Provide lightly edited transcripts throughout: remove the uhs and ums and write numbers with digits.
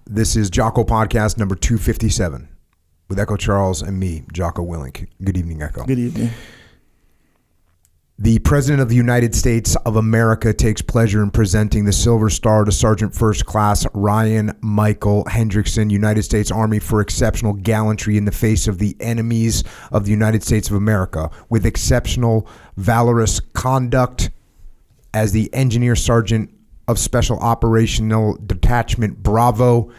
This is Jocko Podcast number 257 with Echo Charles and me, Jocko Willink. Good evening, Echo. Good evening. The President of the United States of America takes pleasure in presenting the Silver Star to Sergeant First Class Ryan Michael Hendrickson, United States Army, for exceptional gallantry in the face of the enemies of the United States of America, with exceptional valorous conduct as the Engineer Sergeant of Special Operational Detachment Bravo,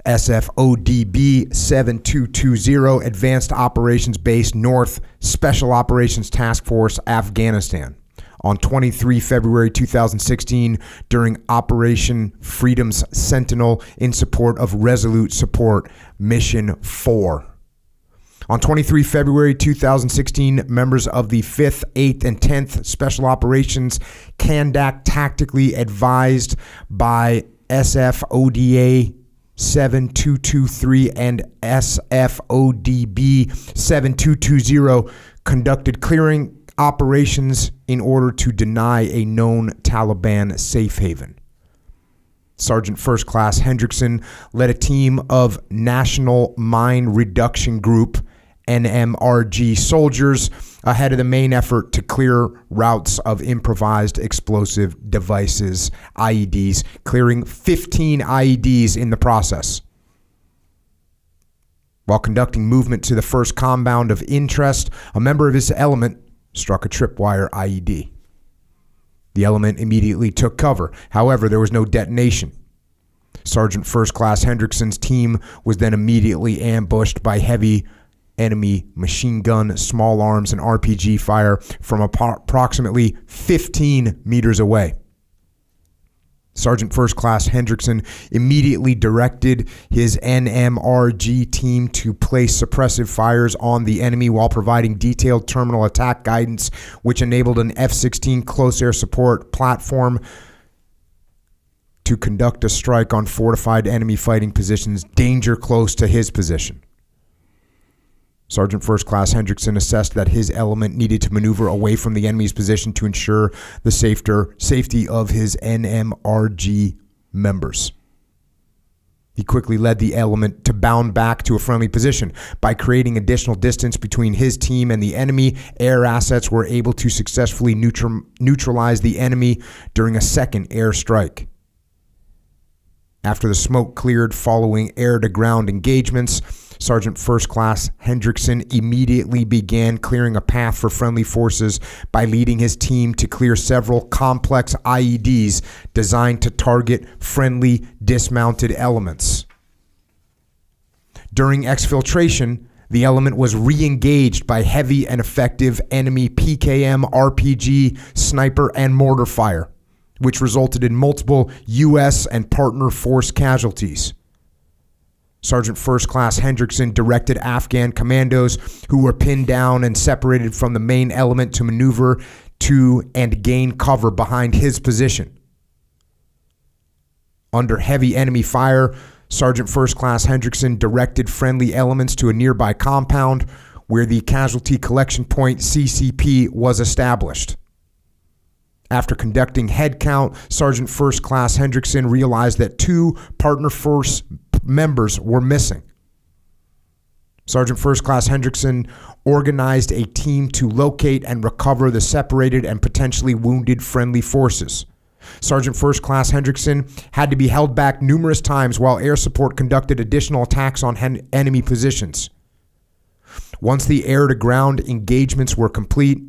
SFODB 7220, Advanced Operations Base North, Special Operations Task Force, Afghanistan. On 23 February 2016, during Operation Freedom's Sentinel in support of Resolute Support Mission 4. On 23 February 2016, members of the 5th, 8th, and 10th Special Operations Kandak, tactically advised by SFODA 7223 and SFODB 7220, conducted clearing operations in order to deny a known Taliban safe haven. Sergeant First Class Hendrickson led a team of National Mine Reduction Group NMRG soldiers ahead of the main effort to clear routes of improvised explosive devices, IEDs, clearing 15 IEDs in the process. While conducting movement to the first compound of interest, a member of his element struck a tripwire IED. The element immediately took cover. However, there was no detonation. Sergeant First Class Hendrickson's team was then immediately ambushed by heavy enemy machine gun, small arms, and RPG fire from approximately 15 meters away. Sergeant First Class Hendrickson immediately directed his NMRG team to place suppressive fires on the enemy while providing detailed terminal attack guidance, which enabled an F-16 close air support platform to conduct a strike on fortified enemy fighting positions danger close to his position. Sergeant First Class Hendrickson assessed that his element needed to maneuver away from the enemy's position to ensure the safety of his NMRG members. He quickly led the element to bound back to a friendly position. By creating additional distance between his team and the enemy, air assets were able to successfully neutralize the enemy during a second air strike. After the smoke cleared following air-to-ground engagements, Sergeant First Class Hendrickson immediately began clearing a path for friendly forces by leading his team to clear several complex IEDs designed to target friendly dismounted elements. During exfiltration, the element was re-engaged by heavy and effective enemy PKM, RPG, sniper, and mortar fire, which resulted in multiple U.S. and partner force casualties. Sergeant First Class Hendrickson directed Afghan commandos who were pinned down and separated from the main element to maneuver to and gain cover behind his position. Under heavy enemy fire, Sergeant First Class Hendrickson directed friendly elements to a nearby compound where the Casualty Collection Point CCP was established. After conducting head count, Sergeant First Class Hendrickson realized that 2 partner force members were missing. Sergeant First Class Hendrickson organized a team to locate and recover the separated and potentially wounded friendly forces. Sergeant First Class Hendrickson had to be held back numerous times while air support conducted additional attacks on enemy positions. Once the air-to-ground engagements were complete,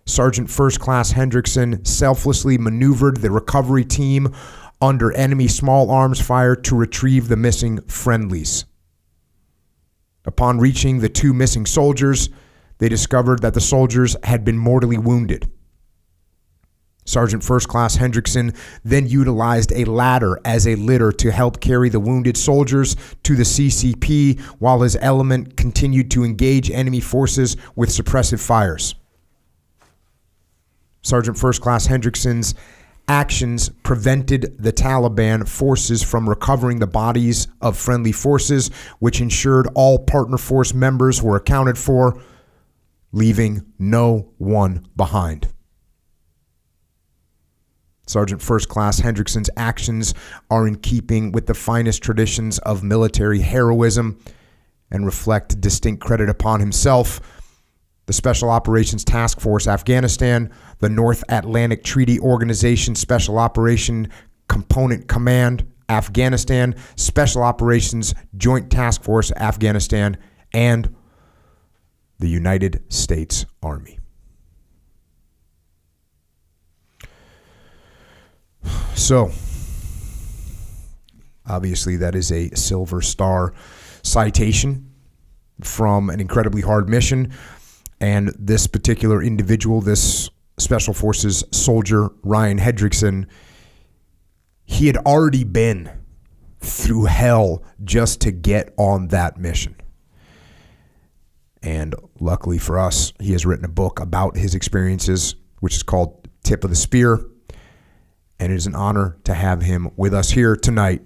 Sergeant First Class Hendrickson selflessly maneuvered the recovery team under enemy small arms fire to retrieve the missing friendlies. Upon reaching the 2 missing soldiers, they discovered that the soldiers had been mortally wounded. Sergeant First Class Hendrickson then utilized a ladder as a litter to help carry the wounded soldiers to the CCP while his element continued to engage enemy forces with suppressive fires. Sergeant First Class Hendrickson's actions prevented the Taliban forces from recovering the bodies of friendly forces, which ensured all partner force members were accounted for, leaving no one behind. Sergeant First Class Hendrickson's actions are in keeping with the finest traditions of military heroism and reflect distinct credit upon himself, the Special Operations Task Force Afghanistan, the North Atlantic Treaty Organization Special Operation Component Command Afghanistan, Special Operations Joint Task Force Afghanistan, and the United States Army. So, obviously that is a Silver Star citation from an incredibly hard mission. And this particular individual, this Special Forces soldier, Ryan Hendrickson, he had already been through hell just to get on that mission. And luckily for us, he has written a book about his experiences, which is called Tip of the Spear. And it is an honor to have him with us here tonight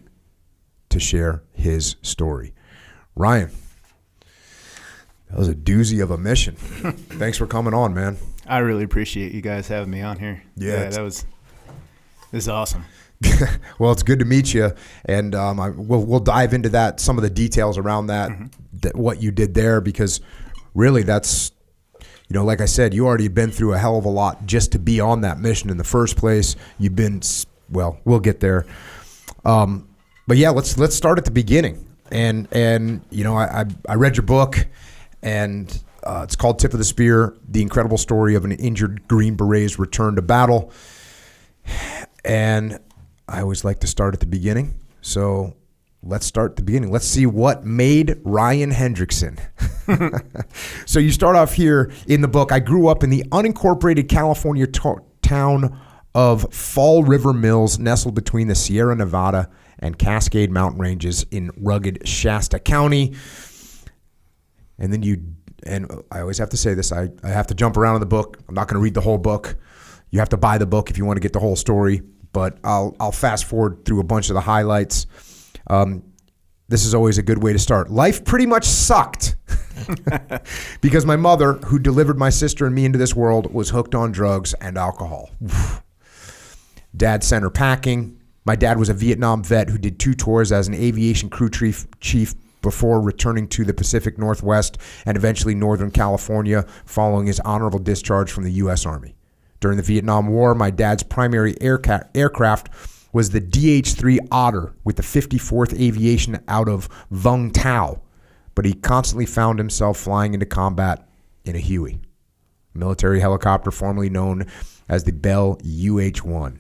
to share his story. Ryan, that was a doozy of a mission. Thanks for coming on, man. I really appreciate you guys having me on here. Yeah, this is awesome. Well, it's good to meet you, and we'll dive into that, some of the details around that, what you did there, because really that's, like I said, you already been through a hell of a lot just to be on that mission in the first place. You've been, well, we'll get there. But yeah, let's start at the beginning. And I read your book, and it's called Tip of the Spear, the incredible story of an injured Green Beret's return to battle. And I always like to start at the beginning. So let's start at the beginning. Let's see what made Ryan Hendrickson. So you start off here in the book. I grew up in the unincorporated California town of Fall River Mills, nestled between the Sierra Nevada and Cascade Mountain ranges in rugged Shasta County. And then and I always have to say this, I have to jump around in the book. I'm not going to read the whole book. You have to buy the book if you want to get the whole story, but I'll fast forward through a bunch of the highlights. This is always a good way to start. Life pretty much sucked because my mother, who delivered my sister and me into this world, was hooked on drugs and alcohol. Dad sent her packing. My dad was a Vietnam vet who did 2 tours as an aviation crew chief before returning to the Pacific Northwest and eventually Northern California following his honorable discharge from the U.S. Army. During the Vietnam War, my dad's primary aircraft was the DH-3 Otter with the 54th Aviation out of Vung Tau, but he constantly found himself flying into combat in a Huey, a military helicopter formerly known as the Bell UH-1.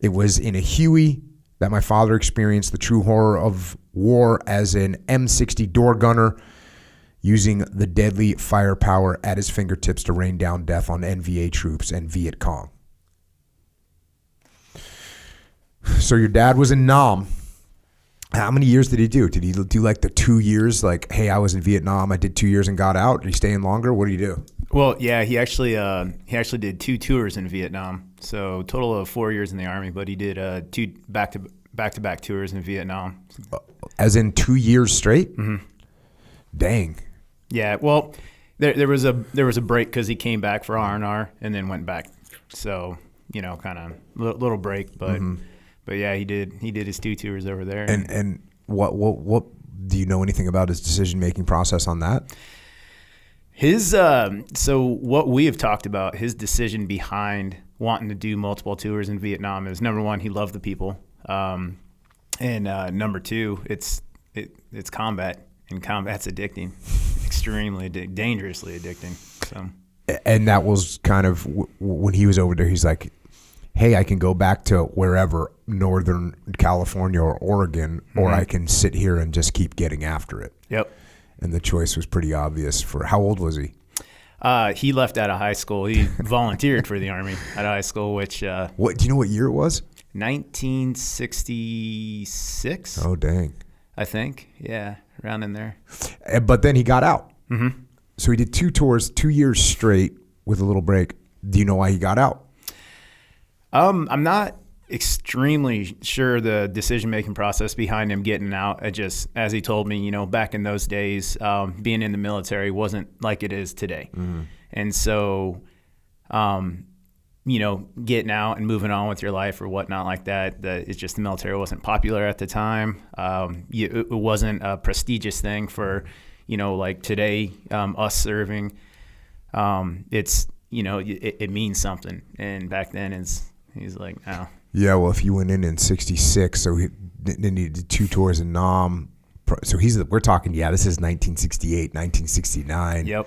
It was in a Huey that my father experienced the true horror of war as an M60 door gunner, using the deadly firepower at his fingertips to rain down death on NVA troops and Viet Cong. So your dad was in Nam. How many years did he do? Did he do like the 2 years? Like, hey, I was in Vietnam, I did 2 years and got out. Did he stay in longer? What did he do? Well, yeah, he actually did 2 tours in Vietnam. So total of 4 years in the Army, but he did 2 back-to-back tours in Vietnam. As in 2 years straight? Mm-hmm. Dang. Yeah, well, there was a break because he came back for R&R and then went back. So, kind of little break, but but yeah, he did his 2 tours over there. And what do you know anything about his decision-making process on that? His so what we have talked about, his decision behind wanting to do multiple tours in Vietnam is, number one, he loved the people, and number 2, it's combat, and combat's addicting, extremely dangerously addicting. So, and that was kind of when he was over there. He's like, hey, I can go back to wherever, Northern California or Oregon, or I can sit here and just keep getting after it. Yep. And the choice was pretty obvious. For how old was he? He left out of high school. He volunteered for the Army out of high school, which what do you know what year it was? 1966. Oh, dang. I think. Yeah, around in there. But then he got out. Mm-hmm. So he did 2 tours, 2 years straight with a little break. Do you know why he got out? I'm not extremely sure the decision-making process behind him getting out. It just, as he told me, back in those days, being in the military wasn't like it is today. Mm-hmm. And so getting out and moving on with your life or whatnot like that. It's just the military wasn't popular at the time. It wasn't a prestigious thing for, like today, us serving. It means something. And back then he's like, no. Yeah, well, if you went in 66, so then he did 2 tours in Nam. So we're talking, this is 1968, 1969. Yep.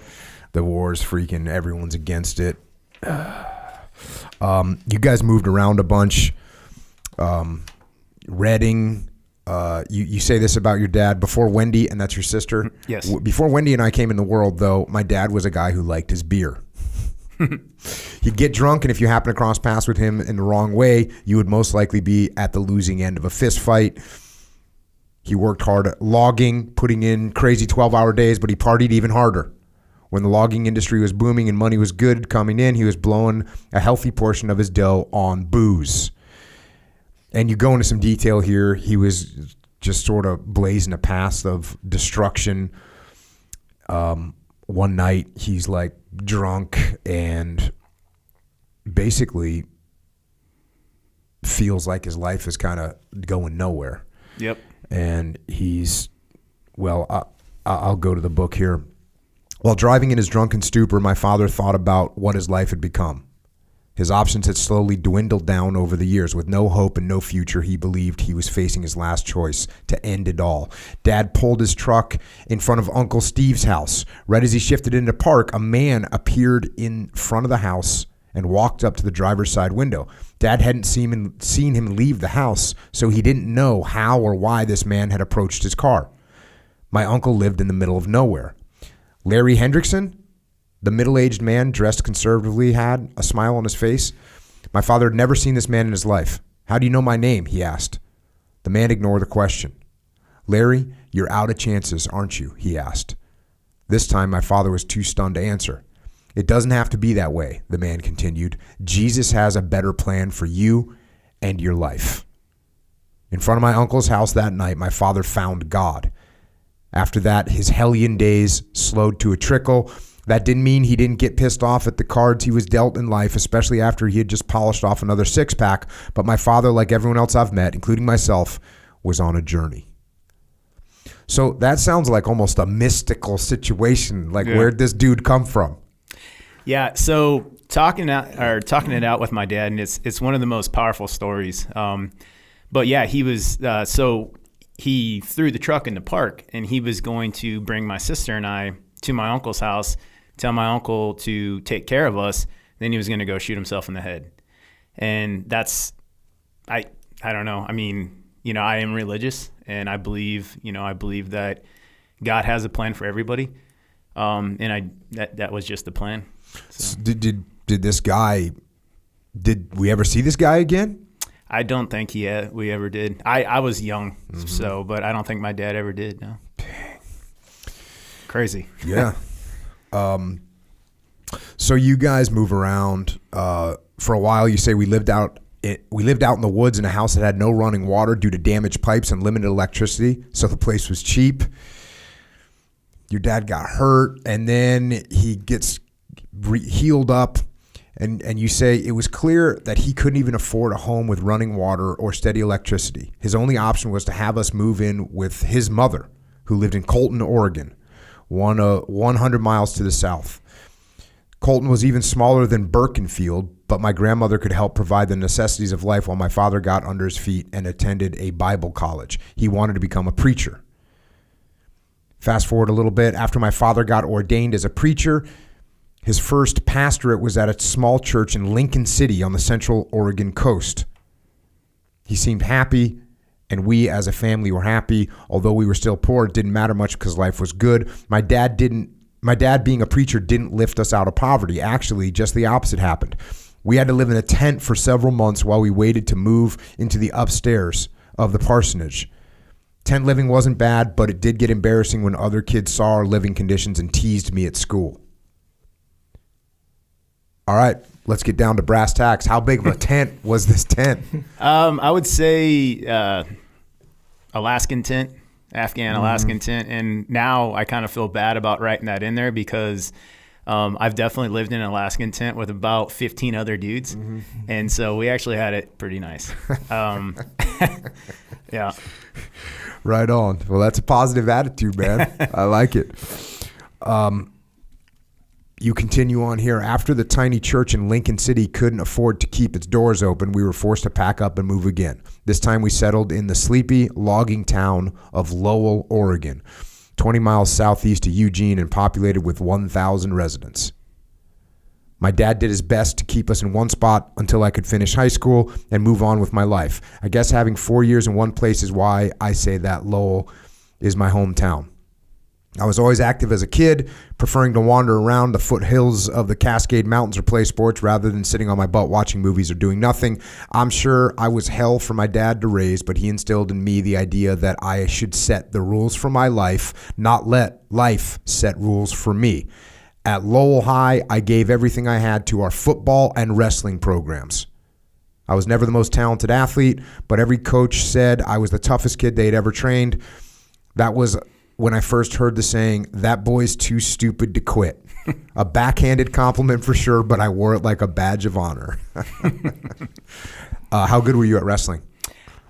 The war's freaking, everyone's against it. You guys moved around a bunch. Reading, you say this about your dad before Wendy, and that's your sister. Yes. Before Wendy and I came in the world, though, my dad was a guy who liked his beer. He'd get drunk, and if you happen to cross paths with him in the wrong way, you would most likely be at the losing end of a fist fight. He worked hard at logging, putting in crazy 12-hour days, but he partied even harder. When the logging industry was booming and money was good coming in, he was blowing a healthy portion of his dough on booze. And you go into some detail here. He was just sort of blazing a path of destruction. One night, he's like drunk and basically feels like his life is kind of going nowhere. Yep. And I'll go to the book here. While driving in his drunken stupor, my father thought about what his life had become. His options had slowly dwindled down over the years. With no hope and no future, he believed he was facing his last choice to end it all. Dad pulled his truck in front of Uncle Steve's house. Right as he shifted into park, a man appeared in front of the house and walked up to the driver's side window. Dad hadn't seen him leave the house, so he didn't know how or why this man had approached his car. My uncle lived in the middle of nowhere. Larry Hendrickson, the middle-aged man dressed conservatively, had a smile on his face. My father had never seen this man in his life. "How do you know my name?" he asked. The man ignored the question. "Larry, you're out of chances, aren't you?" he asked. This time, my father was too stunned to answer. "It doesn't have to be that way," the man continued. "Jesus has a better plan for you and your life." In front of my uncle's house that night, my father found God. After that, his hellion days slowed to a trickle. That didn't mean he didn't get pissed off at the cards he was dealt in life, especially after he had just polished off another six-pack. But my father, like everyone else I've met, including myself, was on a journey. So that sounds like almost a mystical situation. Like, where'd this dude come from? Yeah, so talking it out with my dad, and it's one of the most powerful stories. But yeah, he was he threw the truck in the park, and he was going to bring my sister and I to my uncle's house, tell my uncle to take care of us. Then he was going to go shoot himself in the head. And that's, I don't know. I mean, I am religious, and I believe that God has a plan for everybody. And that was just the plan. So. Did this guy, did we ever see this guy again? I don't think we ever did. I was young, but I don't think my dad ever did, no. Dang. Crazy. Yeah. So you guys move around for a while. You say we lived out in the woods in a house that had no running water due to damaged pipes and limited electricity, so the place was cheap. Your dad got hurt, and then he gets healed up, and you say it was clear that he couldn't even afford a home with running water or steady electricity. His only option was to have us move in with his mother, who lived in Colton, Oregon, 100 miles to the south. Colton was even smaller than Birkenfield, but my grandmother could help provide the necessities of life while my father got under his feet and attended a Bible college. He wanted to become a preacher. Fast forward a little bit. After my father got ordained as a preacher, his first pastorate was at a small church in Lincoln City on the central Oregon coast. He seemed happy, and we as a family were happy. Although we were still poor, it didn't matter much because life was good. My dad being a preacher didn't lift us out of poverty. Actually, just the opposite happened. We had to live in a tent for several months while we waited to move into the upstairs of the parsonage. Tent living wasn't bad, but it did get embarrassing when other kids saw our living conditions and teased me at school. All right, let's get down to brass tacks. How big of a tent was this tent? I would say Alaskan tent, Afghan Alaskan tent. And now I kind of feel bad about writing that in there because I've definitely lived in an Alaskan tent with about 15 other dudes. And so we actually had it pretty nice. Yeah. Right on. Well, that's a positive attitude, man. I like it. You continue on here. After the tiny church in Lincoln City couldn't afford to keep its doors open, we were forced to pack up and move again. This time we settled in the sleepy logging town of Lowell, Oregon, 20 miles southeast of Eugene and populated with 1,000 residents. My dad did his best to keep us in one spot until I could finish high school and move on with my life. I guess having 4 years in one place is why I say that Lowell is my hometown. I was always active as a kid, preferring to wander around the foothills of the Cascade Mountains or play sports rather than sitting on my butt watching movies or doing nothing. I'm sure I was hell for my dad to raise, but he instilled in me the idea that I should set the rules for my life, not let life set rules for me. At Lowell High, I gave everything I had to our football and wrestling programs. I was never the most talented athlete, but every coach said I was the toughest kid they'd ever trained. That was when I first heard the saying, "That boy's too stupid to quit." A backhanded compliment for sure, but I wore it like a badge of honor. How good were you at wrestling?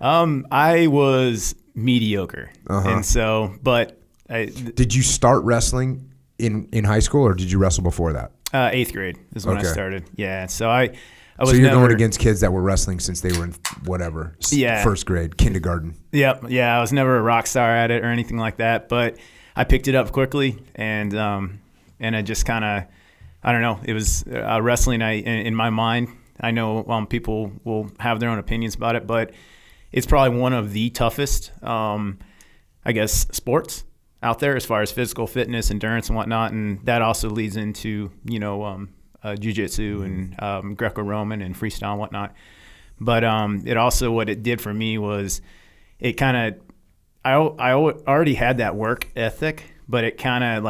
I was mediocre. And so, but Did you start wrestling in high school, or did you wrestle before that? 8th grade is when I started. Yeah. So I was so you're never, going against kids that were wrestling since they were in whatever, first grade, kindergarten. Yep. Yeah. I was never a rock star at it or anything like that, but I picked it up quickly and I just kind of, I don't know, it was wrestling. In my mind, I know people will have their own opinions about it, but it's probably one of the toughest, I guess, sports out there as far as physical fitness, endurance and whatnot. And that also leads into, jiu-jitsu and Greco-Roman and freestyle and whatnot. But it also, what it did for me was it kind of, I already had that work ethic, but it kind of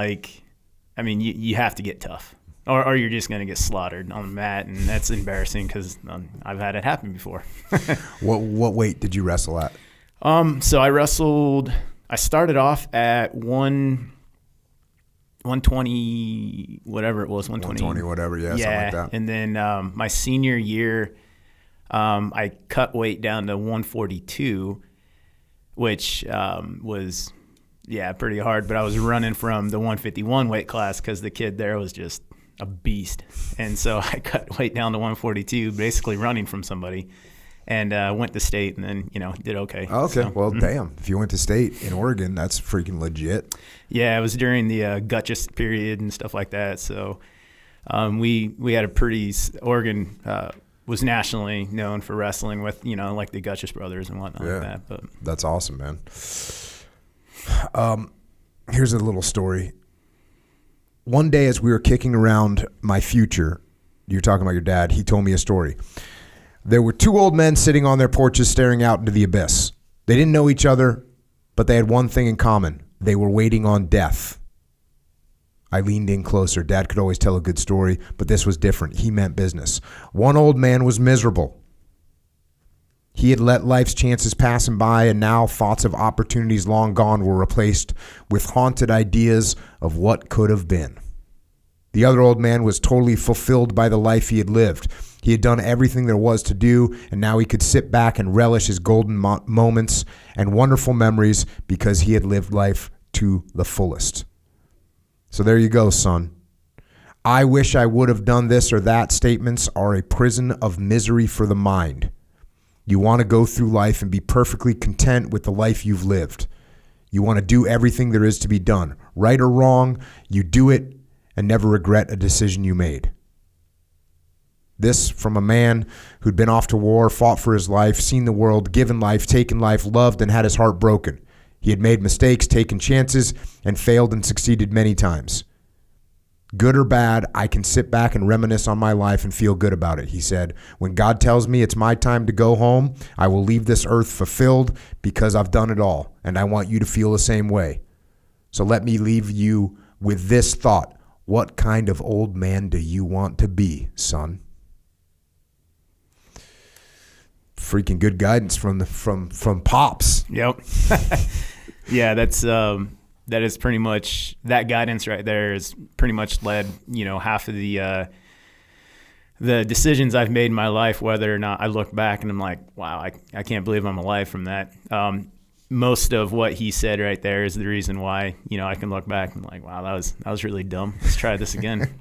you have to get tough or you're just going to get slaughtered on the mat. And that's embarrassing because I've had it happen before. What weight did you wrestle at? So I started off at 120, whatever it was, 120, whatever, yeah, something like that. And then my senior year, I cut weight down to 142, which was, pretty hard. But I was running from the 151 weight class because the kid there was just a beast. And so I cut weight down to 142, basically running from somebody. And went to state and then, did okay. Oh, okay. So, well, damn. If you went to state in Oregon, that's freaking legit. Yeah, it was during the Gutchess period and stuff like that. So we had a pretty – Oregon was nationally known for wrestling with, like the Gutchess brothers and whatnot like that. But that's awesome, man. Here's a little story. One day as we were kicking around my future, you're talking about your dad, he told me a story. There were two old men sitting on their porches staring out into the abyss. They didn't know each other, but they had one thing in common. They were waiting on death. I leaned in closer. Dad could always tell a good story, but this was different. He meant business. One old man was miserable. He had let life's chances pass him by, and now thoughts of opportunities long gone were replaced with haunted ideas of what could have been. The other old man was totally fulfilled by the life he had lived. He had done everything there was to do, and now he could sit back and relish his golden moments and wonderful memories because he had lived life to the fullest. So there you go, son. I wish I would have done this or that statements are a prison of misery for the mind. You want to go through life and be perfectly content with the life you've lived. You want to do everything there is to be done. Right or wrong, you do it and never regret a decision you made. This from a man who'd been off to war, fought for his life, seen the world, given life, taken life, loved, and had his heart broken. He had made mistakes, taken chances, and failed and succeeded many times. Good or bad, I can sit back and reminisce on my life and feel good about it, he said. When God tells me it's my time to go home, I will leave this earth fulfilled because I've done it all, and I want you to feel the same way. So let me leave you with this thought. What kind of old man do you want to be, son? Freaking good guidance from Pops. Yep. Yeah, that's that is pretty much, that guidance right there is pretty much led, half of the decisions I've made in my life, whether or not I look back and I'm like, wow, I can't believe I'm alive from that. Most of what he said right there is the reason why, I can look back and I'm like, wow, that was really dumb. Let's try this again.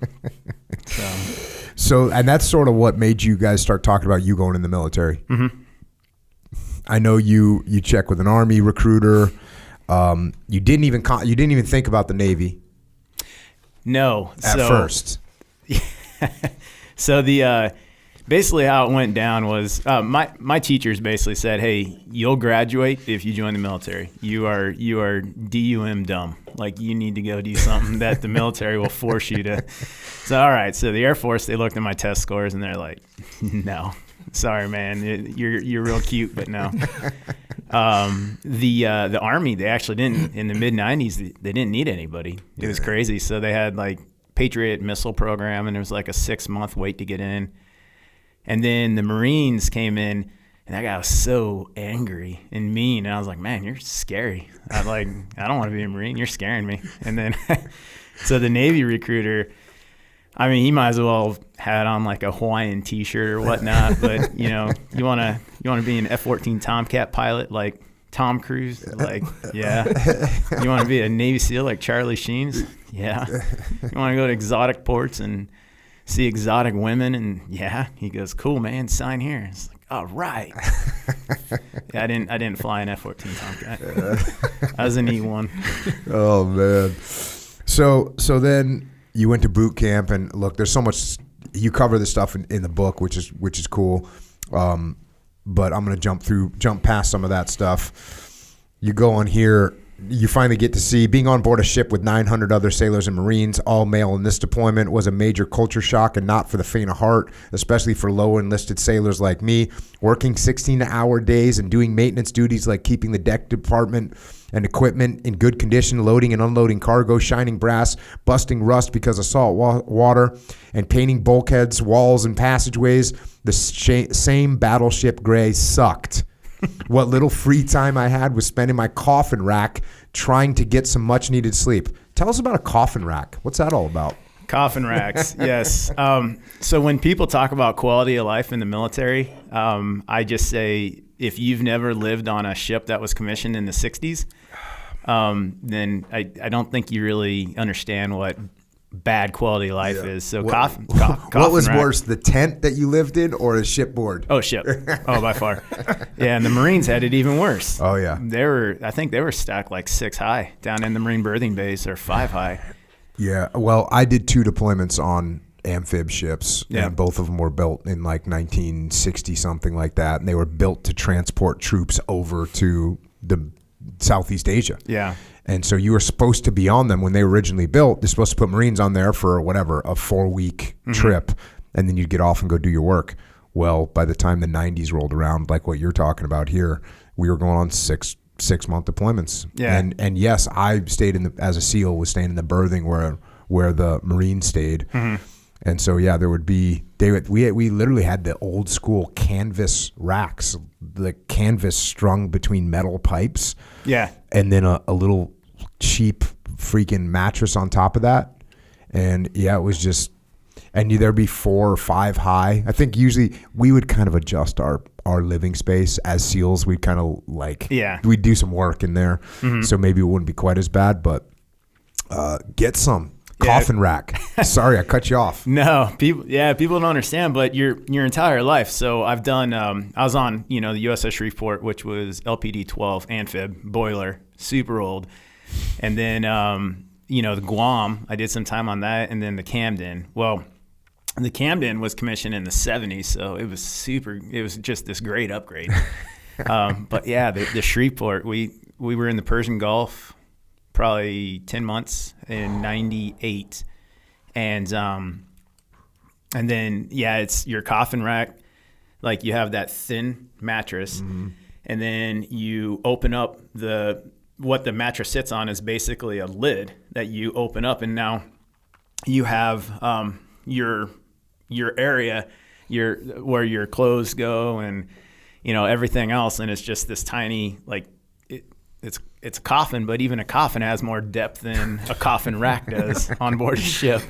So, and that's sort of what made you guys start talking about you going in the military. Mm-hmm. I know you check with an Army recruiter. You didn't even think about the Navy. No, at first. So basically how it went down was my teachers basically said, "Hey, you'll graduate if you join the military. You are DUM dumb. Like, you need to go do something that the military will force you to." So all right, so the Air Force, they looked at my test scores and they're like, "No, sorry, man, you're real cute, but no." The Army, they actually didn't, in the mid '90s, they didn't need anybody. It was crazy. So they had like Patriot missile program, and there was like a 6-month wait to get in. And then the Marines came in, and that guy was so angry and mean. And I was like, man, you're scary. I don't want to be a Marine. You're scaring me. And then, so the Navy recruiter, I mean, he might as well have had on like a Hawaiian T-shirt or whatnot. But you want to be an F-14 Tomcat pilot like Tom Cruise? Like, yeah. You want to be a Navy SEAL like Charlie Sheen's? Yeah. You want to go to exotic ports and see exotic women? And yeah. He goes, cool, man, sign here. It's like, all right. Yeah, I didn't fly an F-14 Tomcat. I was an E-1. Oh man. So then you went to boot camp, and look, there's so much you cover this stuff in the book, which is cool. But I'm gonna jump past some of that stuff. You go on here. You finally get to see being on board a ship with 900 other sailors and Marines, all male in this deployment, was a major culture shock, and not for the faint of heart, especially for low enlisted sailors like me. Working 16-hour days and doing maintenance duties like keeping the deck department and equipment in good condition, loading and unloading cargo, shining brass, busting rust because of salt water, and painting bulkheads, walls, and passageways. The same battleship gray sucked. What little free time I had was spent in my coffin rack trying to get some much needed sleep. Tell us about a coffin rack. What's that all about? Coffin racks, yes. So when people talk about quality of life in the military, I just say, if you've never lived on a ship that was commissioned in the 60s, then I don't think you really understand what bad quality life is. So coffin what was rack. Worse, the tent that you lived in or a shipboard? Oh, ship. Oh, by far. Yeah, and the Marines had it even worse. Oh yeah. I think they were stacked like 6 high down in the Marine berthing base, or 5 high. Yeah, well, I did 2 deployments on amphib ships, and both of them were built in like 1960, something like that, and they were built to transport troops over to the Southeast Asia. Yeah. And so you were supposed to be on them when they were originally built. They're supposed to put Marines on there for a 4-week trip, and then you'd get off and go do your work. Well, by the time the 90s rolled around, like what you're talking about here, we were going on 6-month deployments. Yeah. And yes, I stayed as a SEAL, was staying in the berthing where the Marines stayed. Mm-hmm. And so yeah, there would be we literally had the old school canvas racks, the canvas strung between metal pipes. Yeah. And then a little cheap freaking mattress on top of that. And yeah, it was just, and there'd be 4 or 5 high. I think usually we would kind of adjust our living space as SEALs. We'd kind of we'd do some work in there. Mm-hmm. So maybe it wouldn't be quite as bad, but get some. Coffin rack. Sorry, I cut you off. No, people don't understand, but your entire life. So I've done, I was on, the USS Shreveport, which was LPD 12 amphib boiler, super old. And then, the Guam, I did some time on that. And then the Camden. Well, the Camden was commissioned in the 70s. So it was just this great upgrade. But yeah, the Shreveport, we were in the Persian Gulf probably 10 months in 98. And then, it's your coffin rack. Like, you have that thin mattress, mm-hmm. and then you open up what the mattress sits on is basically a lid that you open up. And now you have your area, where your clothes go and, everything else. And it's just this tiny, it's a coffin, but even a coffin has more depth than a coffin rack does on board a ship.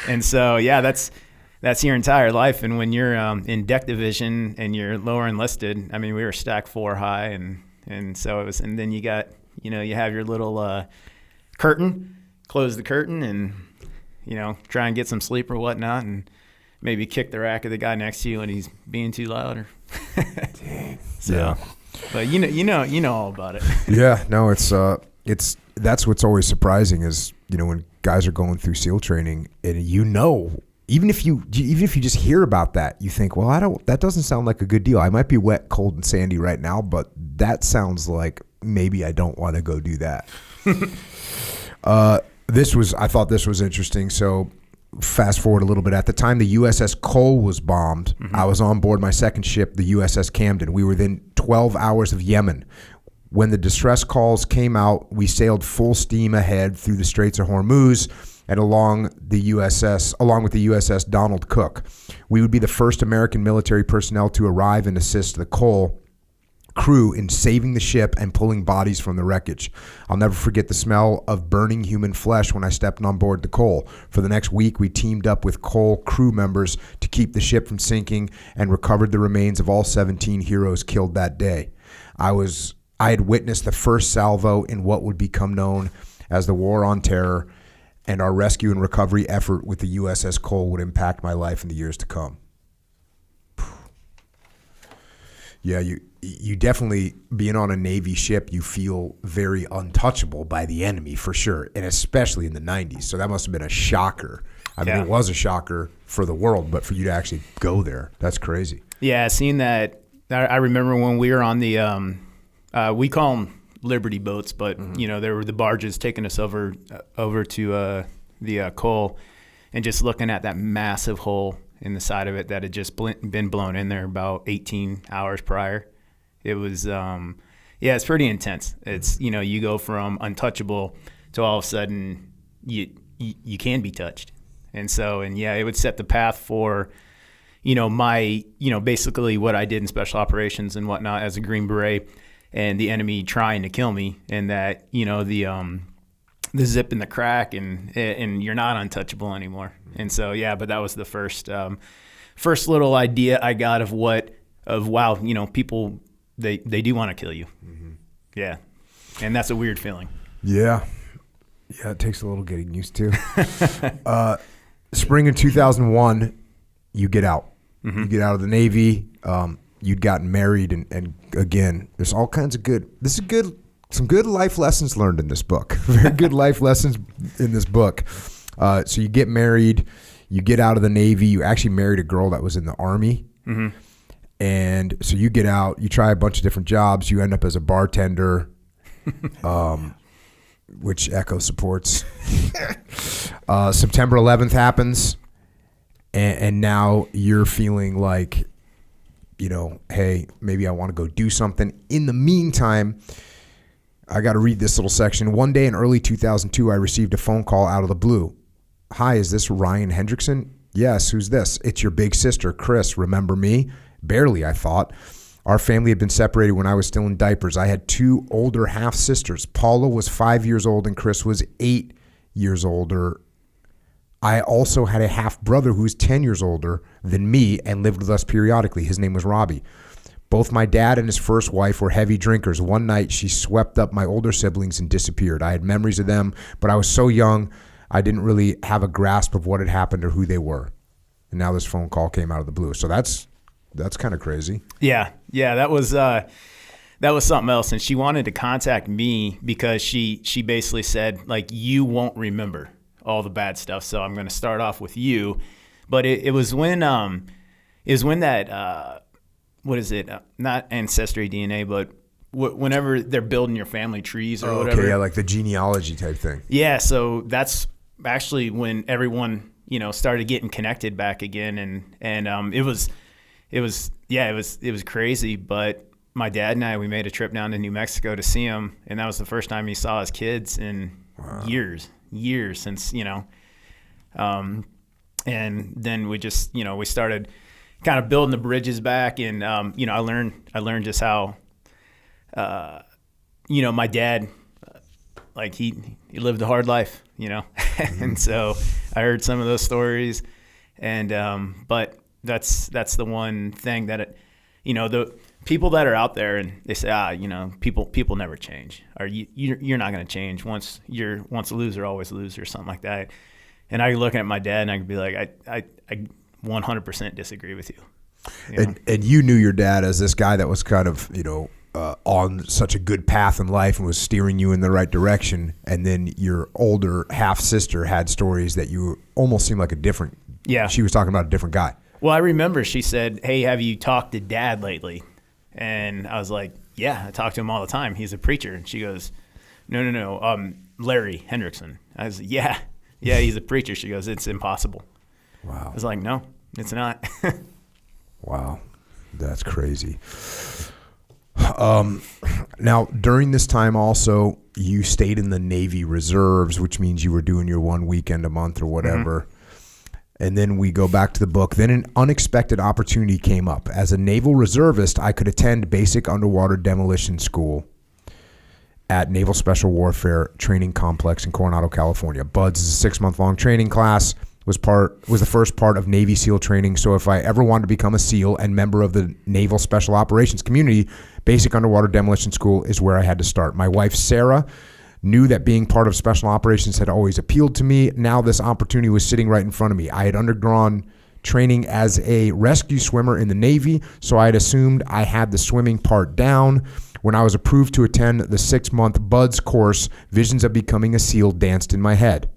And so, yeah, that's your entire life. And when you're in deck division and you're lower enlisted, I mean, we were stacked 4 high, and so it was. And then you got, you have your little curtain, close the curtain, and try and get some sleep or whatnot, and maybe kick the rack of the guy next to you when he's being too loud. Or Dang. so, Yeah. But you know all about it. Yeah, no, it's that's what's always surprising is when guys are going through SEAL training, and even if you just hear about that, you think, well, that doesn't sound like a good deal. I might be wet, cold, and sandy right now, but that sounds like maybe I don't want to go do that. I thought this was interesting. So fast forward a little bit. At the time the USS Cole was bombed, I was on board my second ship, the USS Camden. We were within 12 hours of Yemen. When the distress calls came out, we sailed full steam ahead through the Straits of Hormuz and along with the USS Donald Cook. We would be the first American military personnel to arrive and assist the Cole crew in saving the ship and pulling bodies from the wreckage. I'll never forget the smell of burning human flesh when I stepped on board the Cole. For the next week, we teamed up with Cole crew members to keep the ship from sinking and recovered the remains of all 17 heroes killed that day. I had witnessed the first salvo in what would become known as the War on Terror, and our rescue and recovery effort with the USS Cole would impact my life in the years to come. Yeah, you definitely, being on a Navy ship, you feel very untouchable by the enemy for sure, and especially in the 90s. So that must have been a shocker. I mean, it was a shocker for the world, but for you to actually go there, that's crazy. Yeah, seeing that, I remember when we were on the, we call them Liberty boats, but there were the barges taking us over to the Cole, and just looking at that massive hole in the side of it that had just been blown in there about 18 hours prior. It was, it's pretty intense. It's, you go from untouchable to all of a sudden you can be touched. And it would set the path for, my, basically what I did in special operations and whatnot as a Green Beret, and the enemy trying to kill me, and that, the zip in the crack, and you're not untouchable anymore. And so, but that was the first little idea I got of wow, people, they do want to kill you. Mm-hmm. Yeah. And that's a weird feeling. Yeah. Yeah. It takes a little getting used to. Spring of 2001, you get out. Mm-hmm. You get out of the Navy. You'd gotten married, and again, there's all kinds of some good life lessons learned in this book. Very good life lessons in this book. So you get married, you get out of the Navy, you actually married a girl that was in the Army. Mm-hmm. And so you get out, you try a bunch of different jobs, you end up as a bartender, which Echo supports. September 11th happens, and now you're feeling like, hey, maybe I want to go do something. In the meantime, I got to read this little section. One day in early 2002, I received a phone call out of the blue. Hi, is this Ryan Hendrickson? Yes, who's this? It's your big sister, Chris. Remember me? Barely, I thought. Our family had been separated when I was still in diapers. I had 2 older half-sisters. Paula was 5 years old and Chris was 8 years older. I also had a half-brother who was 10 years older than me and lived with us periodically. His name was Robbie. Both my dad and his first wife were heavy drinkers. One night, she swept up my older siblings and disappeared. I had memories of them, but I was so young, I didn't really have a grasp of what had happened or who they were. And now this phone call came out of the blue. So that's kind of crazy. Yeah, that was something else. And she wanted to contact me because she basically said, like, you won't remember all the bad stuff, so I'm going to start off with you. But it was when that what is it? Not ancestry DNA, but whenever they're building your family trees or whatever. Okay, yeah, like the genealogy type thing. Yeah, so that's actually when everyone started getting connected back again, and it was crazy. But my dad and we made a trip down to New Mexico to see him, and that was the first time he saw his kids in years since and then we just we started kind of building the bridges back, and I learned just how my dad, like he lived a hard life, and so I heard some of those stories, and but that's the one thing that the people that are out there and they say, people never change, or you're not going to change. Once a loser, always a loser, or something like that. And I look at my dad and I could be like, I 100% disagree with you. And you knew your dad as this guy that was kind of, on such a good path in life and was steering you in the right direction. And then your older half sister had stories that you almost seemed like a different. Yeah. She was talking about a different guy. Well, I remember she said, "Hey, have you talked to Dad lately?" And I was like, "Yeah, I talk to him all the time. He's a preacher." And she goes, No. Larry Hendrickson. I was like, yeah, he's a preacher. She goes, "It's impossible." Wow. I was like, "No, it's not." Wow. That's crazy. Now, during this time also, you stayed in the Navy Reserves, which means you were doing your one weekend a month or whatever. Mm-hmm. And then we go back to the book. Then an unexpected opportunity came up. As a naval reservist, I could attend basic underwater demolition school at Naval Special Warfare Training Complex in Coronado, California. BUDS is a 6-month-long training class. Was the first part of Navy SEAL training. So if I ever wanted to become a SEAL and member of the Naval Special Operations community, basic underwater demolition school is where I had to start. My wife, Sarah, knew that being part of special operations had always appealed to me. Now this opportunity was sitting right in front of me. I had undergone training as a rescue swimmer in the Navy, so I had assumed I had the swimming part down. When I was approved to attend the 6-month BUDS course, visions of becoming a SEAL danced in my head.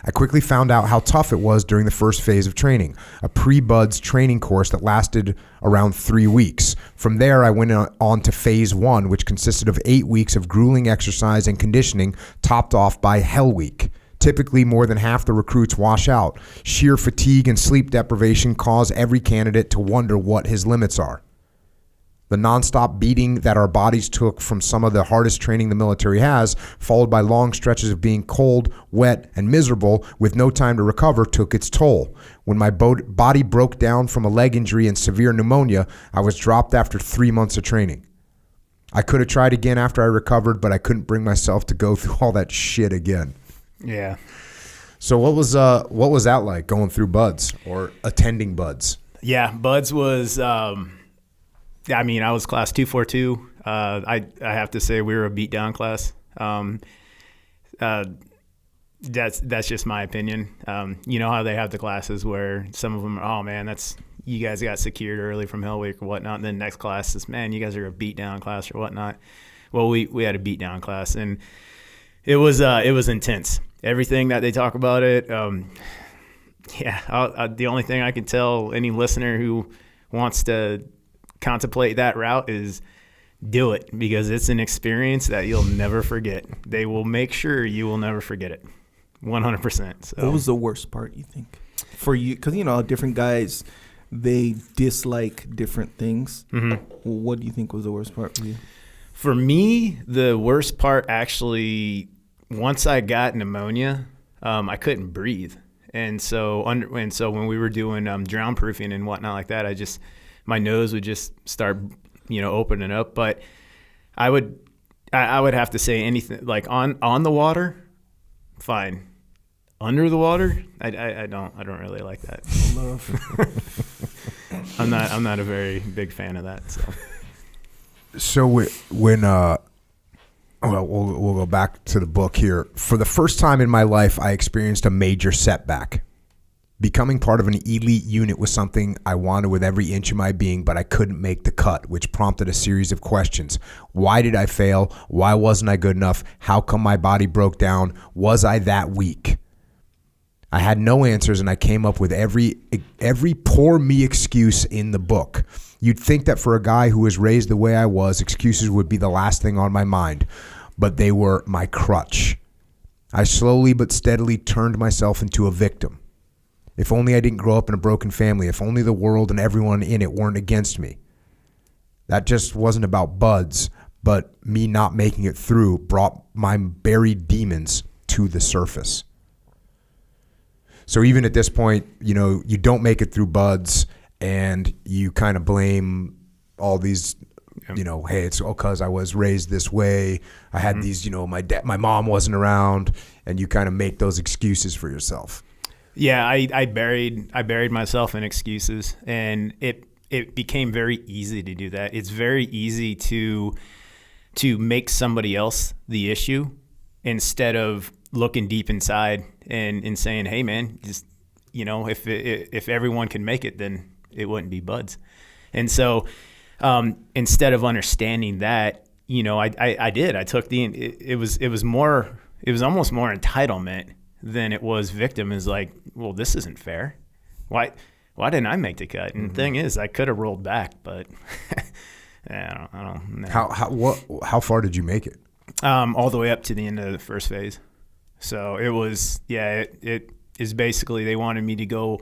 I quickly found out how tough it was during the first phase of training, a pre-BUDS training course that lasted around 3 weeks. From there, I went on to phase 1, which consisted of 8 weeks of grueling exercise and conditioning, topped off by Hell Week. Typically, more than half the recruits wash out. Sheer fatigue and sleep deprivation cause every candidate to wonder what his limits are. The nonstop beating that our bodies took from some of the hardest training the military has, followed by long stretches of being cold, wet, and miserable with no time to recover, took its toll. When my body broke down from a leg injury and severe pneumonia, I was dropped after 3 months of training. I could have tried again after I recovered, but I couldn't bring myself to go through all that shit again. Yeah. So what was that like, going through BUDS or attending BUDS? Yeah, BUDS was I was class 242. I have to say we were a beatdown class. That's just my opinion. You know how they have the classes where some of them are, oh man, you guys got secured early from Hell Week or whatnot. And then next class is, man, you guys are a beatdown class or whatnot. Well, we had a beatdown class, and it was intense. Everything that they talk about it. The only thing I can tell any listener who wants to contemplate that route is do it, because it's an experience that you'll never forget. They will make sure you will never forget it. 100%. So. What was the worst part, you think, for you? Because, different guys, they dislike different things. Mm-hmm. What do you think was the worst part for you? For me, the worst part actually, once I got pneumonia, I couldn't breathe. And so when we were doing drown proofing and whatnot like that, my nose would just start, opening up. But I would have to say anything like on the water, fine. Under the water, I don't really like that. I'm not a very big fan of that. So when we'll go back to the book here. For the first time in my life, I experienced a major setback. Becoming part of an elite unit was something I wanted with every inch of my being, but I couldn't make the cut, which prompted a series of questions. Why did I fail? Why wasn't I good enough? How come my body broke down? Was I that weak? I had no answers, and I came up with every poor me excuse in the book. You'd think that for a guy who was raised the way I was, excuses would be the last thing on my mind, but they were my crutch. I slowly but steadily turned myself into a victim. If only I didn't grow up in a broken family. If only the world and everyone in it weren't against me. That just wasn't about BUDS, but me not making it through brought my buried demons to the surface. So even at this point, you don't make it through BUDS, and you kind of blame all these you know, hey, it's because I was raised this way. I had these, you know, my mom wasn't around, and you kind of make those excuses for yourself. Yeah, I buried myself in excuses, and it became very easy to do that. It's very easy to make somebody else the issue instead of looking deep inside and saying, hey man, just, you know, if everyone can make it, then it wouldn't be buds. And so instead of understanding that, you know, I took it was almost more entitlement than it was victim. Is like, well, this isn't fair. Why didn't I make the cut? And the thing is, I could have rolled back, but I don't know. How far did you make it? All the way up to the end of the first phase. So it was, it is basically, they wanted me to go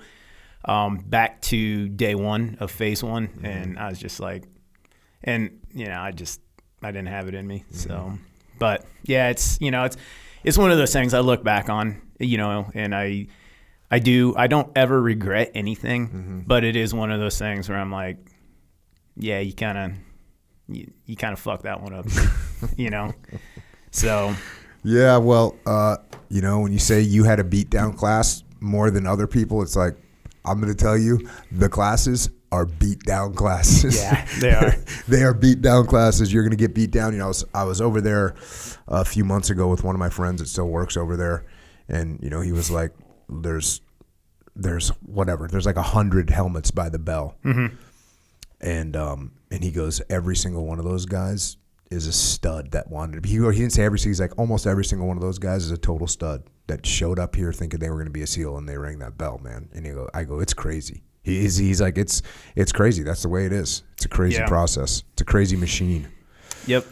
back to day one of phase one. Mm-hmm. And I was just like, and, you know, I didn't have it in me. Mm-hmm. So, but yeah, it's, you know, it's one of those things I look back on, you know, and I don't ever regret anything, mm-hmm. but it is one of those things where I'm like, yeah, you kind of fucked that one up, you know? So. Yeah. Well, you know, when you say you had a beat down class more than other people, it's like, I'm going to tell you, the classes are beat down classes. Yeah, they are. They are beat down classes. You're going to get beat down. You know, I was over there a few months ago with one of my friends that still works over there. And, you know, he was like, there's whatever. There's like 100 helmets by the bell. Mm-hmm. And he goes, every single one of those guys is a stud that wanted to be. He didn't say every single, he's like, almost every single one of those guys is a total stud that showed up here thinking they were going to be a SEAL, and they rang that bell, man. And I go, it's crazy. He's like, it's crazy. That's the way it is. It's a crazy process. It's a crazy machine. Yep.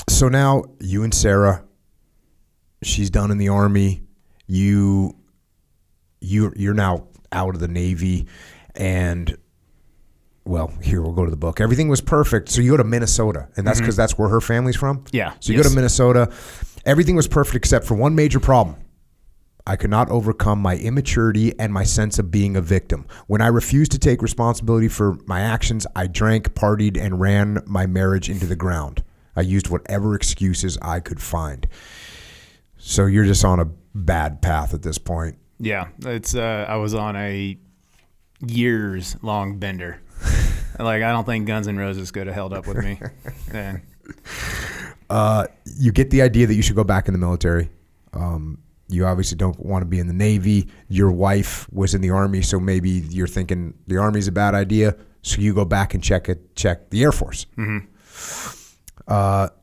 So now you and Sarah, she's done in the Army. You're now out of the Navy, and well, here, we'll go to the book. Everything was perfect. So you go to Minnesota, and that's because that's where her family's from? Yeah. So you go to Minnesota. Everything was perfect except for one major problem. I could not overcome my immaturity and my sense of being a victim. When I refused to take responsibility for my actions, I drank, partied, and ran my marriage into the ground. I used whatever excuses I could find. So you're just on a bad path at this point. Yeah. It's I was on a years-long bender. Like, I don't think Guns N' Roses could have held up with me. Yeah. You get the idea that you should go back in the military. You obviously don't want to be in the Navy. Your wife was in the Army, so maybe you're thinking the Army's a bad idea. So you go back and check the Air Force. Mm-hmm.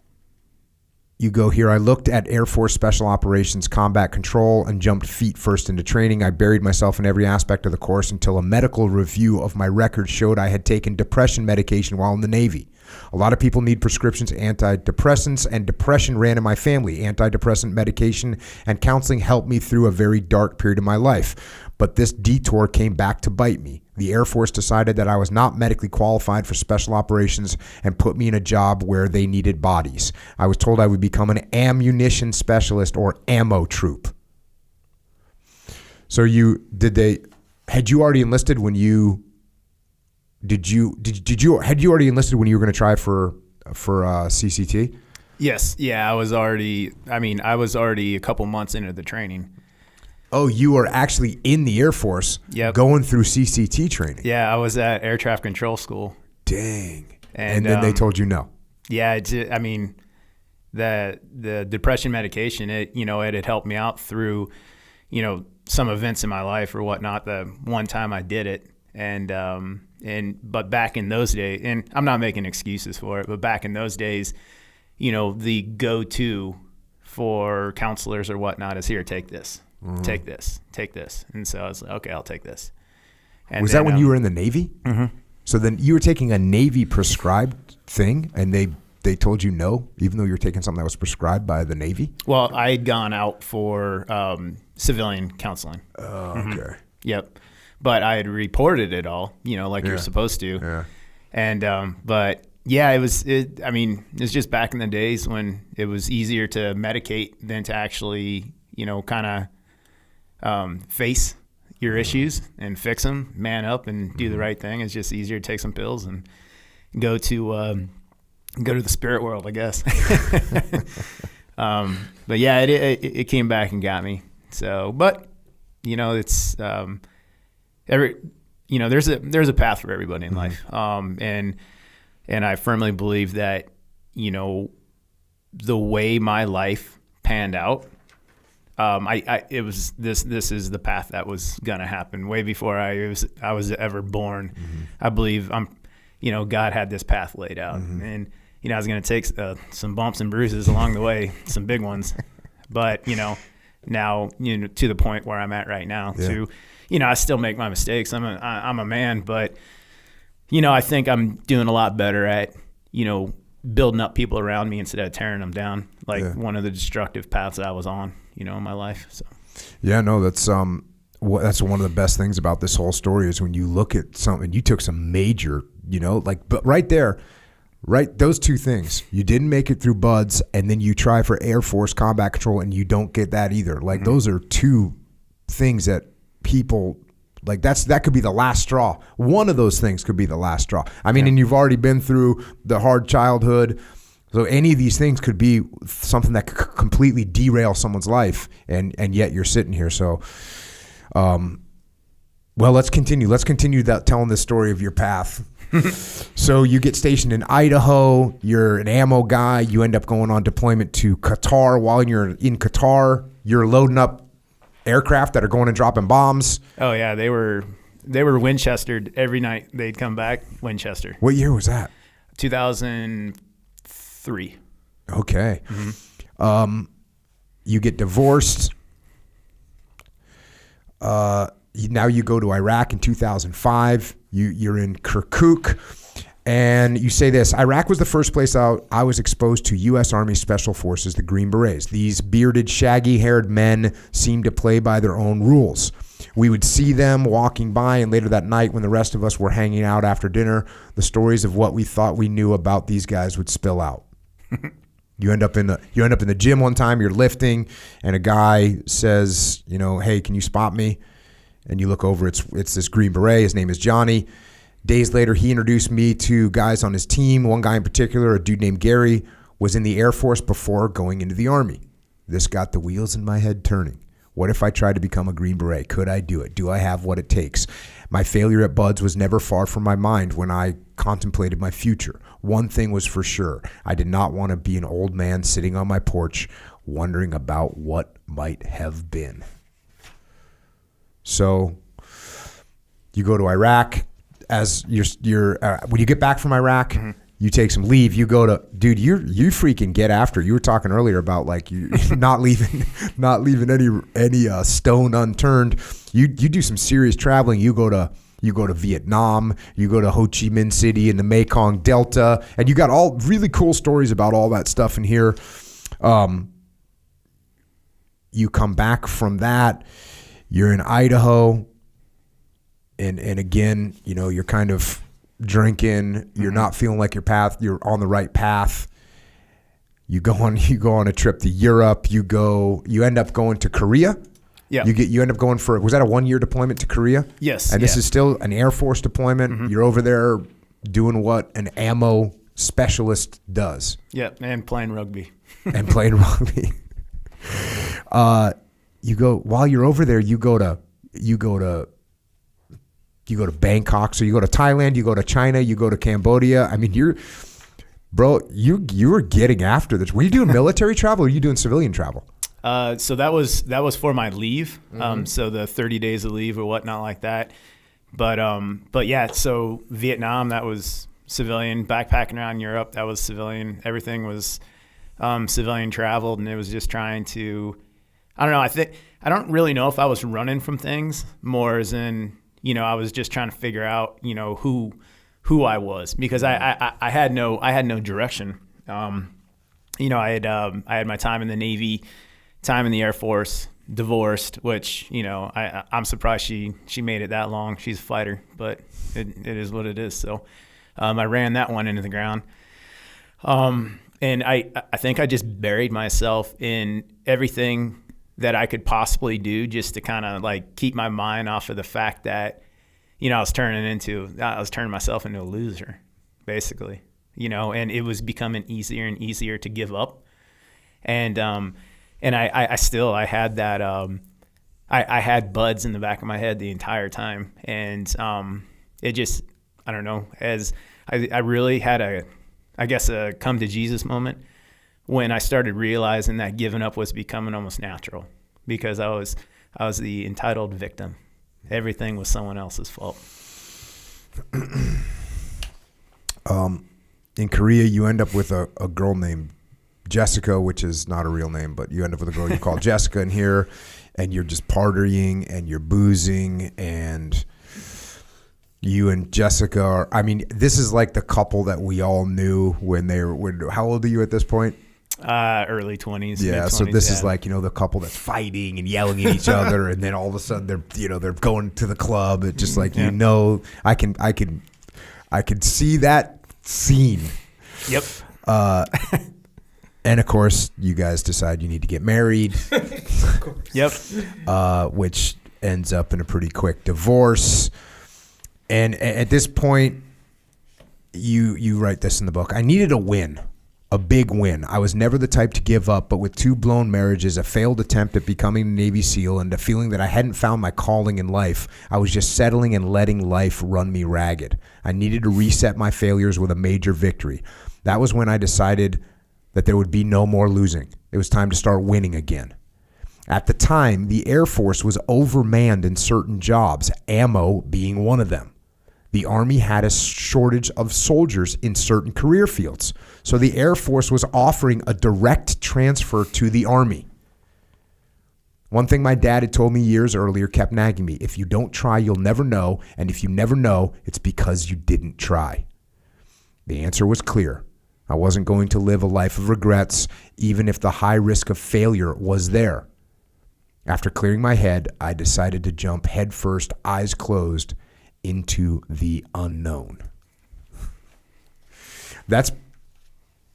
You go here. I looked at Air Force Special Operations Combat Control and jumped feet first into training. I buried myself in every aspect of the course until a medical review of my record showed I had taken depression medication while in the Navy. A lot of people need prescriptions, antidepressants, and depression ran in my family. Antidepressant medication and counseling helped me through a very dark period of my life. But this detour came back to bite me. The Air Force decided that I was not medically qualified for special operations and put me in a job where they needed bodies. I was told I would become an ammunition specialist or ammo troop. So had you already enlisted when you had you already enlisted when you were going to try for CCT? Yes. Yeah, I was already a couple months into the training. Oh, you were actually in the Air Force going through CCT training. Yeah, I was at Air Traffic Control School. Dang. And then they told you no. Yeah, the depression medication, it had helped me out through, some events in my life or whatnot. The one time I did it. But back in those days, and I'm not making excuses for it, but back in those days, the go-to for counselors or whatnot is, here, take this. Mm-hmm. Take this. And so I was like, okay, I'll take this. And was that when you were in the Navy? Mm-hmm. So then you were taking a Navy prescribed thing, and they told you no, even though you were taking something that was prescribed by the Navy? Well, I had gone out for civilian counseling. Oh, okay. Mm-hmm. Yep. But I had reported it all, like you're supposed to. Yeah. And, but yeah, it was just back in the days when it was easier to medicate than to actually, kind of face, your issues and fix them, man up and do the right thing. It's just easier to take some pills and go to the spirit world, I guess. But yeah, it came back and got me. So, but it's there's a path for everybody in life. And I firmly believe that, the way my life panned out, this is the path that was gonna happen way before I was ever born. I believe God had this path laid out, and I was gonna take some bumps and bruises along the way, some big ones, but now to the point where I'm at right now. I still make my mistakes. I'm a man, but I think I'm doing a lot better at building up people around me instead of tearing them down, like one of the destructive paths that I was on, in my life. So. Yeah, no, that's one of the best things about this whole story is when you look at something, you took some major, but right there, those two things, you didn't make it through BUD/S, and then you try for Air Force combat control and you don't get that either. Like those are two things that people that could be the last straw. One of those things could be the last straw. I mean, and you've already been through the hard childhood. So any of these things could be something that could completely derail someone's life, and yet you're sitting here. So, well, let's continue. Let's continue telling this story of your path. So you get stationed in Idaho. You're an ammo guy. You end up going on deployment to Qatar. While you're in Qatar, you're loading up aircraft that are going and dropping bombs. Oh yeah, they were Winchestered every night. They'd come back Winchester. What year was that? 2003. Okay. You get divorced. Now you go to Iraq in 2005. You're in Kirkuk, and you say this: Iraq was the first place I was exposed to U.S. Army Special Forces, the Green Berets. These bearded, shaggy-haired men seemed to play by their own rules. We would see them walking by, and later that night when the rest of us were hanging out after dinner, the stories of what we thought we knew about these guys would spill out. You end up in the gym one time, you're lifting, and a guy says, hey, can you spot me? And you look over, it's this Green Beret. His name is Johnny. Days later, he introduced me to guys on his team. One guy in particular, a dude named Gary, was in the Air Force before going into the Army. This got the wheels in my head turning. What if I tried to become a Green Beret? Could I do it? Do I have what it takes? My failure at BUD/S was never far from my mind when I contemplated my future. One thing was for sure. I did not want to be an old man sitting on my porch wondering about what might have been. So you go to Iraq. As you're when you get back from Iraq, you take some leave. You go to, dude, you freaking get after. You were talking earlier about like you not leaving any stone unturned. You do some serious traveling. You go to Vietnam. You go to Ho Chi Minh City in the Mekong Delta, and you got all really cool stories about all that stuff in here. You come back from that. You're in Idaho. And again, you're kind of drinking. You're not feeling like you're on the right path. You go on a trip to Europe. You end up going to Korea. Yeah. You end up going was that a 1-year deployment to Korea? Yes. And this is still an Air Force deployment. You're over there doing what an ammo specialist does. Yep, and playing rugby. You go while you're over there. You go to Bangkok, so you go to Thailand, you go to China, you go to Cambodia. I mean, you were getting after this. Were you doing military travel or were you doing civilian travel? So that was for my leave. So the 30 days of leave or whatnot like that. But yeah, so Vietnam, that was civilian. Backpacking around Europe, that was civilian. Everything was civilian traveled, and it was just trying to, I don't know. I don't really know if I was running from things more as in, I was just trying to figure out, who I was, because I had no direction. I had my time in the Navy, time in the Air Force, divorced, which, I'm surprised she made it that long. She's a fighter, but it is what it is. So I ran that one into the ground. And I think I just buried myself in everything that I could possibly do just to kind of like keep my mind off of the fact that, I was turning myself into a loser, basically, and it was becoming easier and easier to give up. And I had that, I had buds in the back of my head the entire time. And it just, I don't know, as I really had a come to Jesus moment when I started realizing that giving up was becoming almost natural, because I was the entitled victim. Everything was someone else's fault. In Korea, you end up with a girl named Jessica, which is not a real name, but you end up with a girl you call Jessica in here, and you're just partying and you're boozing, and you and Jessica are, this is like the couple that we all knew when they were, how old are you at this point? Early 20s. Yeah, so this is like, the couple that's fighting and yelling at each other, and then all of a sudden they're going to the club. It's just like, I can see that scene. Yep. And of course, you guys decide you need to get married. Yep. Which ends up in a pretty quick divorce. And at this point, you write this in the book. I needed a win. A big win. I was never the type to give up, but with 2 blown marriages, a failed attempt at becoming a Navy SEAL, and a feeling that I hadn't found my calling in life, I was just settling and letting life run me ragged. I needed to reset my failures with a major victory. That was when I decided that there would be no more losing. It was time to start winning again. At the time, the Air Force was overmanned in certain jobs, ammo being one of them. The Army had a shortage of soldiers in certain career fields, so the Air Force was offering a direct transfer to the Army. One thing my dad had told me years earlier kept nagging me: if you don't try, you'll never know, and if you never know, it's because you didn't try. The answer was clear. I wasn't going to live a life of regrets, even if the high risk of failure was there. After clearing my head, I decided to jump headfirst, eyes closed, into the unknown. That's,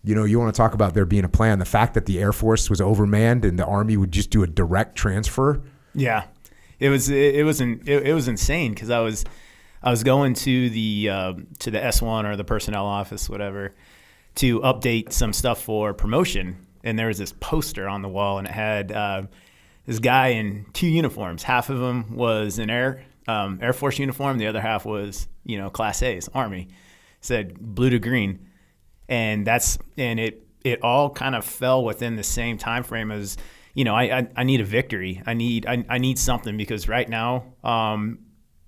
you want to talk about there being a plan. The fact that the Air Force was overmanned and the Army would just do a direct transfer. Yeah, it was insane, because I was going to the S1 or the personnel office, whatever, to update some stuff for promotion, and there was this poster on the wall, and it had this guy in 2 uniforms. Half of them was an Air Force uniform. The other half was, Class A's, Army. It said blue to green. And it all kind of fell within the same time frame as, I need a victory. I need something, because right now, I'm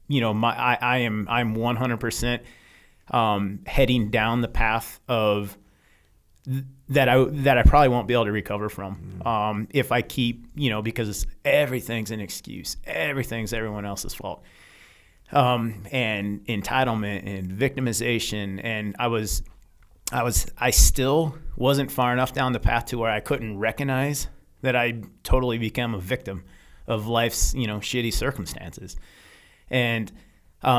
100% heading down the path of that I probably won't be able to recover from if I keep, because everything's an excuse. Everything's everyone else's fault. And entitlement and victimization. And I still wasn't far enough down the path to where I couldn't recognize that I totally became a victim of life's, shitty circumstances. And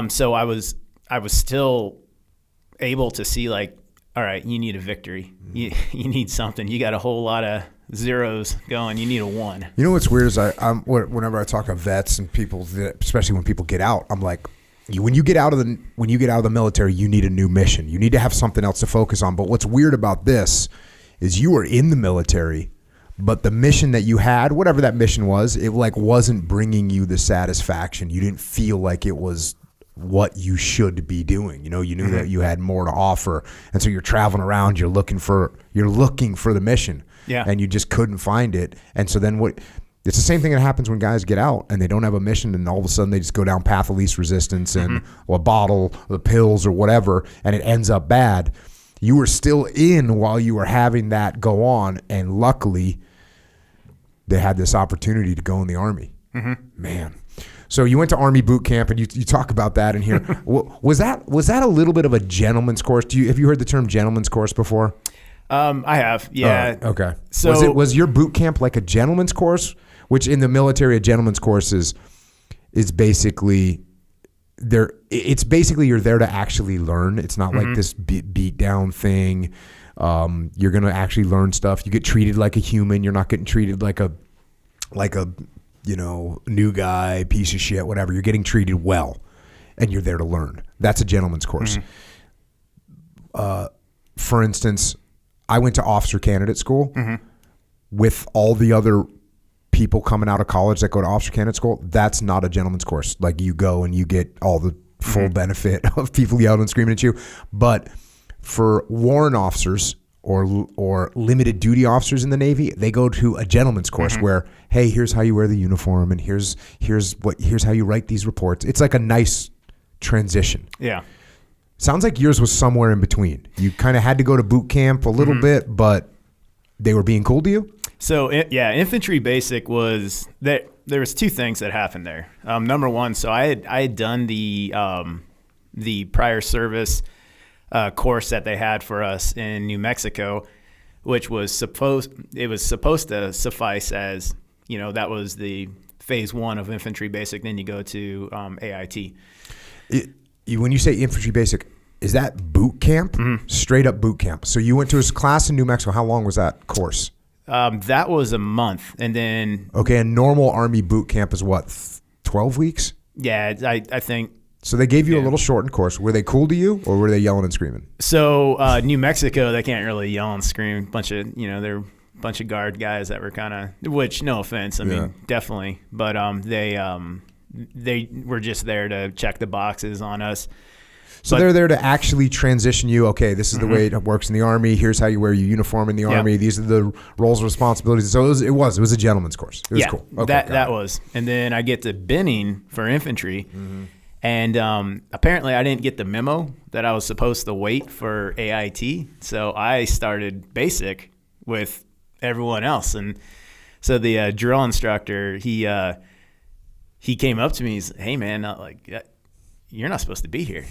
so I was still able to see, like, all right, you need a victory. You need something. You got a whole lot of zeros going. You need a 1. You know what's weird is whenever I talk to vets and people, especially when people get out, I'm like, when you get out of the military, you need a new mission. You need to have something else to focus on. But what's weird about this is you were in the military, but the mission that you had, whatever that mission was, it wasn't bringing you the satisfaction. You didn't feel like it was what you should be doing. You knew that you had more to offer, and so you're traveling around. You're looking for the mission, and you just couldn't find it. And so then it's the same thing that happens when guys get out and they don't have a mission, and all of a sudden they just go down path of least resistance and a bottle, the pills, or whatever, and it ends up bad. You were still in while you were having that go on, and luckily they had this opportunity to go in the Army. Man. So you went to Army boot camp, and you talk about that in here. Was that a little bit of a gentleman's course? Have you heard the term gentleman's course before? I have, yeah. Okay. So was your boot camp like a gentleman's course? Which in the military, a gentleman's course is basically it's basically you're there to actually learn. It's not like this beat down thing. You're gonna actually learn stuff. You get treated like a human. You're not getting treated like a like a, new guy, piece of shit, whatever. You're getting treated well, and you're there to learn. That's a gentleman's course. For instance, I went to officer candidate school with all the other people coming out of college that go to officer candidate school. That's not a gentleman's course. Like, you go and you get all the full benefit of people yelling and screaming at you. But for warrant officers or limited duty officers in the Navy, they go to a gentleman's course where, hey, here's how you wear the uniform, and here's how you write these reports. It's like a nice transition. Yeah. Sounds like yours was somewhere in between. You kind of had to go to boot camp a little bit, but they were being cool to you? So, infantry basic was that there was two things that happened there. Number one, so I had done the prior service course that they had for us in New Mexico, which was supposed to suffice as, that was the phase 1 of infantry basic. Then you go to AIT. When you say infantry basic, is that boot camp? Straight up boot camp. So you went to a class in New Mexico. How long was that course? That was a month. And then... Okay, a normal Army boot camp is what, 12 weeks? Yeah, I think... So they gave you a little shortened course. Were they cool to you, or were they yelling and screaming? So New Mexico, they can't really yell and scream. They're a bunch of guard guys that were kind of... Which, no offense, I mean, definitely. But they were just there to check the boxes on us. So they're there to actually transition you. Okay, this is the way it works in the Army. Here's how you wear your uniform in the Army. These are the roles and responsibilities. So it was a gentleman's course. It was cool. Okay, that was. And then I get to Benning for infantry. And apparently I didn't get the memo that I was supposed to wait for AIT. So I started basic with everyone else. And so the drill instructor, he came up to me. He's, hey, man, you're not supposed to be here.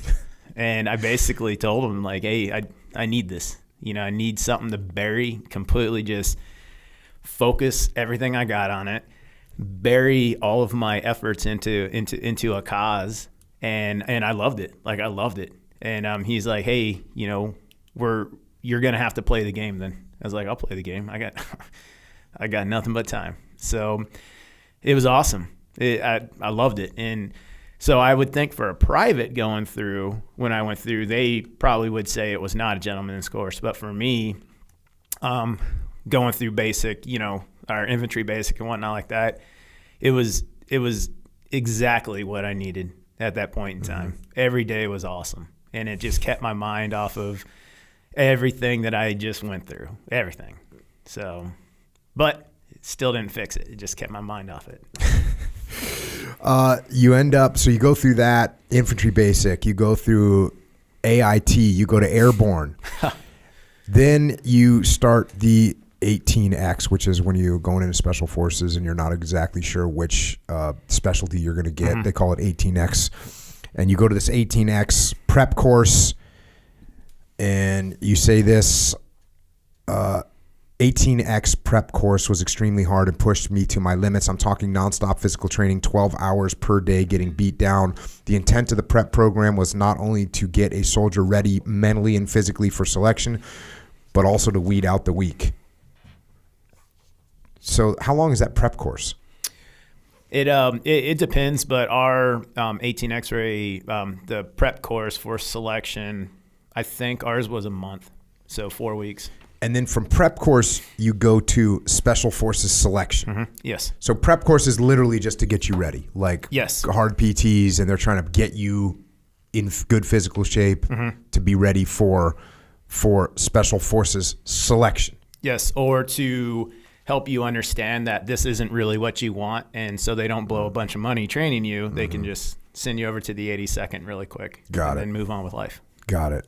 And I basically told him, like, hey, I need this. I need something to bury, completely just focus everything I got on it, bury all of my efforts into a cause. And I loved it. Like, I loved it. And he's like, hey, you're going to have to play the game then. I was like, I'll play the game. I got nothing but time. So it was awesome. I loved it. And so I would think for a private going through, when I went through, they probably would say it was not a gentleman's course. But for me, going through basic, our infantry basic and whatnot like that, it was exactly what I needed at that point in time. Every day was awesome. And it just kept my mind off of everything that I just went through, everything. So, but it still didn't fix it. It just kept my mind off it. You end up, so you go through that infantry basic, you go through AIT, you go to airborne. Then you start the 18X, which is when you're going into special forces and you're not exactly sure which specialty you're going to get. They call it 18X. And you go to this 18X prep course, and you say this 18X prep course was extremely hard and pushed me to my limits. I'm talking nonstop physical training, 12 hours per day, getting beat down. The intent of the prep program was not only to get a soldier ready mentally and physically for selection, but also to weed out the weak. So how long is that prep course? It depends, but our 18 X-ray, the prep course for selection, I think ours was a month, so 4 weeks. And then from prep course, you go to special forces selection. Yes. So prep course is literally just to get you ready, like hard PTs, and they're trying to get you in good physical shape to be ready for special forces selection. Yes, or to help you understand that this isn't really what you want, and so they don't blow a bunch of money training you. They can just send you over to the 82nd really quick. Got it. And move on with life. Got it.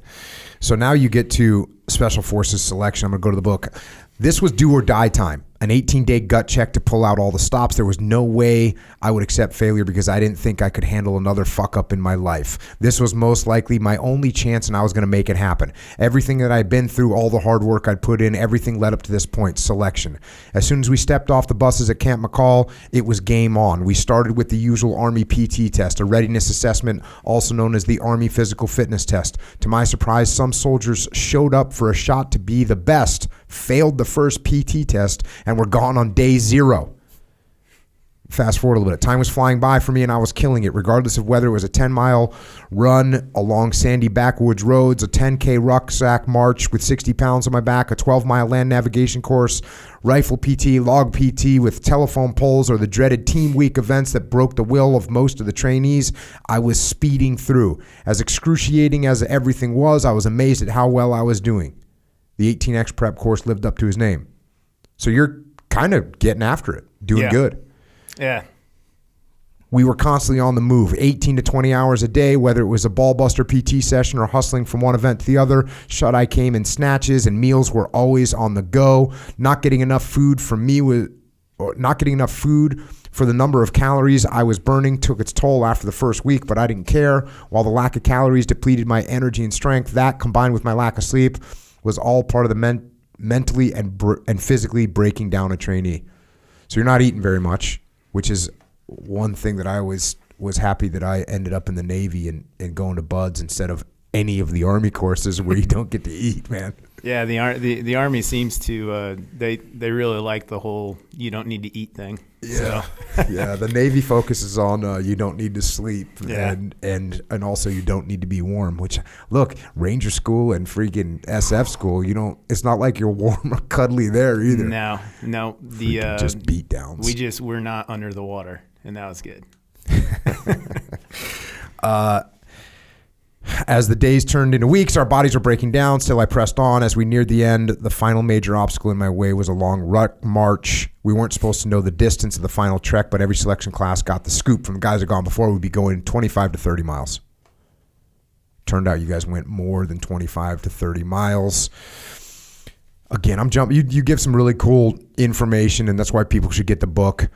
So now you get to special forces selection. I'm going to go to the book. This was do or die time. An 18-day gut check to pull out all the stops. There was no way I would accept failure because I didn't think I could handle another fuck up in my life. This was most likely my only chance, and I was going to make it happen. Everything that I'd been through, all the hard work I'd put in, everything led up to this point, selection. As soon as we stepped off the buses at Camp McCall, it was game on. We started with the usual Army PT test, a readiness assessment, also known as the Army Physical Fitness Test. To my surprise, some soldiers showed up for a shot to be the best, failed the first PT test, and were gone on day 0. Fast forward a little bit. Time was flying by for me, and I was killing it, regardless of whether it was a 10-mile run along sandy backwoods roads, a 10K rucksack march with 60 pounds on my back, a 12-mile land navigation course, rifle PT, log PT with telephone poles, or the dreaded Team Week events that broke the will of most of the trainees. I was speeding through. As excruciating as everything was, I was amazed at how well I was doing. The 18X prep course lived up to his name. So you're kind of getting after it, doing good. Yeah. We were constantly on the move, 18 to 20 hours a day, whether it was a ball buster PT session or hustling from one event to the other. Shut-eye came in snatches, and meals were always on the go. Not getting enough food for the number of calories I was burning took its toll after the first week, but I didn't care. While the lack of calories depleted my energy and strength, that, combined with my lack of sleep, was all part of the mentally and physically breaking down a trainee. So you're not eating very much, which is one thing that I always was happy that I ended up in the Navy and going to BUD/S instead of any of the Army courses where you don't get to eat, man. Yeah, the Army seems to they really like the whole you don't need to eat thing. Yeah, so. Yeah. The Navy focuses on you don't need to sleep, and also you don't need to be warm. Which, look, Ranger School and freaking SF school, you don't. It's not like you're warm or cuddly there either. No. The just beat downs. We're not under the water, and that was good. As the days turned into weeks, our bodies were breaking down. Still, I pressed on. As we neared the end, the final major obstacle in my way was a long ruck march. We weren't supposed to know the distance of the final trek, but every selection class got the scoop from the guys that had gone before. We'd be going 25 to 30 miles. Turned out you guys went more than 25 to 30 miles. Again, I'm jumping. You give some really cool information, and that's why people should get the book.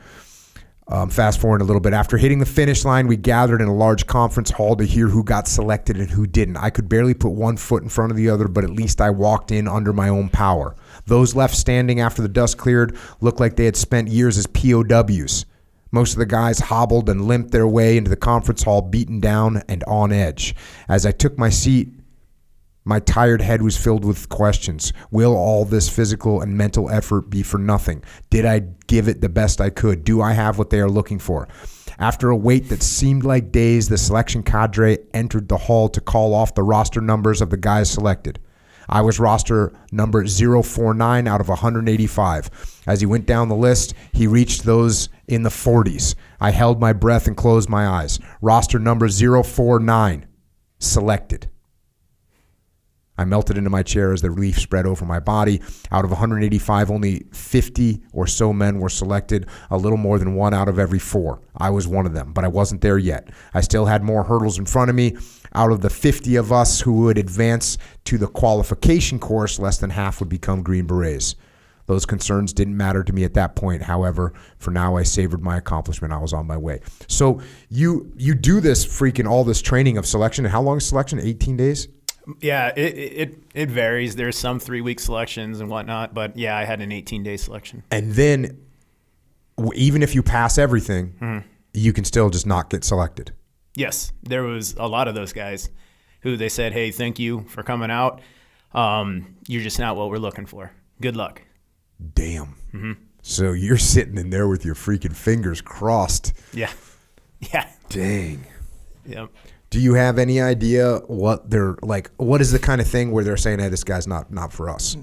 Fast forward a little bit. After hitting the finish line, we gathered in a large conference hall to hear who got selected and who didn't. I could barely put one foot in front of the other, but at least I walked in under my own power. Those left standing after the dust cleared looked like they had spent years as POWs. Most of the guys hobbled and limped their way into the conference hall, beaten down and on edge. As I took my seat, my tired head was filled with questions. Will all this physical and mental effort be for nothing? Did I give it the best I could? Do I have what they are looking for? After a wait that seemed like days, the selection cadre entered the hall to call off the roster numbers of the guys selected. I was roster number 049 out of 185. As he went down the list, he reached those in the 40s. I held my breath and closed my eyes. Roster number 049, selected. I melted into my chair as the relief spread over my body. Out of 185, only 50 or so men were selected, a little more than 1 out of every 4. I was one of them, but I wasn't there yet. I still had more hurdles in front of me. Out of the 50 of us who would advance to the qualification course, less than half would become Green Berets. Those concerns didn't matter to me at that point. However, for now, I savored my accomplishment. I was on my way. So you do this freaking all this training of selection. How long is selection? 18 days? Yeah, it varies. There's some 3-week selections and whatnot, but yeah, I had an 18-day selection. And then even if you pass everything, you can still just not get selected. Yes, there was a lot of those guys who they said, hey, thank you for coming out. You're just not what we're looking for. Good luck. Damn. Mm-hmm. So you're sitting in there with your freaking fingers crossed. Yeah. Dang. Yep. Do you have any idea what they're like? What is the kind of thing where they're saying, "Hey, this guy's not for us"?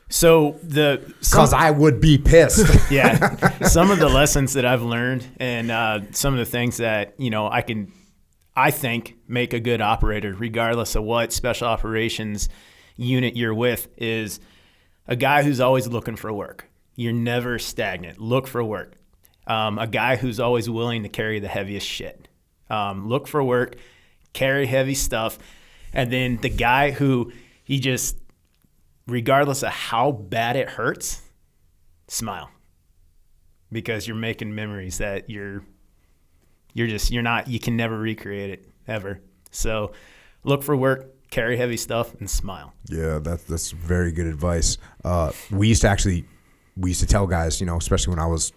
So because I would be pissed. Yeah, some of the lessons that I've learned, and some of the things that I think make a good operator, regardless of what special operations unit you're with, is a guy who's always looking for work. You're never stagnant. Look for work. A guy who's always willing to carry the heaviest shit. Look for work, carry heavy stuff, and then the guy who he just, regardless of how bad it hurts, smile, because you're making memories that you can never recreate it ever. So look for work, carry heavy stuff, and smile. Yeah, that's very good advice. We used to tell guys, especially when I was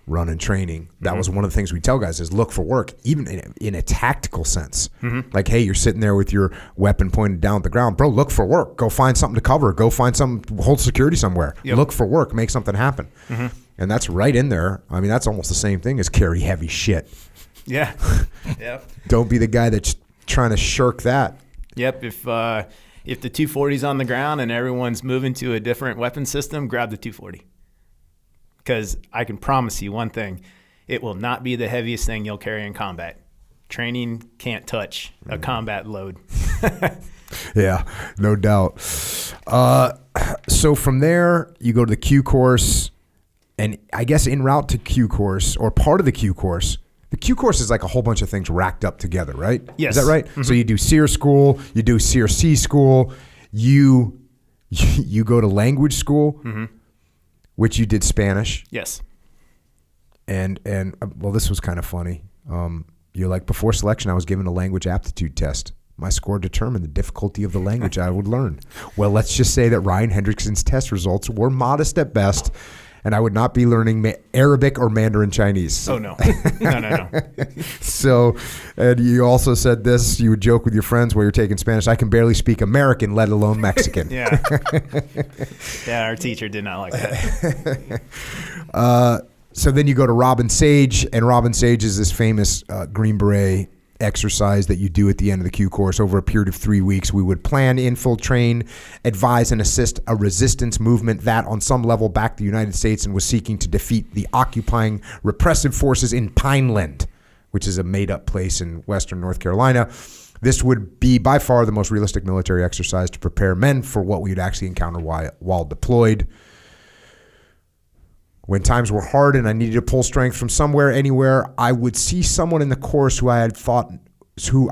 running training, that was one of the things we tell guys is look for work, even in a tactical sense. Like, hey, you're sitting there with your weapon pointed down at the ground. Bro, look for work. Go find something to cover. Go find something, hold security somewhere. Yep. Look for work. Make something happen. And that's right in there. I mean, that's almost the same thing as carry heavy shit. Yeah. Yep. Don't be the guy that's trying to shirk that. Yep. If the 240's on the ground and everyone's moving to a different weapon system, grab the 240. Because I can promise you one thing, it will not be the heaviest thing you'll carry in combat. Training can't touch a combat load. Yeah, no doubt. So from there, you go to the Q course, and I guess en route to Q course, or part of the Q course is like a whole bunch of things racked up together, right? Yes. Is that right? So you do SEER school, you do CRC school, you go to language school, which you did Spanish. Yes. And well, this was kind of funny. You're like, before selection, I was given a language aptitude test. My score determined the difficulty of the language I would learn. Well, let's just say that Ryan Hendrickson's test results were modest at best, and I would not be learning Arabic or Mandarin Chinese. Oh, no. No. So, and you also said this, you would joke with your friends while you're taking Spanish, I can barely speak American, let alone Mexican. Yeah. Yeah, our teacher did not like that. So then you go to Robin Sage, and Robin Sage is this famous Green Beret exercise that you do at the end of the Q course. Over a period of 3 weeks, we would plan, infiltrate, advise, and assist a resistance movement that on some level backed the United States and was seeking to defeat the occupying repressive forces in Pineland, which is a made-up place in western North Carolina. This would be by far the most realistic military exercise to prepare men for what we would actually encounter while deployed. When times were hard and I needed to pull strength from somewhere, anywhere, I would see someone in the course who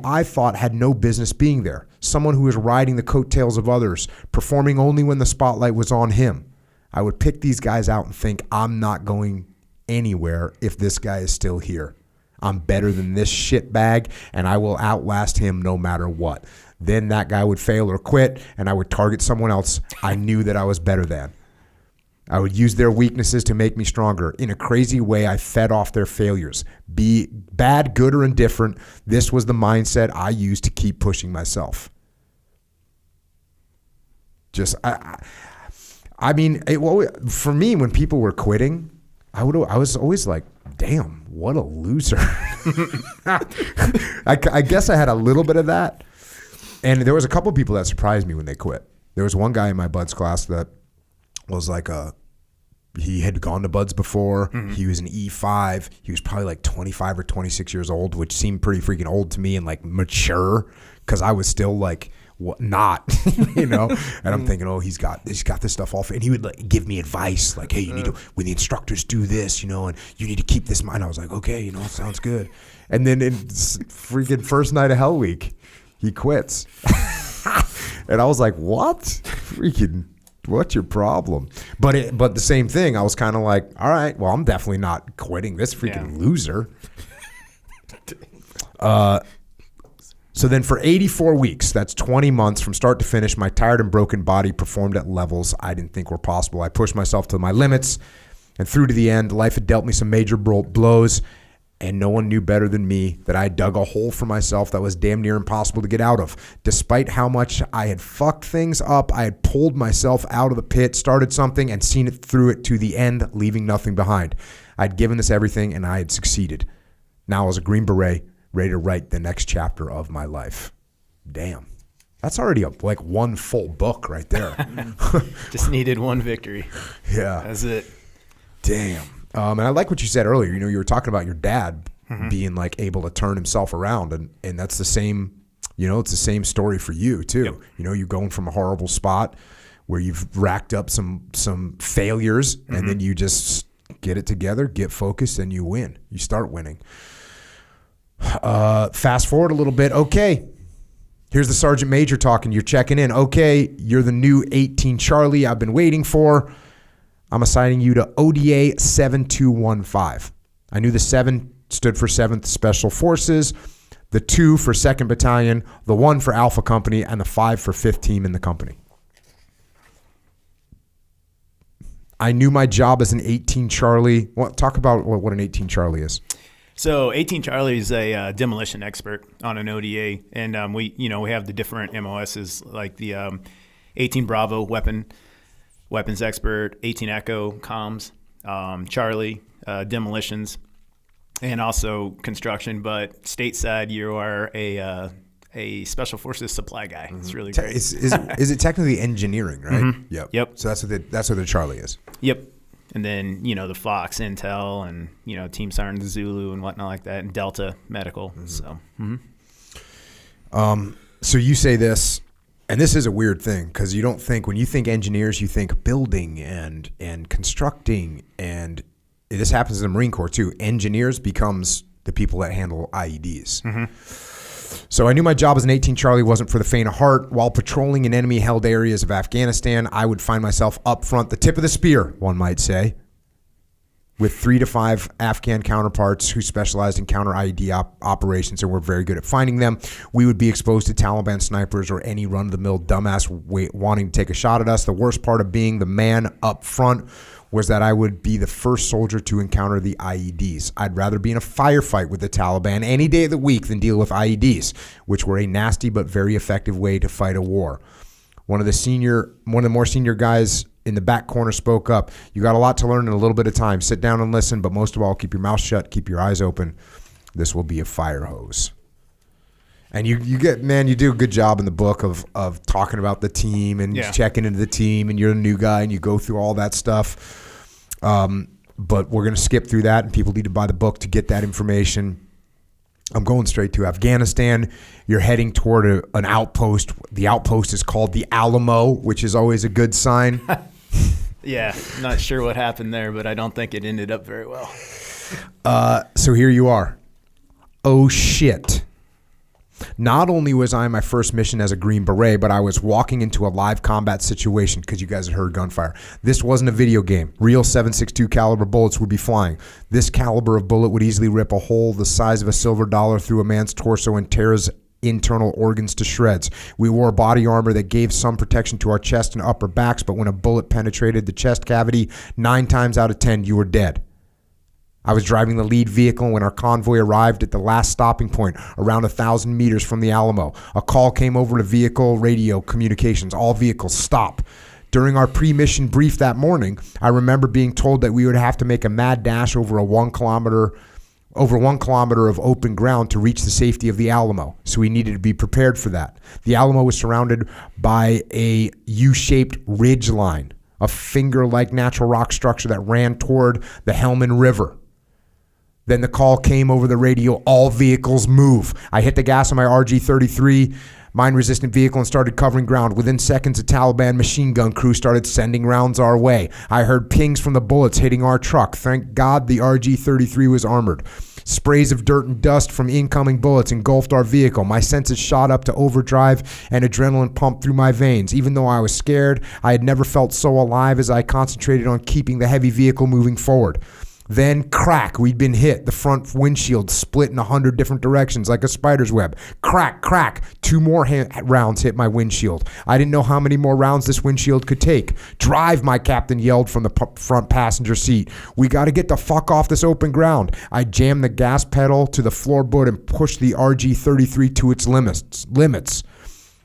I thought had no business being there. Someone who was riding the coattails of others, performing only when the spotlight was on him. I would pick these guys out and think, I'm not going anywhere if this guy is still here. I'm better than this shitbag, and I will outlast him no matter what. Then that guy would fail or quit, and I would target someone else I knew that I was better than. I would use their weaknesses to make me stronger. In a crazy way, I fed off their failures. Be bad, good, or indifferent, this was the mindset I used to keep pushing myself. For me, when people were quitting, I was always like, damn, what a loser. I guess I had a little bit of that. And there was a couple people that surprised me when they quit. There was one guy in my buds class that was like he had gone to buds before. He was an E5. He was probably like 25 or 26 years old, which seemed pretty freaking old to me and like mature, because I was still like not, And I'm thinking, oh, he's got this stuff off, and he would like give me advice, like, hey, you need to, when the instructors do this, and you need to keep this in mind. I was like, okay, it sounds good. And then in freaking first night of Hell Week, he quits, and I was like, what? Freaking. What's your problem? But the same thing. I was kind of like, all right, well, I'm definitely not quitting this freaking loser. So then for 84 weeks, that's 20 months from start to finish, my tired and broken body performed at levels I didn't think were possible. I pushed myself to my limits, and through to the end, life had dealt me some major blows, and no one knew better than me that I dug a hole for myself that was damn near impossible to get out of. Despite how much I had fucked things up, I had pulled myself out of the pit, started something, and seen it through it to the end, leaving nothing behind. I'd given this everything, and I had succeeded. Now I was a Green Beret, ready to write the next chapter of my life. Damn. That's already like one full book right there. Just needed one victory. Yeah. That's it. Damn. And I like what you said earlier. You were talking about your dad being like able to turn himself around, and that's the same. It's the same story for you too. Yep. You're going from a horrible spot where you've racked up some failures, and then you just get it together, get focused, and you win. You start winning. Fast forward a little bit. Okay, here's the Sergeant Major talking. You're checking in. Okay, you're the new 18 Charlie I've been waiting for. I'm assigning you to ODA 7215. I knew the 7 stood for 7th Special Forces, the 2 for 2nd Battalion, the 1 for Alpha Company, and the 5 for 5th Team in the company. I knew my job as an 18 Charlie. Well, talk about what an 18 Charlie is. So 18 Charlie is a demolition expert on an ODA, and we have the different MOSs like the 18 Bravo weapons expert, 18 Echo comms, Charlie demolitions, and also construction. But stateside, you are a special forces supply guy. It's really great. Is it technically engineering, right? Mm-hmm. Yep. So that's what the Charlie is. Yep. And then, the Fox Intel and, Team Sergeant Zulu and whatnot like that, and Delta Medical. Mm-hmm. So you say this, and this is a weird thing because you don't think, when you think engineers, you think building and constructing, and this happens in the Marine Corps too. Engineers becomes the people that handle IEDs. Mm-hmm. So I knew my job as an 18 Charlie wasn't for the faint of heart. While patrolling in enemy-held areas of Afghanistan, I would find myself up front, the tip of the spear, one might say, with 3 to 5 Afghan counterparts who specialized in counter-IED operations and were very good at finding them. We would be exposed to Taliban snipers or any run-of-the-mill dumbass wanting to take a shot at us. The worst part of being the man up front was that I would be the first soldier to encounter the IEDs. I'd rather be in a firefight with the Taliban any day of the week than deal with IEDs, which were a nasty but very effective way to fight a war. One of the more senior guys in the back corner spoke up. You got a lot to learn in a little bit of time. Sit down and listen, but most of all, keep your mouth shut, keep your eyes open. This will be a fire hose. And you do a good job in the book of talking about the team and checking into the team, and you're a new guy and you go through all that stuff. But we're going to skip through that, and people need to buy the book to get that information. I'm going straight to Afghanistan. You're heading toward an outpost. The outpost is called the Alamo, which is always a good sign. Yeah, not sure what happened there, but I don't think it ended up very well. So here you are. Oh, shit. Not only was I on my first mission as a Green Beret, but I was walking into a live combat situation because you guys had heard gunfire. This wasn't a video game. Real 7.62 caliber bullets would be flying. This caliber of bullet would easily rip a hole the size of a silver dollar through a man's torso and tear his internal organs to shreds. We wore body armor that gave some protection to our chest and upper backs, but when a bullet penetrated the chest cavity, 9 times out of 10, you were dead. I was driving the lead vehicle when our convoy arrived at the last stopping point, around 1,000 meters from the Alamo. A call came over to vehicle radio communications. All vehicles, stop. During our pre-mission brief that morning, I remember being told that we would have to make a mad dash over 1 kilometer of open ground to reach the safety of the Alamo. So we needed to be prepared for that. The Alamo was surrounded by a U-shaped ridge line, a finger-like natural rock structure that ran toward the Helmand River. Then the call came over the radio, all vehicles move. I hit the gas on my RG-33 mine-resistant vehicle and started covering ground. Within seconds, a Taliban machine gun crew started sending rounds our way. I heard pings from the bullets hitting our truck. Thank God the RG-33 was armored. Sprays of dirt and dust from incoming bullets engulfed our vehicle. My senses shot up to overdrive and adrenaline pumped through my veins. Even though I was scared, I had never felt so alive as I concentrated on keeping the heavy vehicle moving forward. Then, crack, we'd been hit. The front windshield split in 100 different directions like a spider's web. Crack, crack. 2 more rounds hit my windshield. I didn't know how many more rounds this windshield could take. Drive, my captain yelled from the front passenger seat. We got to get the fuck off this open ground. I jammed the gas pedal to the floorboard and pushed the RG-33 to its limits.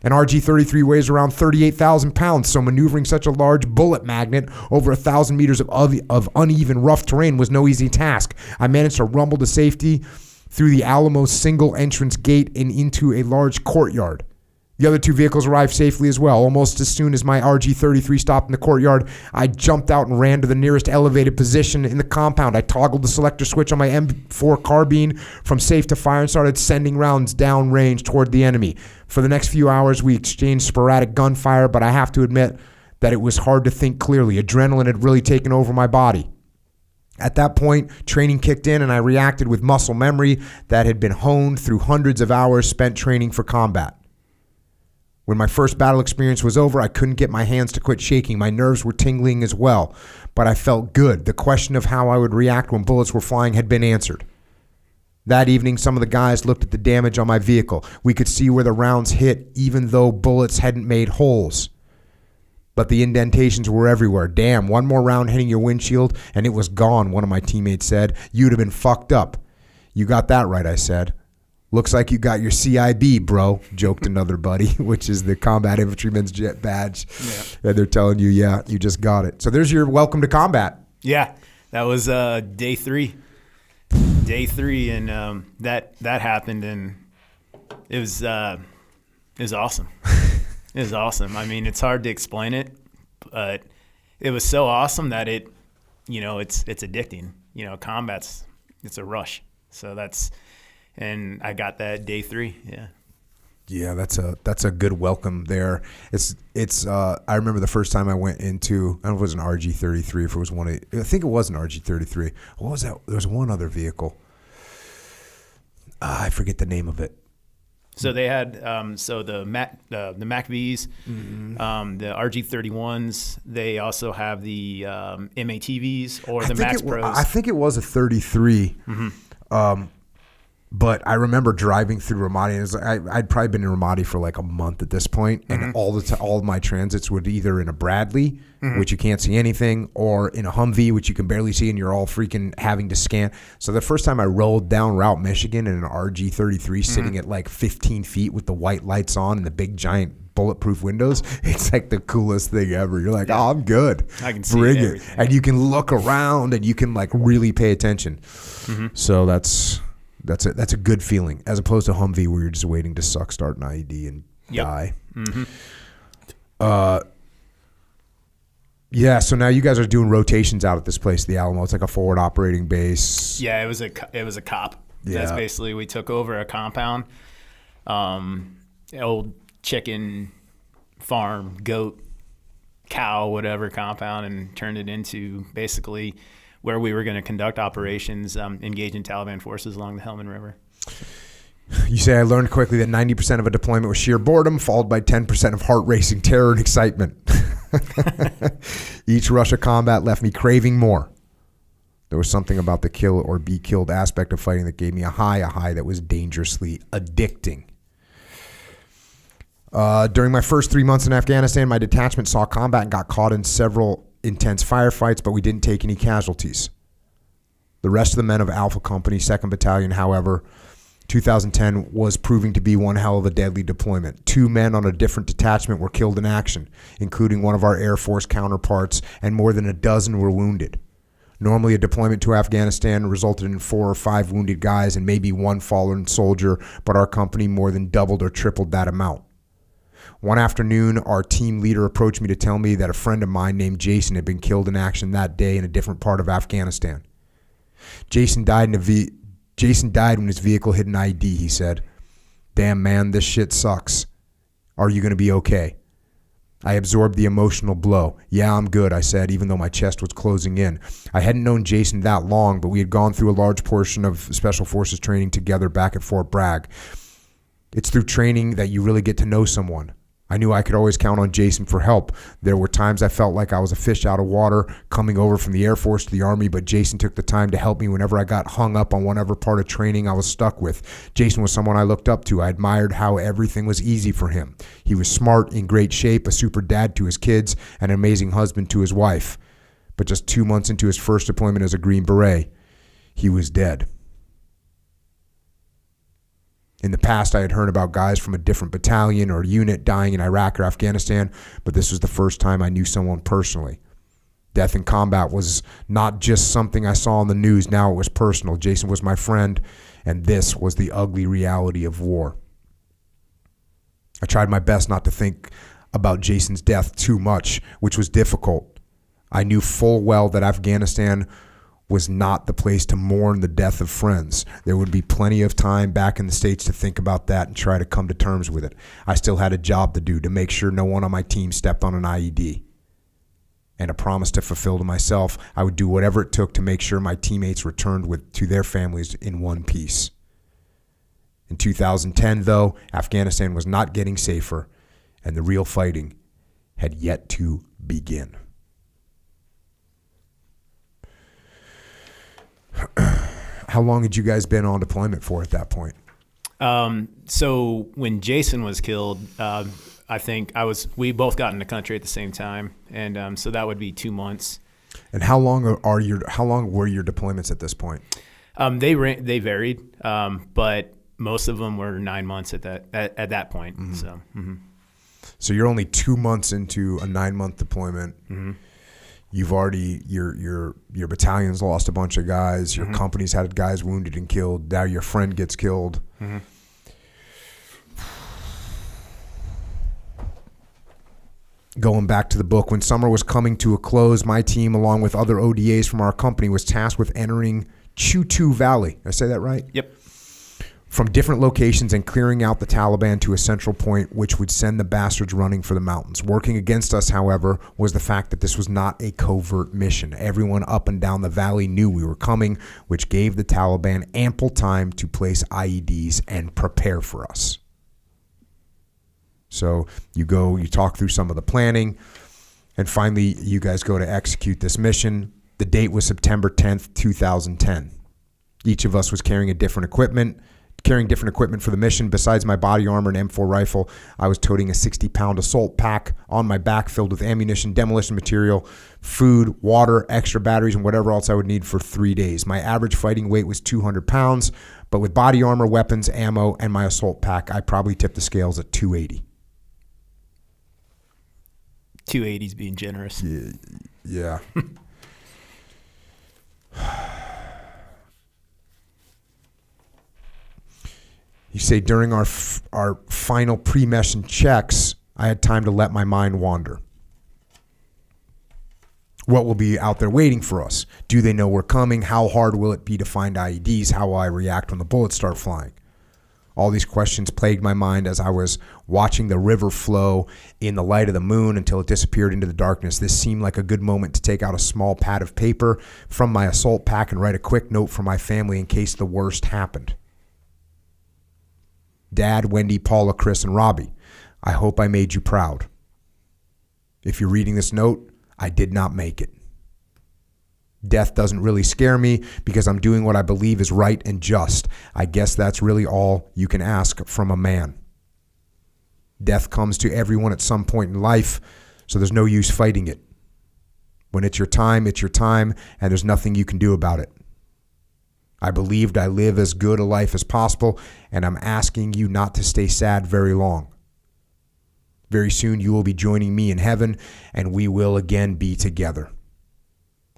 An RG-33 weighs around 38,000 pounds, so maneuvering such a large bullet magnet over 1,000 meters of uneven, rough terrain was no easy task. I managed to rumble to safety through the Alamo's single entrance gate and into a large courtyard. The other 2 vehicles arrived safely as well. Almost as soon as my RG-33 stopped in the courtyard, I jumped out and ran to the nearest elevated position in the compound. I toggled the selector switch on my M4 carbine from safe to fire and started sending rounds downrange toward the enemy. For the next few hours, we exchanged sporadic gunfire, but I have to admit that it was hard to think clearly. Adrenaline had really taken over my body. At that point, training kicked in, and I reacted with muscle memory that had been honed through hundreds of hours spent training for combat. When my first battle experience was over, I couldn't get my hands to quit shaking. My nerves were tingling as well, but I felt good. The question of how I would react when bullets were flying had been answered. That evening, some of the guys looked at the damage on my vehicle. We could see where the rounds hit, even though bullets hadn't made holes. but the indentations were everywhere. Damn, one more round hitting your windshield and it was gone, one of my teammates said. You'd have been fucked up. You got that right, I said. Looks like you got your CIB, bro, joked another buddy, which is the Combat Infantryman's Jet badge. Yeah. And they're telling you, yeah, you just got it. So there's your welcome to combat. Yeah, that was day 3. Day 3, and that happened, and it was awesome. It was awesome. I mean, it's hard to explain it, but it was so awesome that it's addicting. Combat's, it's a rush. So and I got that day 3. Yeah. Yeah, that's a good welcome there. It's I remember the first time I went into, I don't know if it was an RG-33, if it was I think it was an RG-33. What was that? There was one other vehicle. I forget the name of it. So they had the MACVs, the RG-31s. They also have the MATVs or the Max Pros. I think it was a 33. But I remember driving through Ramadi. I'd probably been in Ramadi for like a month at this point, and all of my transits would either in a Bradley, which you can't see anything, or in a Humvee, which you can barely see, and you're all freaking having to scan. So the first time I rolled down Route Michigan in an RG-33, sitting at like 15 feet with the white lights on and the big giant bulletproof windows, it's like the coolest thing ever. You're like, oh, I'm good. I can see Bring it. Everything. And you can look around and you can like really pay attention. So that's a good feeling, as opposed to Humvee where you're just waiting to suck, start an IED, and die. Yeah. So now you guys are doing rotations out at this place, the Alamo. It's like a forward operating base. Yeah, it was a COP. Yeah. That's basically, we took over a compound, old chicken farm, goat, cow, whatever compound, and turned it into basically where we were going to conduct operations, engaging Taliban forces along the Helmand River. You say, I learned quickly that 90% of a deployment was sheer boredom, followed by 10% of heart-racing terror and excitement. Each rush of combat left me craving more. There was something about the kill or be killed aspect of fighting that gave me a high that was dangerously addicting. During my first 3 months in Afghanistan, my detachment saw combat and got caught in several intense firefights, but we didn't take any casualties. The rest of the men of Alpha Company, 2nd Battalion, however, 2010 was proving to be one hell of a deadly deployment. 2 men on a different detachment were killed in action, including one of our Air Force counterparts, and more than a dozen were wounded. Normally, a deployment to Afghanistan resulted in 4 or 5 wounded guys and maybe 1 fallen soldier, but our company more than doubled or tripled that amount. One afternoon, our team leader approached me to tell me that a friend of mine named Jason had been killed in action that day in a different part of Afghanistan. Jason died when his vehicle hit an IED, he said. Damn, man, this shit sucks. Are you going to be okay? I absorbed the emotional blow. Yeah, I'm good, I said, even though my chest was closing in. I hadn't known Jason that long, but we had gone through a large portion of Special Forces training together back at Fort Bragg. It's through training that you really get to know someone. I knew I could always count on Jason for help. There were times I felt like I was a fish out of water coming over from the Air Force to the Army, but Jason took the time to help me whenever I got hung up on whatever part of training I was stuck with. Jason was someone I looked up to. I admired how everything was easy for him. He was smart, in great shape, a super dad to his kids, and an amazing husband to his wife. But just 2 months into his first deployment as a Green Beret, he was dead. In the past, I had heard about guys from a different battalion or unit dying in Iraq or Afghanistan, but this was the first time I knew someone personally. Death in combat was not just something I saw on the news. Now it was personal. Jason was my friend, and this was the ugly reality of war. I tried my best not to think about Jason's death too much, which was difficult. I knew full well that Afghanistan was not the place to mourn the death of friends. There would be plenty of time back in the States to think about that and try to come to terms with it. I still had a job to do to make sure no one on my team stepped on an IED. And a promise to fulfill to myself, I would do whatever it took to make sure my teammates returned to their families in one piece. In 2010, though, Afghanistan was not getting safer, and the real fighting had yet to begin. How long had you guys been on deployment for at that point? So when Jason was killed, I think we both got in the country at the same time, and so that would be 2 months. And how long were your deployments at this point? They varied, but most of them were 9 months at that point. Mm-hmm. So. Mm-hmm. So you're only 2 months into a 9-month deployment. Mm-hmm. You've already your battalion's lost a bunch of guys. Your company's had guys wounded and killed. Now your friend gets killed. Mm-hmm. Going back to the book, when summer was coming to a close, my team, along with other ODAs from our company, was tasked with entering Chutu Valley. Did I say that right? Yep. From different locations and clearing out the Taliban to a central point, which would send the bastards running for the mountains. Working against us, however, was the fact that this was not a covert mission. Everyone up and down the valley knew we were coming, which gave the Taliban ample time to place IEDs and prepare for us. So you talk through some of the planning, and finally you guys go to execute this mission. The date was September 10th, 2010. Each of us was carrying different equipment for the mission. Besides my body armor and M4 rifle, I was toting a 60-pound assault pack on my back filled with ammunition, demolition material, food, water, extra batteries, and whatever else I would need for 3 days. My average fighting weight was 200 pounds, but with body armor, weapons, ammo, and my assault pack, I probably tipped the scales at 280. 280's being generous. Yeah. You say during our final pre-mission checks, I had time to let my mind wander. What will be out there waiting for us? Do they know we're coming? How hard will it be to find IEDs? How will I react when the bullets start flying? All these questions plagued my mind as I was watching the river flow in the light of the moon until it disappeared into the darkness. This seemed like a good moment to take out a small pad of paper from my assault pack and write a quick note for my family in case the worst happened. Dad, Wendy, Paula, Chris, and Robbie, I hope I made you proud. If you're reading this note, I did not make it. Death doesn't really scare me because I'm doing what I believe is right and just. I guess that's really all you can ask from a man. Death comes to everyone at some point in life, so there's no use fighting it. When it's your time, and there's nothing you can do about it. I believed I live as good a life as possible, and I'm asking you not to stay sad very long. Very soon you will be joining me in heaven, and we will again be together.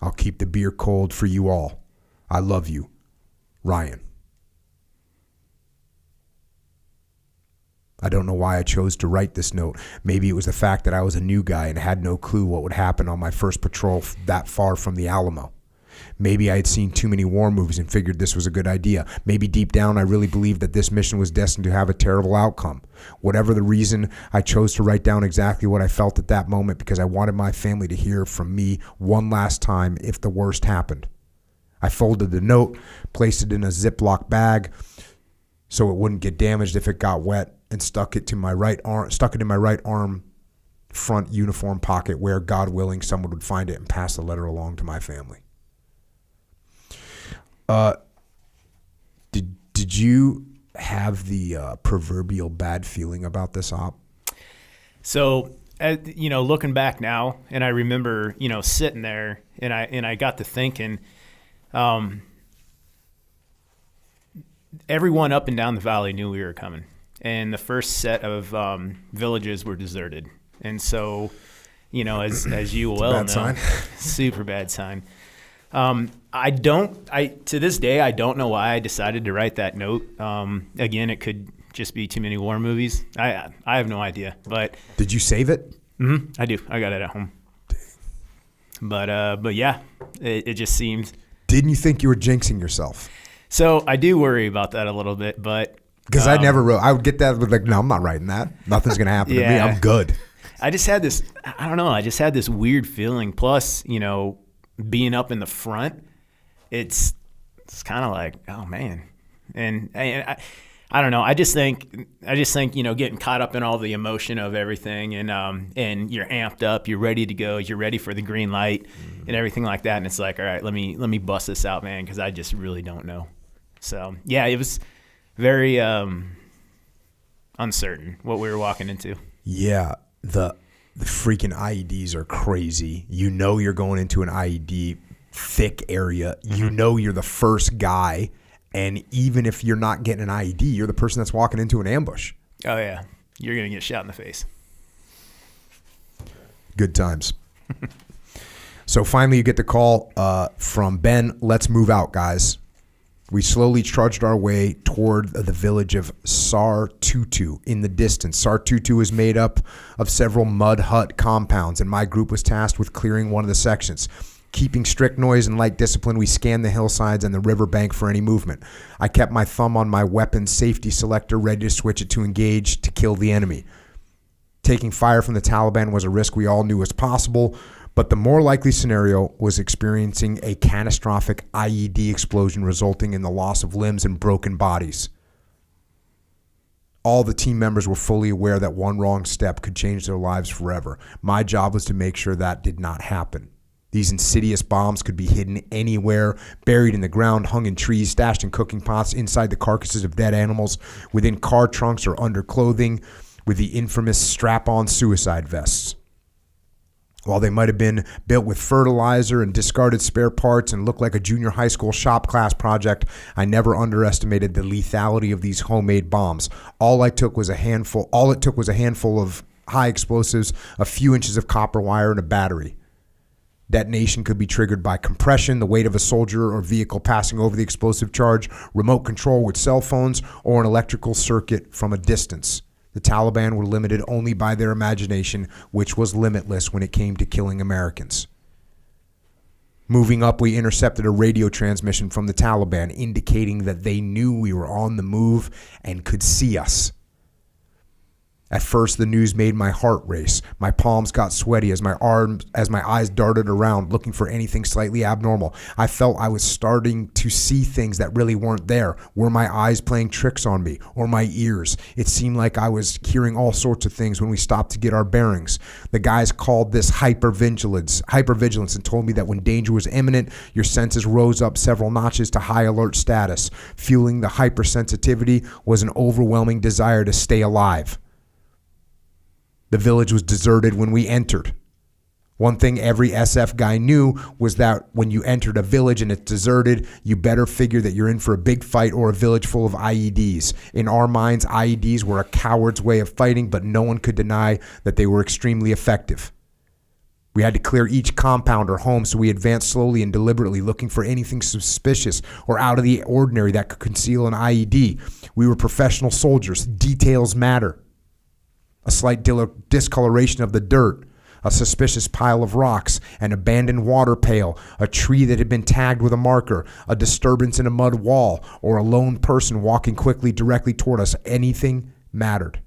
I'll keep the beer cold for you all. I love you. Ryan. I don't know why I chose to write this note. Maybe it was the fact that I was a new guy and had no clue what would happen on my first patrol that far from the Alamo. Maybe I had seen too many war movies and figured this was a good idea. Maybe deep down I really believed that this mission was destined to have a terrible outcome. Whatever the reason, I chose to write down exactly what I felt at that moment because I wanted my family to hear from me one last time if the worst happened. I folded the note, placed it in a Ziploc bag so it wouldn't get damaged if it got wet, and stuck it in my right arm front uniform pocket where, God willing, someone would find it and pass the letter along to my family. Did you have the proverbial bad feeling about this op? So, looking back now, and I remember, sitting there, and I got to thinking, everyone up and down the valley knew we were coming, and the first set of villages were deserted, and so, as you well know, super bad sign. To this day, I don't know why I decided to write that note. Again, it could just be too many war movies. I have no idea, but. Did you save it? I do. I got it at home. But yeah, it just seemed. Didn't you think you were jinxing yourself? So I do worry about that a little bit, but. Because I never wrote, I would get that with no, I'm not writing that. Nothing's going to happen to me. I'm good. I just had this, I don't know. I just had this weird feeling. Plus, being up in the front, it's kind of like, oh man, and I don't know. I just think getting caught up in all the emotion of everything, and you're amped up, you're ready to go, you're ready for the green light, and everything like that, and it's like, all right, let me bust this out, man, because I just really don't know. So yeah, it was very uncertain what we were walking into. Yeah, the freaking IEDs are crazy. You know you're going into an IED thick area. You know you're the first guy, and even if you're not getting an IED, you're the person that's walking into an ambush. Oh, yeah. You're going to get shot in the face. Good times. So finally you get the call from Ben, let's move out, guys. We slowly trudged our way toward the village of Sartutu in the distance. Sartutu is made up of several mud hut compounds, and my group was tasked with clearing one of the sections. Keeping strict noise and light discipline, we scanned the hillsides and the riverbank for any movement. I kept my thumb on my weapon safety selector, ready to switch it to engage to kill the enemy. Taking fire from the Taliban was a risk we all knew was possible, but the more likely scenario was experiencing a catastrophic IED explosion resulting in the loss of limbs and broken bodies. All the team members were fully aware that one wrong step could change their lives forever. My job was to make sure that did not happen. These insidious bombs could be hidden anywhere, buried in the ground, hung in trees, stashed in cooking pots, inside the carcasses of dead animals, within car trunks or under clothing, with the infamous strap-on suicide vests. While they might have been built with fertilizer and discarded spare parts and looked like a junior high school shop class project, I never underestimated the lethality of these homemade bombs. All it took was a handful of high explosives, a few inches of copper wire, and a battery. Detonation could be triggered by compression, the weight of a soldier or vehicle passing over the explosive charge, remote control with cell phones, or an electrical circuit from a distance. The Taliban were limited only by their imagination, which was limitless when it came to killing Americans. Moving up, we intercepted a radio transmission from the Taliban indicating that they knew we were on the move and could see us. At first, the news made my heart race. My palms got sweaty as my eyes darted around, looking for anything slightly abnormal. I felt I was starting to see things that really weren't there. Were my eyes playing tricks on me, or my ears? It seemed like I was hearing all sorts of things when we stopped to get our bearings. The guys called this hypervigilance, and told me that when danger was imminent, your senses rose up several notches to high alert status. Fueling the hypersensitivity was an overwhelming desire to stay alive. The village was deserted when we entered. One thing every SF guy knew was that when you entered a village and it's deserted, you better figure that you're in for a big fight or a village full of IEDs. In our minds, IEDs were a coward's way of fighting, but no one could deny that they were extremely effective. We had to clear each compound or home, so we advanced slowly and deliberately, looking for anything suspicious or out of the ordinary that could conceal an IED. We were professional soldiers. Details matter. A slight discoloration of the dirt, a suspicious pile of rocks, an abandoned water pail, a tree that had been tagged with a marker, a disturbance in a mud wall, or a lone person walking quickly directly toward us. Anything mattered.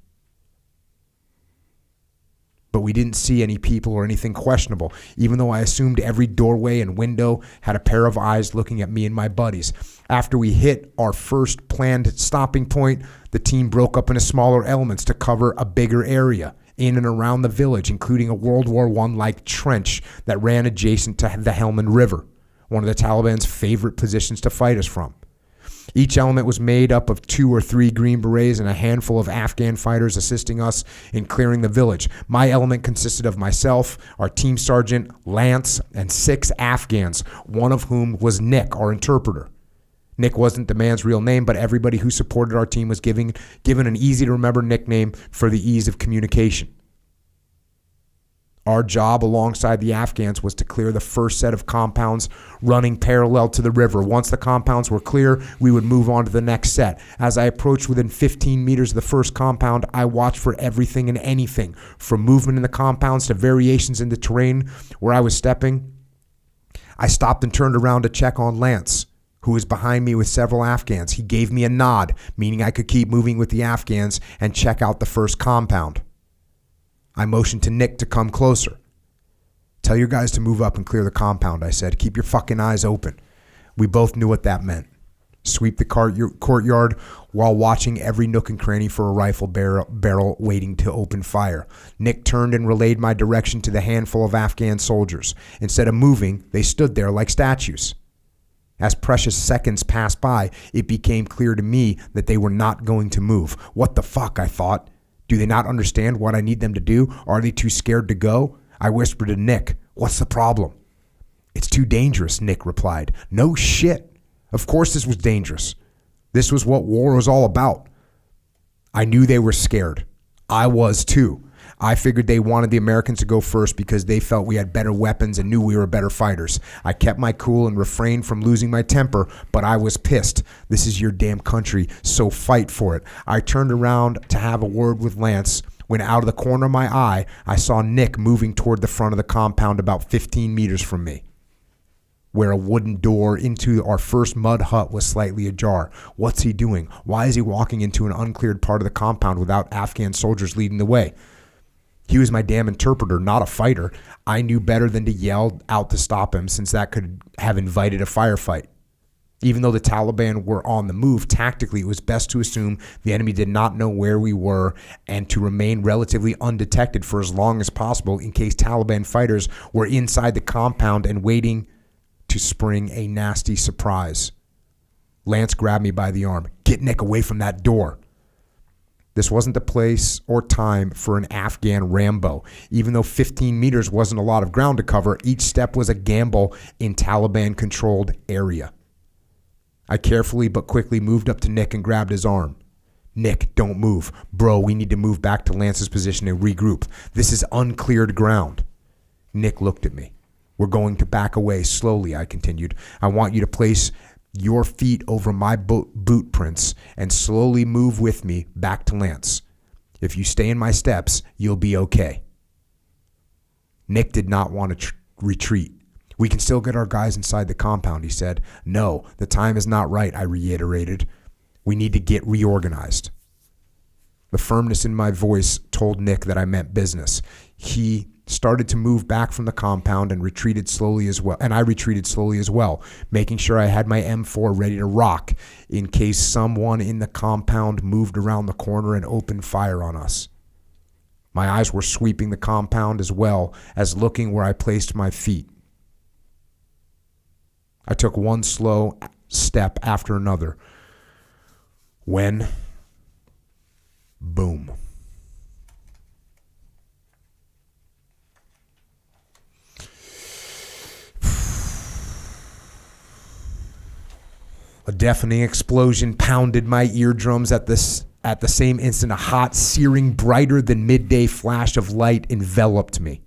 But we didn't see any people or anything questionable, even though I assumed every doorway and window had a pair of eyes looking at me and my buddies. After we hit our first planned stopping point, the team broke up into smaller elements to cover a bigger area in and around the village, including a World War I-like trench that ran adjacent to the Helmand River, one of the Taliban's favorite positions to fight us from. Each element was made up of 2 or 3 Green Berets and a handful of Afghan fighters assisting us in clearing the village. My element consisted of myself, our team sergeant, Lance, and 6 Afghans, one of whom was Nick, our interpreter. Nick wasn't the man's real name, but everybody who supported our team was given an easy-to-remember nickname for the ease of communication. Our job alongside the Afghans was to clear the first set of compounds running parallel to the river. Once the compounds were clear, we would move on to the next set. As I approached within 15 meters of the first compound, I watched for everything and anything, from movement in the compounds to variations in the terrain where I was stepping. I stopped and turned around to check on Lance, who was behind me with several Afghans. He gave me a nod, meaning I could keep moving with the Afghans and check out the first compound. I motioned to Nick to come closer. Tell your guys to move up and clear the compound, I said. Keep your fucking eyes open. We both knew what that meant. Sweep the courtyard while watching every nook and cranny for a rifle barrel waiting to open fire. Nick turned and relayed my direction to the handful of Afghan soldiers. Instead of moving, they stood there like statues. As precious seconds passed by, it became clear to me that they were not going to move. What the fuck, I thought. Do they not understand what I need them to do? Are they too scared to go? I whispered to Nick, what's the problem? It's too dangerous, Nick replied. No shit. Of course this was dangerous. This was what war was all about. I knew they were scared. I was too. I figured they wanted the Americans to go first because they felt we had better weapons and knew we were better fighters. I kept my cool and refrained from losing my temper, but I was pissed. This is your damn country, so fight for it. I turned around to have a word with Lance when out of the corner of my eye, I saw Nick moving toward the front of the compound about 15 meters from me, where a wooden door into our first mud hut was slightly ajar. What's he doing? Why is he walking into an uncleared part of the compound without Afghan soldiers leading the way? He was my damn interpreter, not a fighter. I knew better than to yell out to stop him, since that could have invited a firefight. Even though the Taliban were on the move, tactically it was best to assume the enemy did not know where we were and to remain relatively undetected for as long as possible in case Taliban fighters were inside the compound and waiting to spring a nasty surprise. Lance grabbed me by the arm. Get Nick away from that door. This wasn't the place or time for an Afghan Rambo. Even though 15 meters wasn't a lot of ground to cover, each step was a gamble in Taliban-controlled area. I carefully but quickly moved up to Nick and grabbed his arm. Nick, don't move. Bro, we need to move back to Lance's position and regroup. This is uncleared ground. Nick looked at me. We're going to back away slowly, I continued. I want you to place your feet over my boot prints and slowly move with me back to Lance. If you stay in my steps, you'll be okay. Nick did not want to retreat. We can still get our guys inside the compound, he said. No, the time is not right, I reiterated. We need to get reorganized. The firmness in my voice told Nick that I meant business. He started to move back from the compound and retreated slowly as well. And I retreated slowly as well, making sure I had my M4 ready to rock in case someone in the compound moved around the corner and opened fire on us. My eyes were sweeping the compound as well as looking where I placed my feet. I took one slow step after another when, boom. A deafening explosion pounded my eardrums at the same instant. A hot, searing, brighter than midday flash of light enveloped me.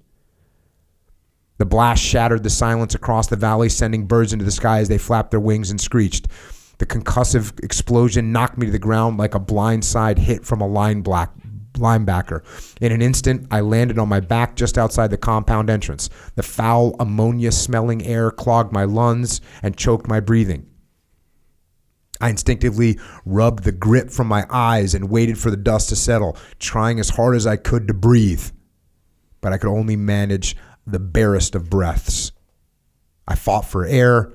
The blast shattered the silence across the valley, sending birds into the sky as they flapped their wings and screeched. The concussive explosion knocked me to the ground like a blindside hit from a linebacker. In an instant, I landed on my back just outside the compound entrance. The foul, ammonia-smelling air clogged my lungs and choked my breathing. I instinctively rubbed the grit from my eyes and waited for the dust to settle, trying as hard as I could to breathe. But I could only manage the barest of breaths. I fought for air.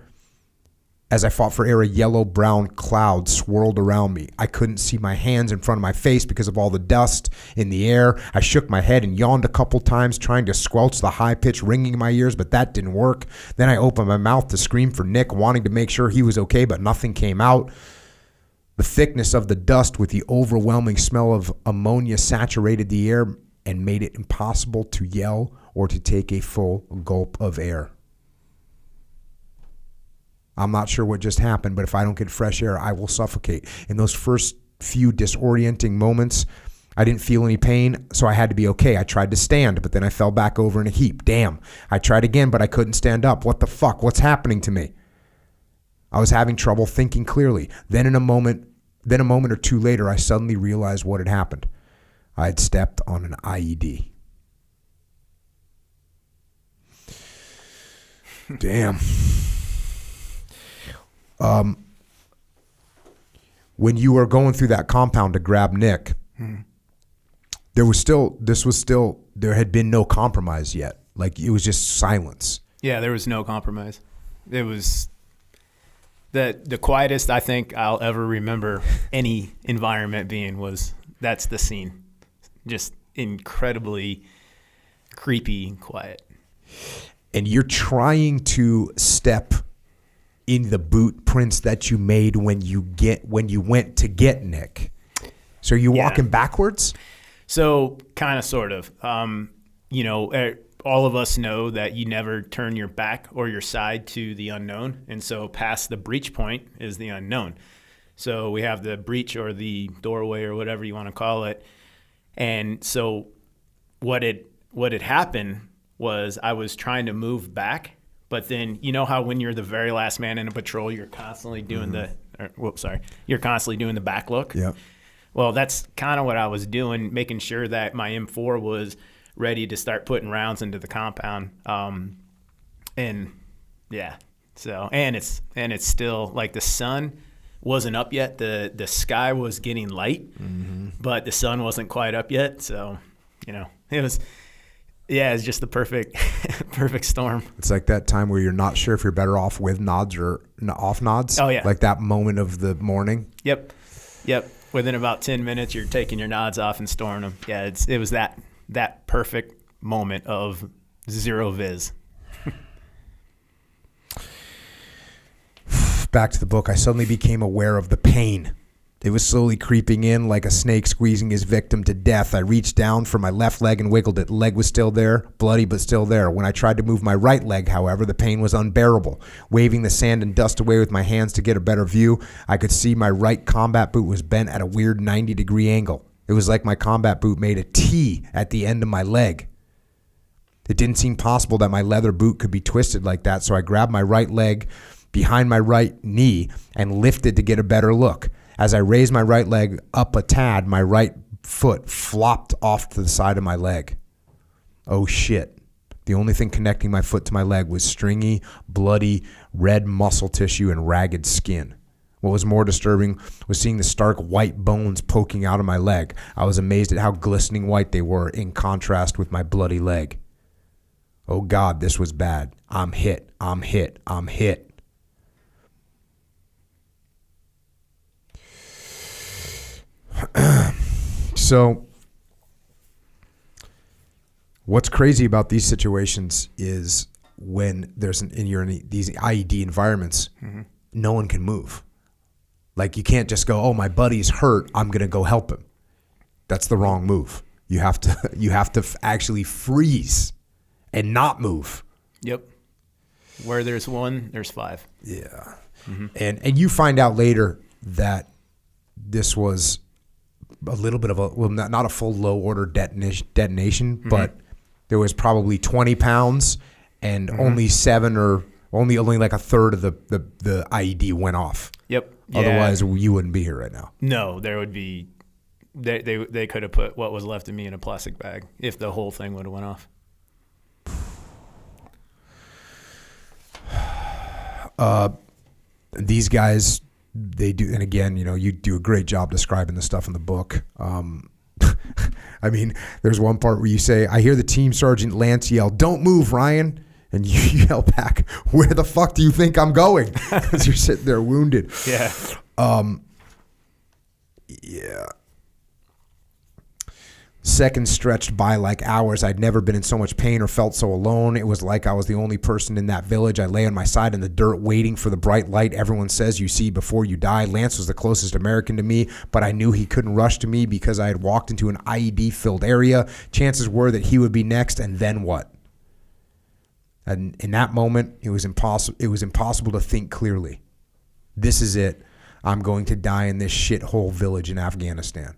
As I fought for air, a yellow-brown cloud swirled around me. I couldn't see my hands in front of my face because of all the dust in the air. I shook my head and yawned a couple times, trying to squelch the high-pitched ringing in my ears, but that didn't work. Then I opened my mouth to scream for Nick, wanting to make sure he was okay, but nothing came out. The thickness of the dust with the overwhelming smell of ammonia saturated the air and made it impossible to yell or to take a full gulp of air. I'm not sure what just happened, but if I don't get fresh air, I will suffocate. In those first few disorienting moments, I didn't feel any pain, so I had to be okay. I tried to stand, but then I fell back over in a heap. Damn. I tried again, but I couldn't stand up. What the fuck? What's happening to me? I was having trouble thinking clearly. Then a moment or two later, I suddenly realized what had happened. I had stepped on an IED. Damn. When you were going through that compound to grab Nick, there had been no compromise yet. Like, it was just silence. Yeah, there was no compromise. It was the quietest I think I'll ever remember any environment being that's the scene. Just incredibly creepy and quiet. And you're trying to step in the boot prints that you made when you went to get Nick. So are you walking backwards? So kind of, sort of. All of us know that you never turn your back or your side to the unknown. And so past the breach point is the unknown. So we have the breach or the doorway or whatever you want to call it. And so what had happened was I was trying to move back, but then you know how when you're the very last man in a patrol, you're constantly doing you're constantly doing the back look. Yeah. Well, that's kind of what I was doing, making sure that my M4 was ready to start putting rounds into the compound. And it's still like the sun wasn't up yet. The sky was getting light, but the sun wasn't quite up yet. So, it's just the perfect storm. It's like that time where you're not sure if you're better off with nods or off nods. Oh, yeah. Like that moment of the morning. Yep. Within about 10 minutes, you're taking your nods off and storing them. Yeah, it was that perfect moment of zero viz. Back to the book, I suddenly became aware of the pain. It was slowly creeping in like a snake squeezing his victim to death. I reached down for my left leg and wiggled it. The leg was still there, bloody but still there. When I tried to move my right leg, however, the pain was unbearable. Waving the sand and dust away with my hands to get a better view, I could see my right combat boot was bent at a weird 90-degree angle. It was like my combat boot made a T at the end of my leg. It didn't seem possible that my leather boot could be twisted like that, so I grabbed my right leg behind my right knee and lifted to get a better look. As I raised my right leg up a tad, my right foot flopped off to the side of my leg. Oh shit. The only thing connecting my foot to my leg was stringy, bloody, red muscle tissue and ragged skin. What was more disturbing was seeing the stark white bones poking out of my leg. I was amazed at how glistening white they were in contrast with my bloody leg. Oh God, this was bad. I'm hit. So what's crazy about these situations is when you're in these IED environments, no one can move. Like you can't just go, oh, my buddy's hurt, I'm going to go help him. That's the wrong move. You have to actually freeze and not move. Yep. Where there's one, there's five. Yeah. And you find out later that this was a little bit of not a full low order detonation, but there was probably 20 pounds and only like a third of the IED went off. Yep. Otherwise, you wouldn't be here right now. No, there would be. They could have put what was left of me in a plastic bag if the whole thing would have went off. These guys, they do, and again, you do a great job describing the stuff in the book. I mean, there's one part where you say, I hear the team sergeant Lance yell, "Don't move, Ryan." And you yell back, "Where the fuck do you think I'm going?" Because you're sitting there wounded. Yeah. Yeah. Seconds stretched by like hours. I'd never been in so much pain or felt so alone. It was like I was the only person in that village. I lay on my side in the dirt waiting for the bright light everyone says you see before you die. Lance was the closest American to me, but I knew he couldn't rush to me because I had walked into an IED-filled area. Chances were that he would be next, and then what? And in that moment, it was impossible to think clearly. This is it. I'm going to die in this shithole village in Afghanistan.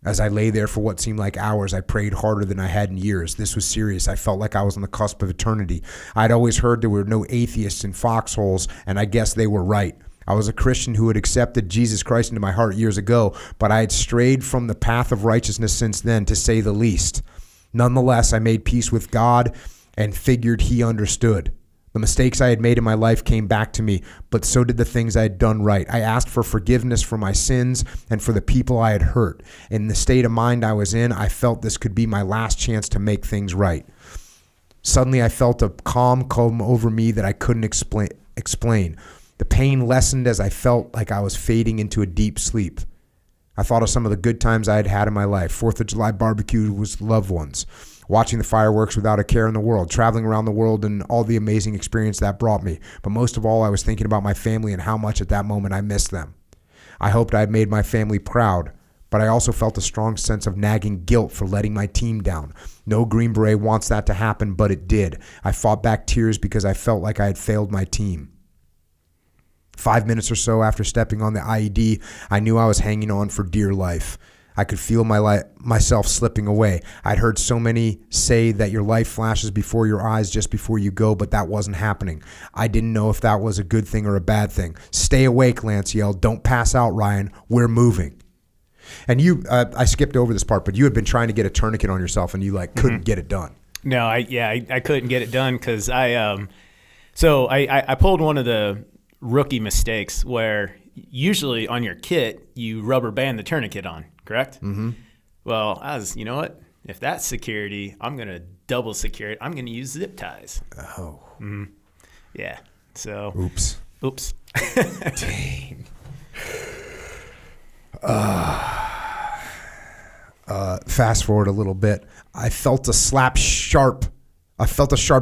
As I lay there for what seemed like hours, I prayed harder than I had in years. This was serious. I felt like I was on the cusp of eternity. I'd always heard there were no atheists in foxholes, and I guess they were right. I was a Christian who had accepted Jesus Christ into my heart years ago, but I had strayed from the path of righteousness since then, to say the least. Nonetheless, I made peace with God and figured he understood. The mistakes I had made in my life came back to me, but so did the things I had done right. I asked for forgiveness for my sins and for the people I had hurt. In the state of mind I was in, I felt this could be my last chance to make things right. Suddenly, I felt a calm come over me that I couldn't explain. The pain lessened as I felt like I was fading into a deep sleep. I thought of some of the good times I had had in my life. 4th of July barbecue with loved ones. Watching the fireworks without a care in the world, traveling around the world and all the amazing experience that brought me. But most of all, I was thinking about my family and how much at that moment I missed them. I hoped I had made my family proud, but I also felt a strong sense of nagging guilt for letting my team down. No Green Beret wants that to happen, but it did. I fought back tears because I felt like I had failed my team. 5 minutes or so after stepping on the IED, I knew I was hanging on for dear life. I could feel myself slipping away. I'd heard so many say that your life flashes before your eyes just before you go, but that wasn't happening. I didn't know if that was a good thing or a bad thing. Stay awake, Lance yelled. Don't pass out, Ryan. We're moving. And you, I skipped over this part, but you had been trying to get a tourniquet on yourself, and you couldn't get it done. No, I couldn't get it done because I pulled one of the rookie mistakes where usually on your kit you rubber band the tourniquet on, correct? Mm-hmm. Well, you know what? If that's security, I'm gonna double secure it. I'm gonna use zip ties. Oh, Yeah. So. Oops. Dang. Fast forward a little bit. I felt a sharp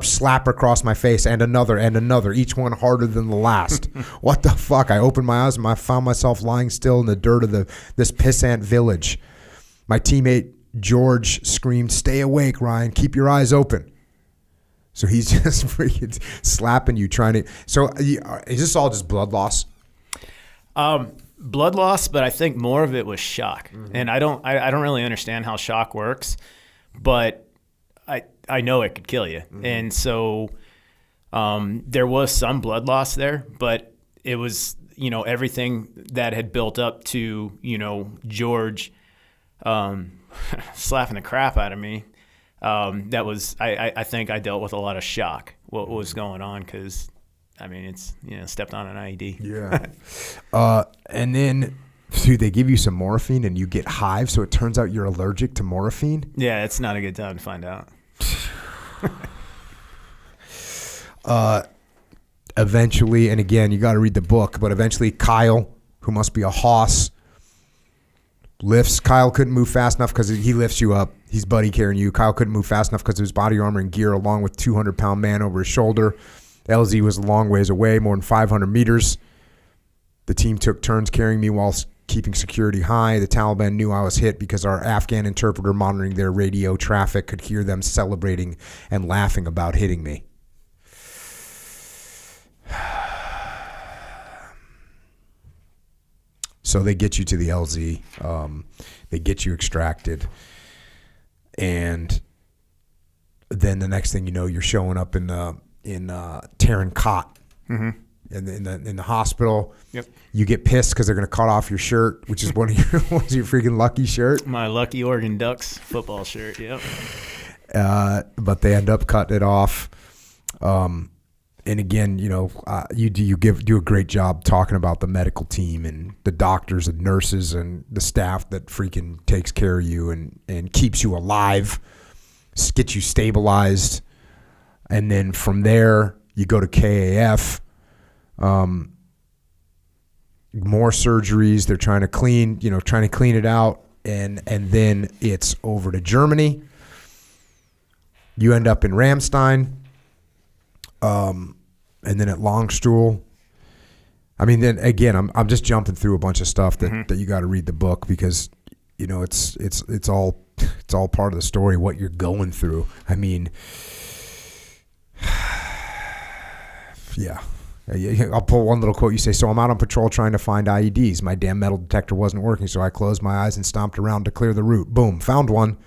slap across my face, and another, each one harder than the last. What the fuck? I opened my eyes and I found myself lying still in the dirt of this pissant village. My teammate George screamed, "Stay awake, Ryan. Keep your eyes open." So he's just freaking slapping you, trying to. So is this all just blood loss? Blood loss, but I think more of it was shock. Mm-hmm. And I don't really understand how shock works, but I know it could kill you. Mm-hmm. And so there was some blood loss there, but it was, everything that had built up to, George slapping the crap out of me. That was, I think I dealt with a lot of shock, what was going on, because it's, stepped on an IED. Yeah. And then, dude, they give you some morphine and you get hives, so it turns out you're allergic to morphine? Yeah, it's not a good time to find out. Eventually, and again, you got to read the book, but eventually Kyle, who must be a hoss, lifts. Kyle couldn't move fast enough because he lifts you up. He's buddy carrying you. Kyle couldn't move fast enough because of his body armor and gear, along with 200-pound man over his shoulder. LZ was a long ways away, more than 500 meters. The team took turns carrying me while keeping security high. The Taliban knew I was hit because our Afghan interpreter monitoring their radio traffic could hear them celebrating and laughing about hitting me. So they get you to the LZ. They get you extracted. And then the next thing you know, you're showing up in Terran Cot. Mm-hmm. In the hospital. Yep. You get pissed because they're going to cut off your shirt, which is one of your freaking lucky shirt. My Lucky Oregon Ducks football shirt. Yep. But they end up cutting it off. And again, you do a great job talking about the medical team and the doctors and nurses and the staff that freaking takes care of you and keeps you alive, gets you stabilized. And then from there, you go to KAF. More surgeries. They're trying to clean it out, and then it's over to Germany. You end up in Ramstein, and then at Longstuhl. Then again, I'm just jumping through a bunch of stuff that you got to read the book because it's all part of the story what you're going through. Yeah. I'll pull one little quote. You say, "So I'm out on patrol trying to find IEDs. My damn metal detector wasn't working, so I closed my eyes and stomped around to clear the route. Boom, found one.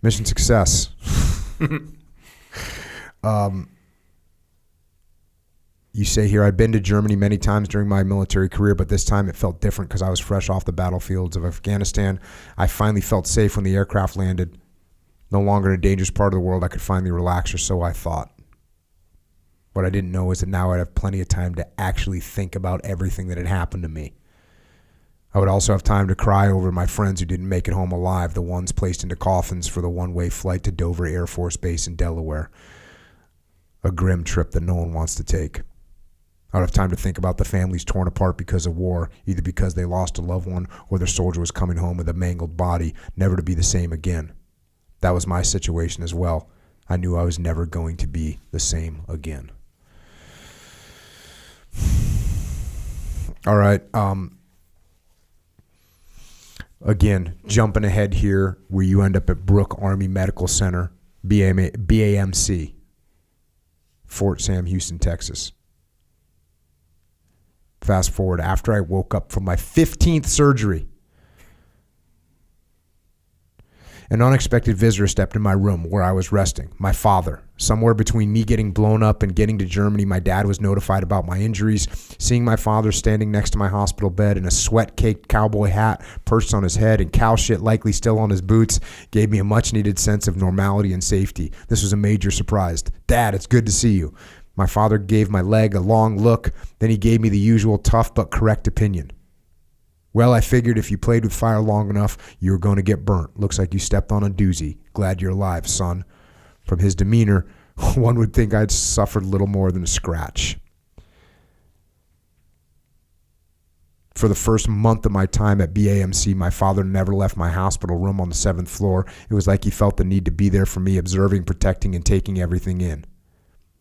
Mission success." You say here, "I've been to Germany many times during my military career, but this time it felt different because I was fresh off the battlefields of Afghanistan. I finally felt safe when the aircraft landed. No longer in a dangerous part of the world, I could finally relax, or so I thought. What I didn't know is that now I'd have plenty of time to actually think about everything that had happened to me. I would also have time to cry over my friends who didn't make it home alive, the ones placed into coffins for the one-way flight to Dover Air Force Base in Delaware. A grim trip that no one wants to take. I would have time to think about the families torn apart because of war, either because they lost a loved one or their soldier was coming home with a mangled body, never to be the same again. That was my situation as well. I knew I was never going to be the same again." All right. Again, jumping ahead here, where you end up at Brooke Army Medical Center, BAMC, Fort Sam Houston, Texas. Fast forward, after I woke up from my 15th surgery, an unexpected visitor stepped in my room where I was resting. My father. Somewhere between me getting blown up and getting to Germany, my dad was notified about my injuries. Seeing my father standing next to my hospital bed in a sweat-caked cowboy hat perched on his head and cow shit likely still on his boots gave me a much-needed sense of normality and safety. This was a major surprise. Dad, it's good to see you. My father gave my leg a long look. Then he gave me the usual tough but correct opinion. Well, I figured if you played with fire long enough, you were going to get burnt. Looks like you stepped on a doozy. Glad you're alive, son. From his demeanor, one would think I'd suffered little more than a scratch. For the first month of my time at BAMC, my father never left my hospital room on the 7th floor. It was like he felt the need to be there for me, observing, protecting, and taking everything in.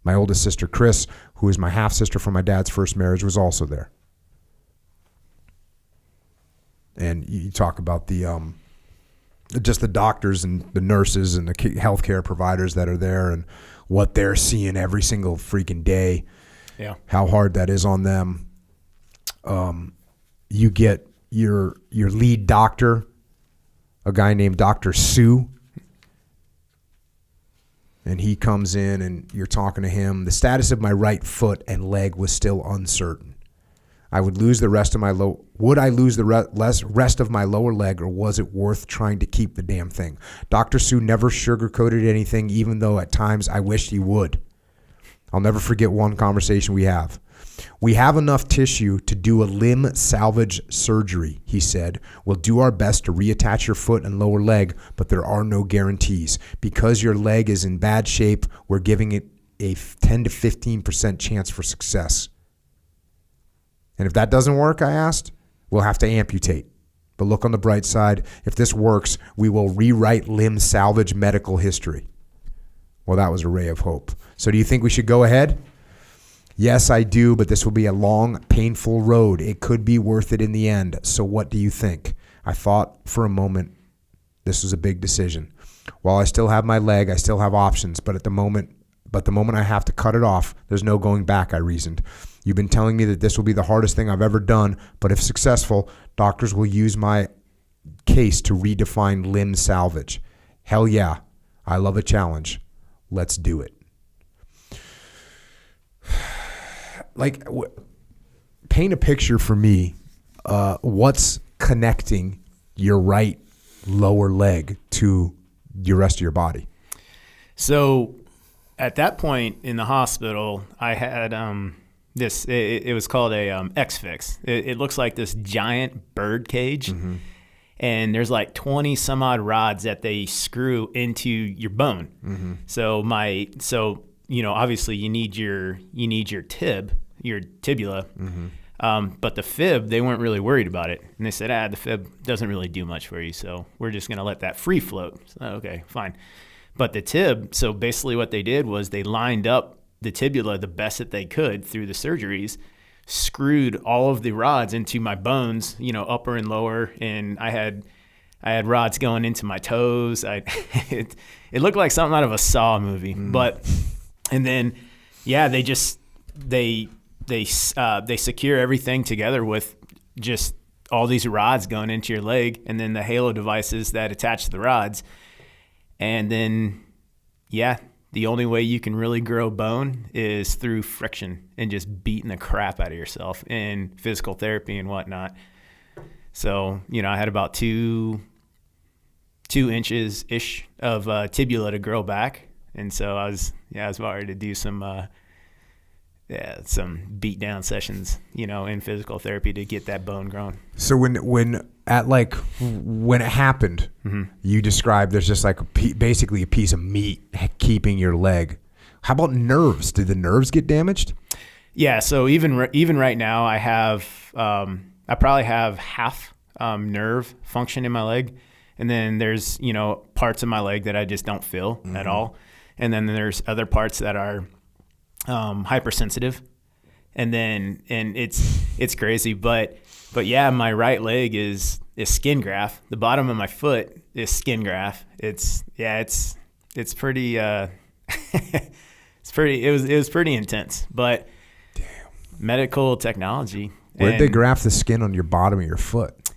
My oldest sister, Chris, who is my half-sister from my dad's first marriage, was also there. And you talk about the just the doctors and the nurses and the healthcare providers that are there and what they're seeing every single freaking day. Yeah. How hard that is on them. You get your lead doctor, a guy named Dr. Sue, and he comes in and you're talking to him. The status of my right foot and leg was still uncertain. I would lose the rest of my would I lose the rest of my lower leg, or was it worth trying to keep the damn thing? Dr. Sue never sugarcoated anything, even though at times I wished he would. I'll never forget one conversation we have. We have enough tissue to do a limb salvage surgery, he said. We'll do our best to reattach your foot and lower leg, but there are no guarantees. Because your leg is in bad shape, we're giving it a 10 to 15% chance for success. And if that doesn't work, I asked, we'll have to amputate. But look on the bright side. If this works, we will rewrite limb salvage medical history. Well, that was a ray of hope. So do you think we should go ahead? Yes, I do, but this will be a long, painful road. It could be worth it in the end. So what do you think? I thought for a moment this was a big decision. While I still have my leg, I still have options, but the moment I have to cut it off, there's no going back, I reasoned. You've been telling me that this will be the hardest thing I've ever done, but if successful, doctors will use my case to redefine limb salvage. Hell yeah, I love a challenge. Let's do it. Like, paint a picture for me. What's connecting your right lower leg to the rest of your body? So at that point in the hospital, I had it was called a X-Fix. It looks like this giant bird cage. Mm-hmm. And there's like 20 some odd rods that they screw into your bone. Mm-hmm. So obviously you need your tibia. Mm-hmm. But the fib, they weren't really worried about it. And they said, the fib doesn't really do much for you. So we're just going to let that free float. So, okay, fine. But the tib, so basically what they did was they lined up the tibia the best that they could through the surgeries, screwed all of the rods into my bones, upper and lower, and I had rods going into my toes. It looked like something out of a Saw movie. But and then they secure everything together with just all these rods going into your leg, and then the halo devices that attach to the rods. And then the only way you can really grow bone is through friction and just beating the crap out of yourself in physical therapy and whatnot. So, I had about 2 inches-ish of tibia to grow back. And so I was about ready to do some beat down sessions, in physical therapy to get that bone grown. So when it happened, mm-hmm. you described there's just like basically a piece of meat keeping your leg. How about nerves? Did the nerves get damaged? Yeah. So even right now, I probably have half nerve function in my leg, and then there's parts of my leg that I just don't feel mm-hmm. at all, and then there's other parts that are hypersensitive, and it's crazy. But But yeah, my right leg is skin graft. The bottom of my foot is skin graft. It's pretty it was pretty intense. But medical technology. Where'd they graft the skin on your bottom of your foot?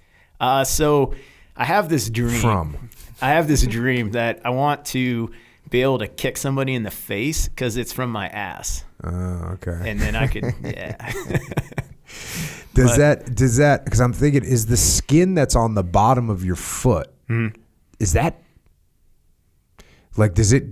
So I have this dream. I have this dream that I want to be able to kick somebody in the face because it's from my ass. Oh, okay. And then I could, yeah. Does that, because I'm thinking, is the skin that's on the bottom of your foot, is that, like, does it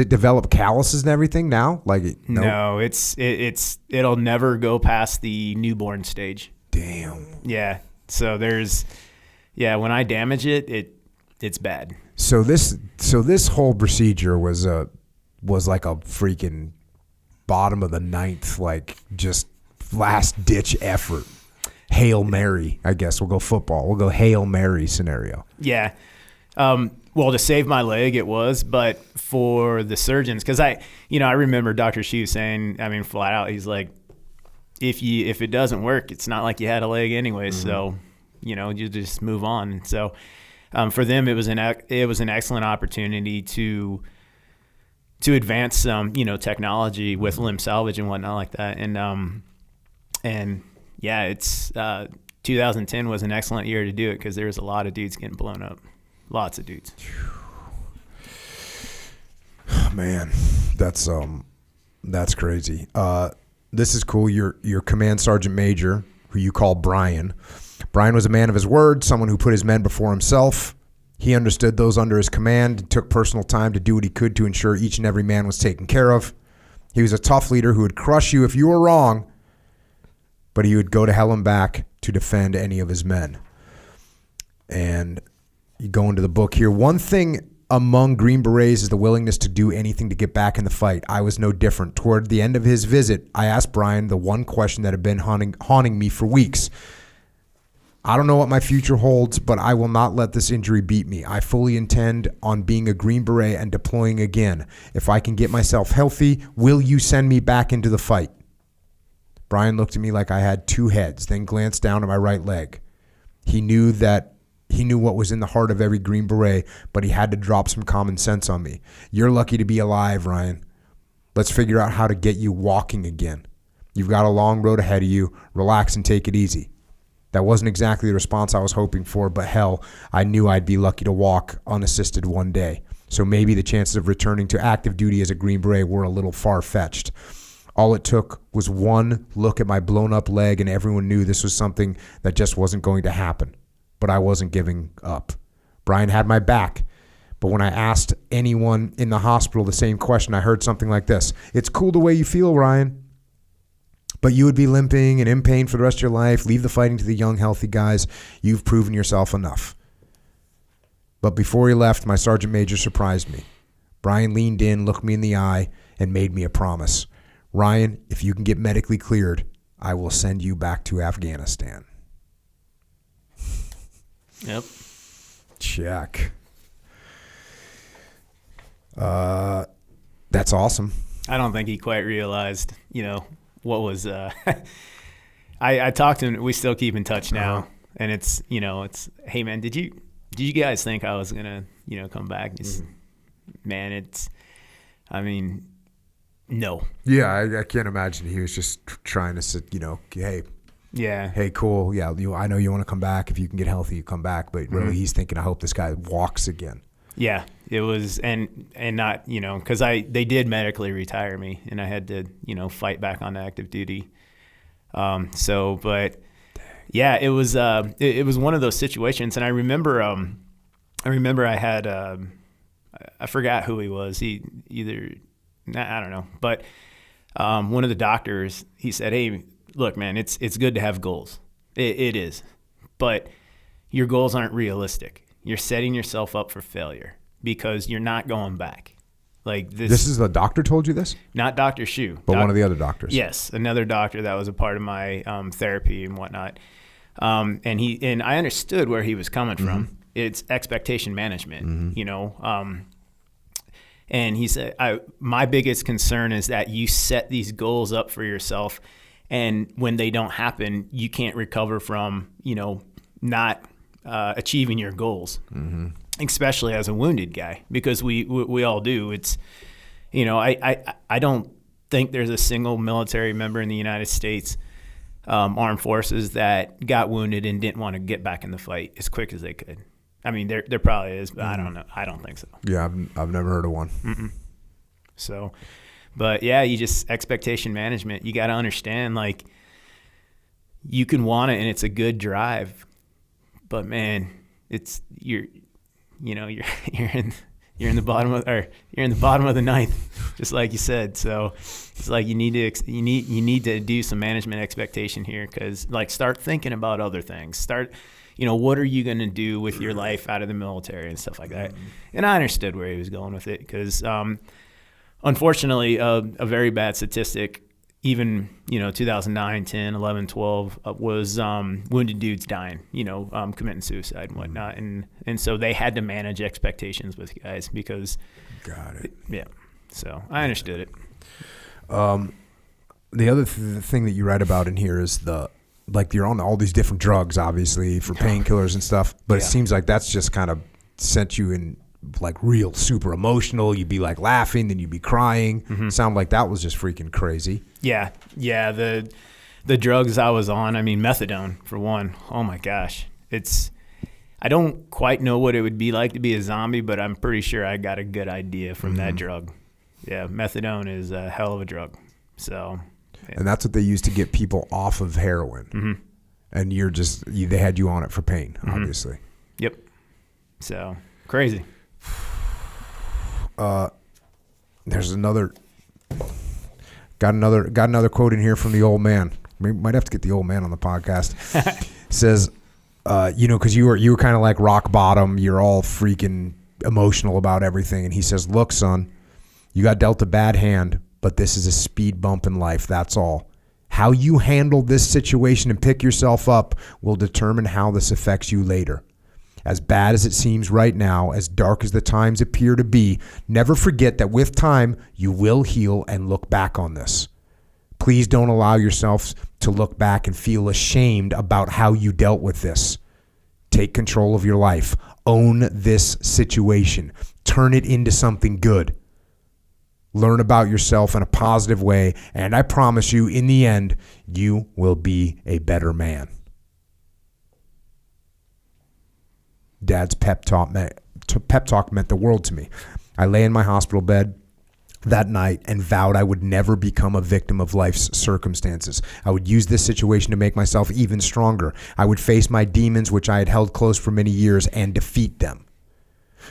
develop calluses and everything now? Like, No, it'll never go past the newborn stage. Damn. Yeah. So when I damage it, it's bad. So this whole procedure was like a freaking bottom of the ninth, like just last ditch effort. Hail Mary, I guess. We'll go football. We'll go Hail Mary scenario. Yeah. Well, to save my leg, it was, but for the surgeons, because I remember Dr. Shu saying, I mean, flat out, he's like, if it doesn't work, it's not like you had a leg anyway, so you just move on. So for them, it was an excellent opportunity to advance some technology with limb salvage and whatnot like that, and yeah, it's 2010 was an excellent year to do it because there was a lot of dudes getting blown up. Lots of dudes. Man, that's crazy. This is cool. Your command sergeant major, who you call Brian. Brian was a man of his word, someone who put his men before himself. He understood those under his command and took personal time to do what he could to ensure each and every man was taken care of. He was a tough leader who would crush you if you were wrong, but he would go to hell and back to defend any of his men. And you go into the book here. One thing among Green Berets is the willingness to do anything to get back in the fight. I was no different. Toward the end of his visit, I asked Brian the one question that had been haunting me for weeks. I don't know what my future holds, but I will not let this injury beat me. I fully intend on being a Green Beret and deploying again. If I can get myself healthy, will you send me back into the fight? Brian looked at me like I had two heads, then glanced down at my right leg. He knew what was in the heart of every Green Beret, but he had to drop some common sense on me. You're lucky to be alive, Ryan. Let's figure out how to get you walking again. You've got a long road ahead of you. Relax and take it easy. That wasn't exactly the response I was hoping for, but hell, I knew I'd be lucky to walk unassisted one day. So maybe the chances of returning to active duty as a Green Beret were a little far-fetched. All it took was one look at my blown-up leg, and everyone knew this was something that just wasn't going to happen. But I wasn't giving up. Brian had my back. But when I asked anyone in the hospital the same question, I heard something like this. It's cool the way you feel, Ryan. But you would be limping and in pain for the rest of your life. Leave the fighting to the young, healthy guys. You've proven yourself enough. But before he left, my sergeant major surprised me. Brian leaned in, looked me in the eye, and made me a promise. Ryan, if you can get medically cleared, I will send you back to Afghanistan. Yep. Check. That's awesome. I don't think he quite realized, what was. I talked to him. We still keep in touch now, and it's hey man, did you guys think I was gonna come back? No. Yeah, I can't imagine he was just trying to sit. Hey. Yeah. Hey, cool. Yeah, I know you want to come back. If you can get healthy, you come back. But really, he's thinking, I hope this guy walks again. Yeah, it was, and not, because they did medically retire me, and I had to, fight back on active duty. But yeah, it was one of those situations, and I remember I had, I forgot who he was. I don't know, but one of the doctors, he said, hey, look, man, it's good to have goals. It is. But your goals aren't realistic. You're setting yourself up for failure because you're not going back. Like this. This is the doctor told you this? Not Dr. Shu. But one of the other doctors. Yes, another doctor that was a part of my therapy and whatnot. And I understood where he was coming from. It's expectation management, and he said, my biggest concern is that you set these goals up for yourself And when they don't happen, you can't recover from, not achieving your goals, especially as a wounded guy, because we all do. It's, I don't think there's a single military member in the United States armed forces that got wounded and didn't want to get back in the fight as quick as they could. I mean, there probably is, but I don't know. I don't think so. Yeah, I've never heard of one. Mm-mm. So, but yeah, expectation management. You got to understand, like, you can want it and it's a good drive, but man, you're in the bottom of the ninth, just like you said. So it's like you need to do some management expectation here, because like start thinking about other things. Start, what are you going to do with your life out of the military and stuff like that. And I understood where he was going with it, because unfortunately, a very bad statistic, even 2009, 10, 11, 12 was wounded dudes dying, committing suicide and whatnot, and so they had to manage expectations with guys, because got it. Yeah, so I understood it. The other thing that you write about in here is you're on all these different drugs, obviously, for painkillers and stuff, but it seems like that's just kind of sent you in like real super emotional. You'd be like laughing, then you'd be crying. Sound like that was just freaking crazy. Yeah. The drugs I was on, I mean, methadone for one. Oh my gosh. I don't quite know what it would be like to be a zombie, but I'm pretty sure I got a good idea from that drug. Yeah, methadone is a hell of a drug. So, yeah. And that's what they use to get people off of heroin. And they had you on it for pain, obviously. Yep. So crazy. There's got another quote in here from the old man. We might have to get the old man on the podcast. Says, because you were kind of like rock bottom. You're all freaking emotional about everything. And he says, look, son, you got dealt a bad hand, but this is a speed bump in life. That's all. How you handle this situation and pick yourself up will determine how this affects you later. As bad as it seems right now, as dark as the times appear to be, never forget that with time, you will heal and look back on this. Please don't allow yourself to look back and feel ashamed about how you dealt with this. Take control of your life. Own this situation. Turn it into something good. Learn about yourself in a positive way, and I promise you, in the end, you will be a better man. Dad's pep talk meant the world to me. I lay in my hospital bed that night and vowed I would never become a victim of life's circumstances. I would use this situation to make myself even stronger. I would face my demons, which I had held close for many years, and defeat them.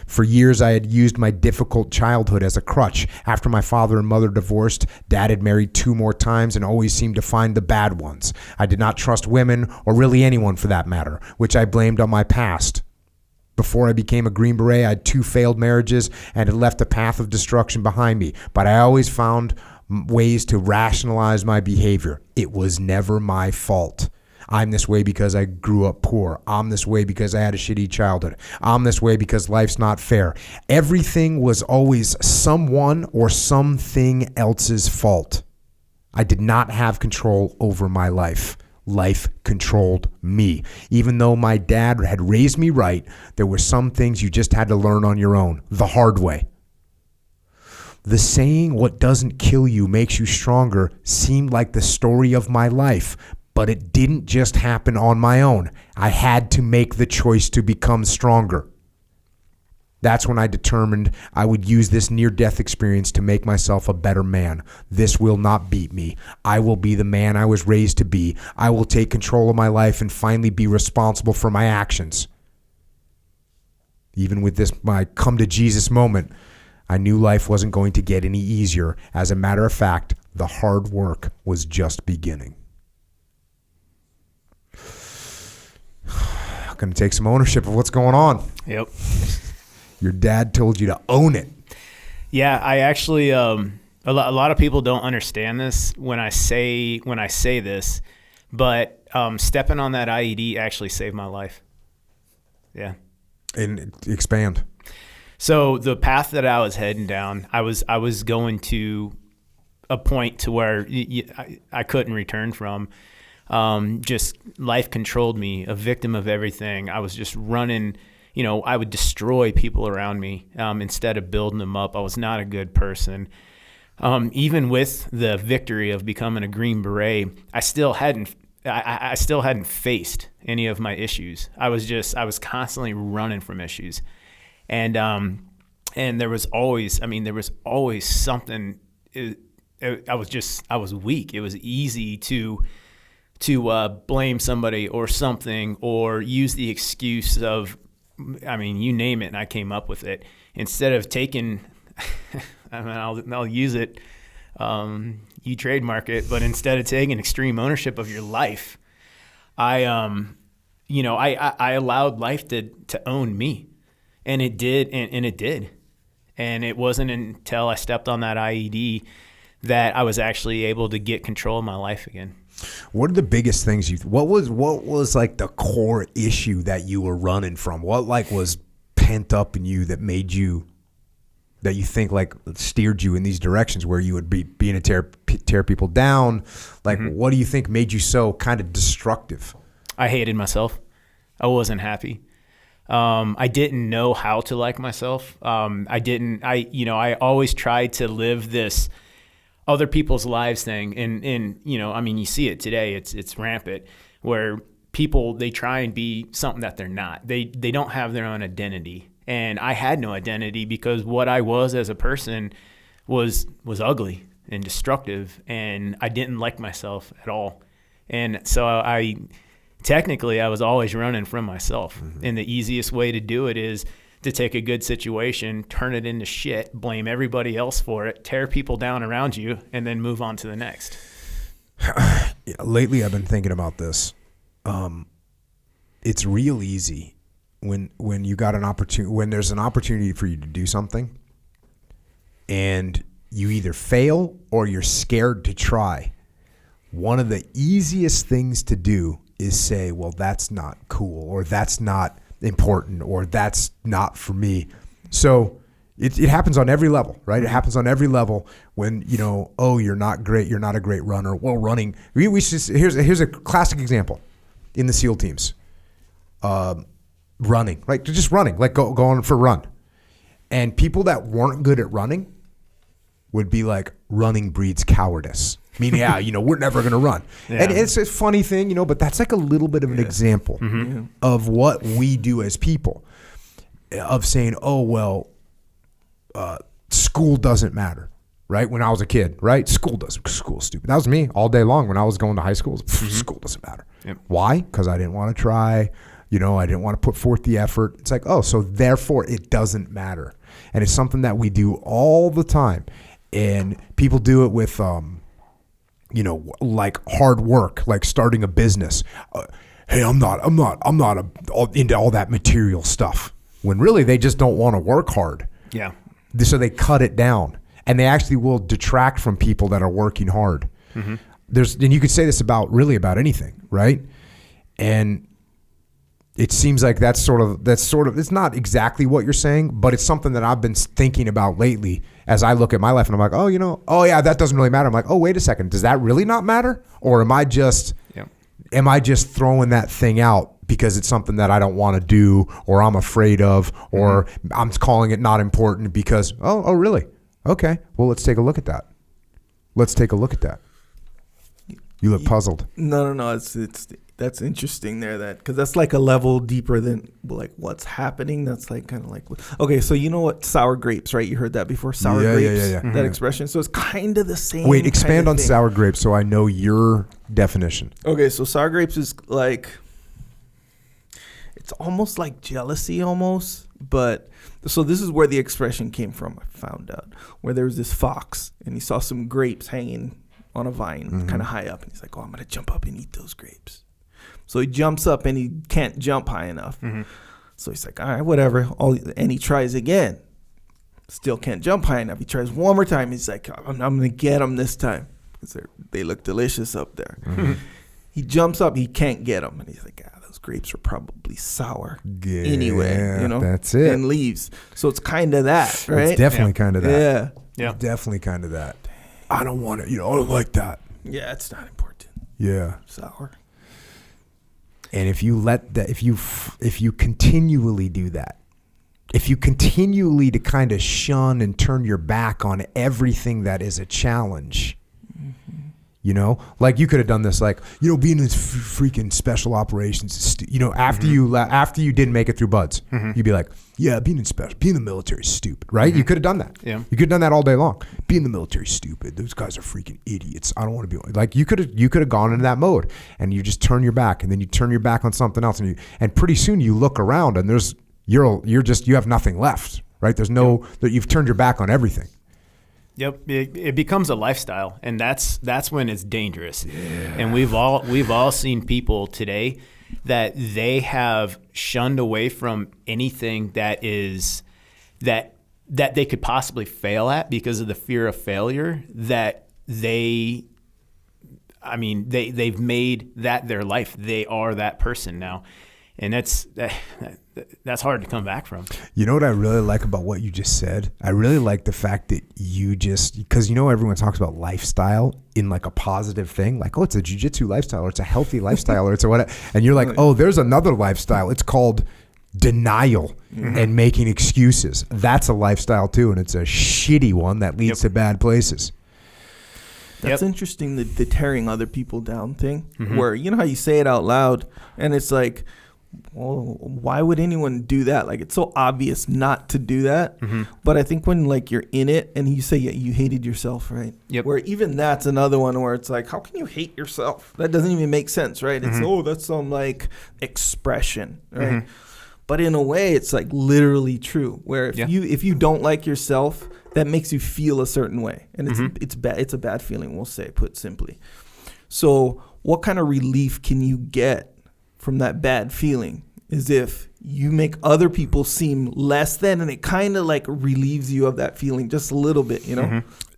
For years, I had used my difficult childhood as a crutch. After my father and mother divorced, Dad had married 2 more times and always seemed to find the bad ones. I did not trust women, or really anyone for that matter, which I blamed on my past. Before I became a Green Beret, I had 2 failed marriages and had left a path of destruction behind me. But I always found ways to rationalize my behavior. It was never my fault. I'm this way because I grew up poor. I'm this way because I had a shitty childhood. I'm this way because life's not fair. Everything was always someone or something else's fault. I did not have control over my life. Life controlled me. Even though my dad had raised me right, there were some things you just had to learn on your own, the hard way. The saying, what doesn't kill you makes you stronger, seemed like the story of my life, but it didn't just happen on my own. I had to make the choice to become stronger. That's when I determined I would use this near-death experience to make myself a better man. This will not beat me. I will be the man I was raised to be. I will take control of my life and finally be responsible for my actions. Even with this, my come to Jesus moment, I knew life wasn't going to get any easier. As a matter of fact, the hard work was just beginning. I'm going to take some ownership of what's going on. Yep. Your dad told you to own it. Yeah, I actually, a lot of people don't understand this when I say this, but stepping on that IED actually saved my life. Yeah. And expand. So the path that I was heading down, I was going to a point to where I couldn't return from. Just life controlled me, a victim of everything. I was just running, I would destroy people around me instead of building them up. I was not a good person. Even with the victory of becoming a Green Beret, I still hadn't faced any of my issues. I was constantly running from issues. And there was always something. I was weak. It was easy to blame somebody or something, or use the excuse of, you name it, and I came up with it. Instead of taking, I'll use it, you trademark it, but instead of taking extreme ownership of your life, I allowed life to own me, and it did, and it did. And it wasn't until I stepped on that IED that I was actually able to get control of my life again. What are the biggest things what was like the core issue that you were running from? What was pent up in you that made you, that you think steered you in these directions where you would be being to tear people down? What do you think made you so kind of destructive? I hated myself. I wasn't happy. I didn't know how to like myself. I always tried to live this other people's lives thing. And you see it today. It's rampant, where people, they try and be something that they're not. They don't have their own identity. And I had no identity, because what I was as a person was ugly and destructive, and I didn't like myself at all. And so I was always running from myself. Mm-hmm. And the easiest way to do it is to take a good situation, turn it into shit, blame everybody else for it, tear people down around you, and then move on to the next. Lately, I've been thinking about this. It's real easy when you got an opportunity, when there's an opportunity for you to do something, and you either fail or you're scared to try. One of the easiest things to do is say, well, that's not cool, or that's not important, or that's not for me. So it happens on every level, right? It happens on every level when, you're not great, you're not a great runner. Well, running, here's a classic example in the SEAL teams. Running, right? Just running, going for a run. And people that weren't good at running would be like, running breeds cowardice. Meaning, we're never going to run. Yeah. And it's a funny thing, but that's like a little bit of an example of what we do as people, of saying, school doesn't matter, right? When I was a kid, right? School's stupid. That was me all day long when I was going to high school. School doesn't matter. Yep. Why? Because I didn't want to try. I didn't want to put forth the effort. It's like, so therefore it doesn't matter. And it's something that we do all the time. And people do it with, hard work, like starting a business. Hey, I'm not into all that material stuff. When really they just don't want to work hard. Yeah. So they cut it down, and they actually will detract from people that are working hard. Mm-hmm. And you could say this about anything, right? And it seems like that's sort of, it's not exactly what you're saying, but it's something that I've been thinking about lately as I look at my life, and I'm like, that doesn't really matter. I'm like, wait a second, does that really not matter? Or am I just throwing that thing out because it's something that I don't want to do, or I'm afraid of, or I'm calling it not important because, really? Okay, well, let's take a look at that. You look puzzled. No. It's that's interesting there, because that's like a level deeper than what's happening. That's like kind of like, okay, so you know what, sour grapes, right? You heard that before, sour grapes, yeah. That expression. So it's kind of the same. Wait, expand on sour grapes so I know your definition. Okay, so sour grapes is like, it's almost like jealousy almost, but so this is where the expression came from. I found out where there was this fox and he saw some grapes hanging on a vine kind of high up, and he's like, I'm going to jump up and eat those grapes. So he jumps up and he can't jump high enough. Mm-hmm. So he's like, all right, whatever. And he tries again. Still can't jump high enough. He tries one more time. He's like, I'm going to get them this time, because they look delicious up there. Mm-hmm. He jumps up. He can't get them. And he's like, those grapes are probably sour anyway. That's it. And leaves. So it's kind of that, right? It's definitely kind of that. Yeah. Definitely kind of that. I don't want it. I don't like that. Yeah, it's not important. Yeah. Sour. And if you let that, if you continually do that, if you continually to kind of shun and turn your back on everything that is a challenge, like you could have done this, like, being in freaking special operations, after you didn't make it through Buds, you'd be like, yeah, being in the military is stupid, right? You could have done that. Yeah. You could have done that all day long. Being in the military is stupid. Those guys are freaking idiots. I don't want to be like, you could have gone into that mode, and you just turn your back, and then you turn your back on something else, and pretty soon you look around, and you have nothing left, right? There's no, you've turned your back on everything. Yep, it becomes a lifestyle, and that's when it's dangerous. Yeah. And we've all seen people today that they have shunned away from anything that is that they could possibly fail at because of the fear of failure. That they've made that their life. They are that person now. And that's hard to come back from. You know what I really like about what you just said? I really like the fact that because everyone talks about lifestyle in like a positive thing, like, oh, it's a jiu-jitsu lifestyle, or it's a healthy lifestyle, or it's a whatever. And you're like, oh, there's another lifestyle. It's called denial and making excuses. That's a lifestyle too, and it's a shitty one that leads to bad places. That's interesting, the tearing other people down thing, where how you say it out loud, and it's like, well, why would anyone do that? Like, it's so obvious not to do that. But I think when like you're in it and you say you hated yourself, right? Yep. Where even that's another one where it's like, how can you hate yourself? That doesn't even make sense, right? It's that's some like expression, right? But in a way, it's like literally true. Where if you don't like yourself, that makes you feel a certain way, and it's bad. It's a bad feeling, we'll say, put simply. So, what kind of relief can you get from that bad feeling? Is if you make other people seem less than, and it kind of like relieves you of that feeling just a little bit,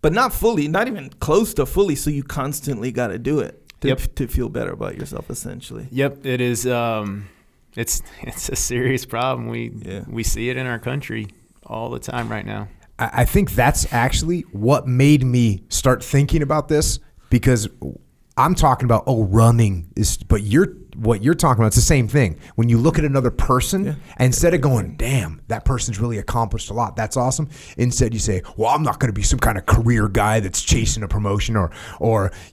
but not fully, not even close to fully. So you constantly got to do it to feel better about yourself, essentially. Yep, it is. It's a serious problem. We see it in our country all the time right now. I think that's actually what made me start thinking about this, because I'm talking about, running is, but what you're talking about, it's the same thing. When you look at another person, instead of going, damn, that person's really accomplished a lot, that's awesome. Instead you say, well, I'm not going to be some kind of career guy that's chasing a promotion, or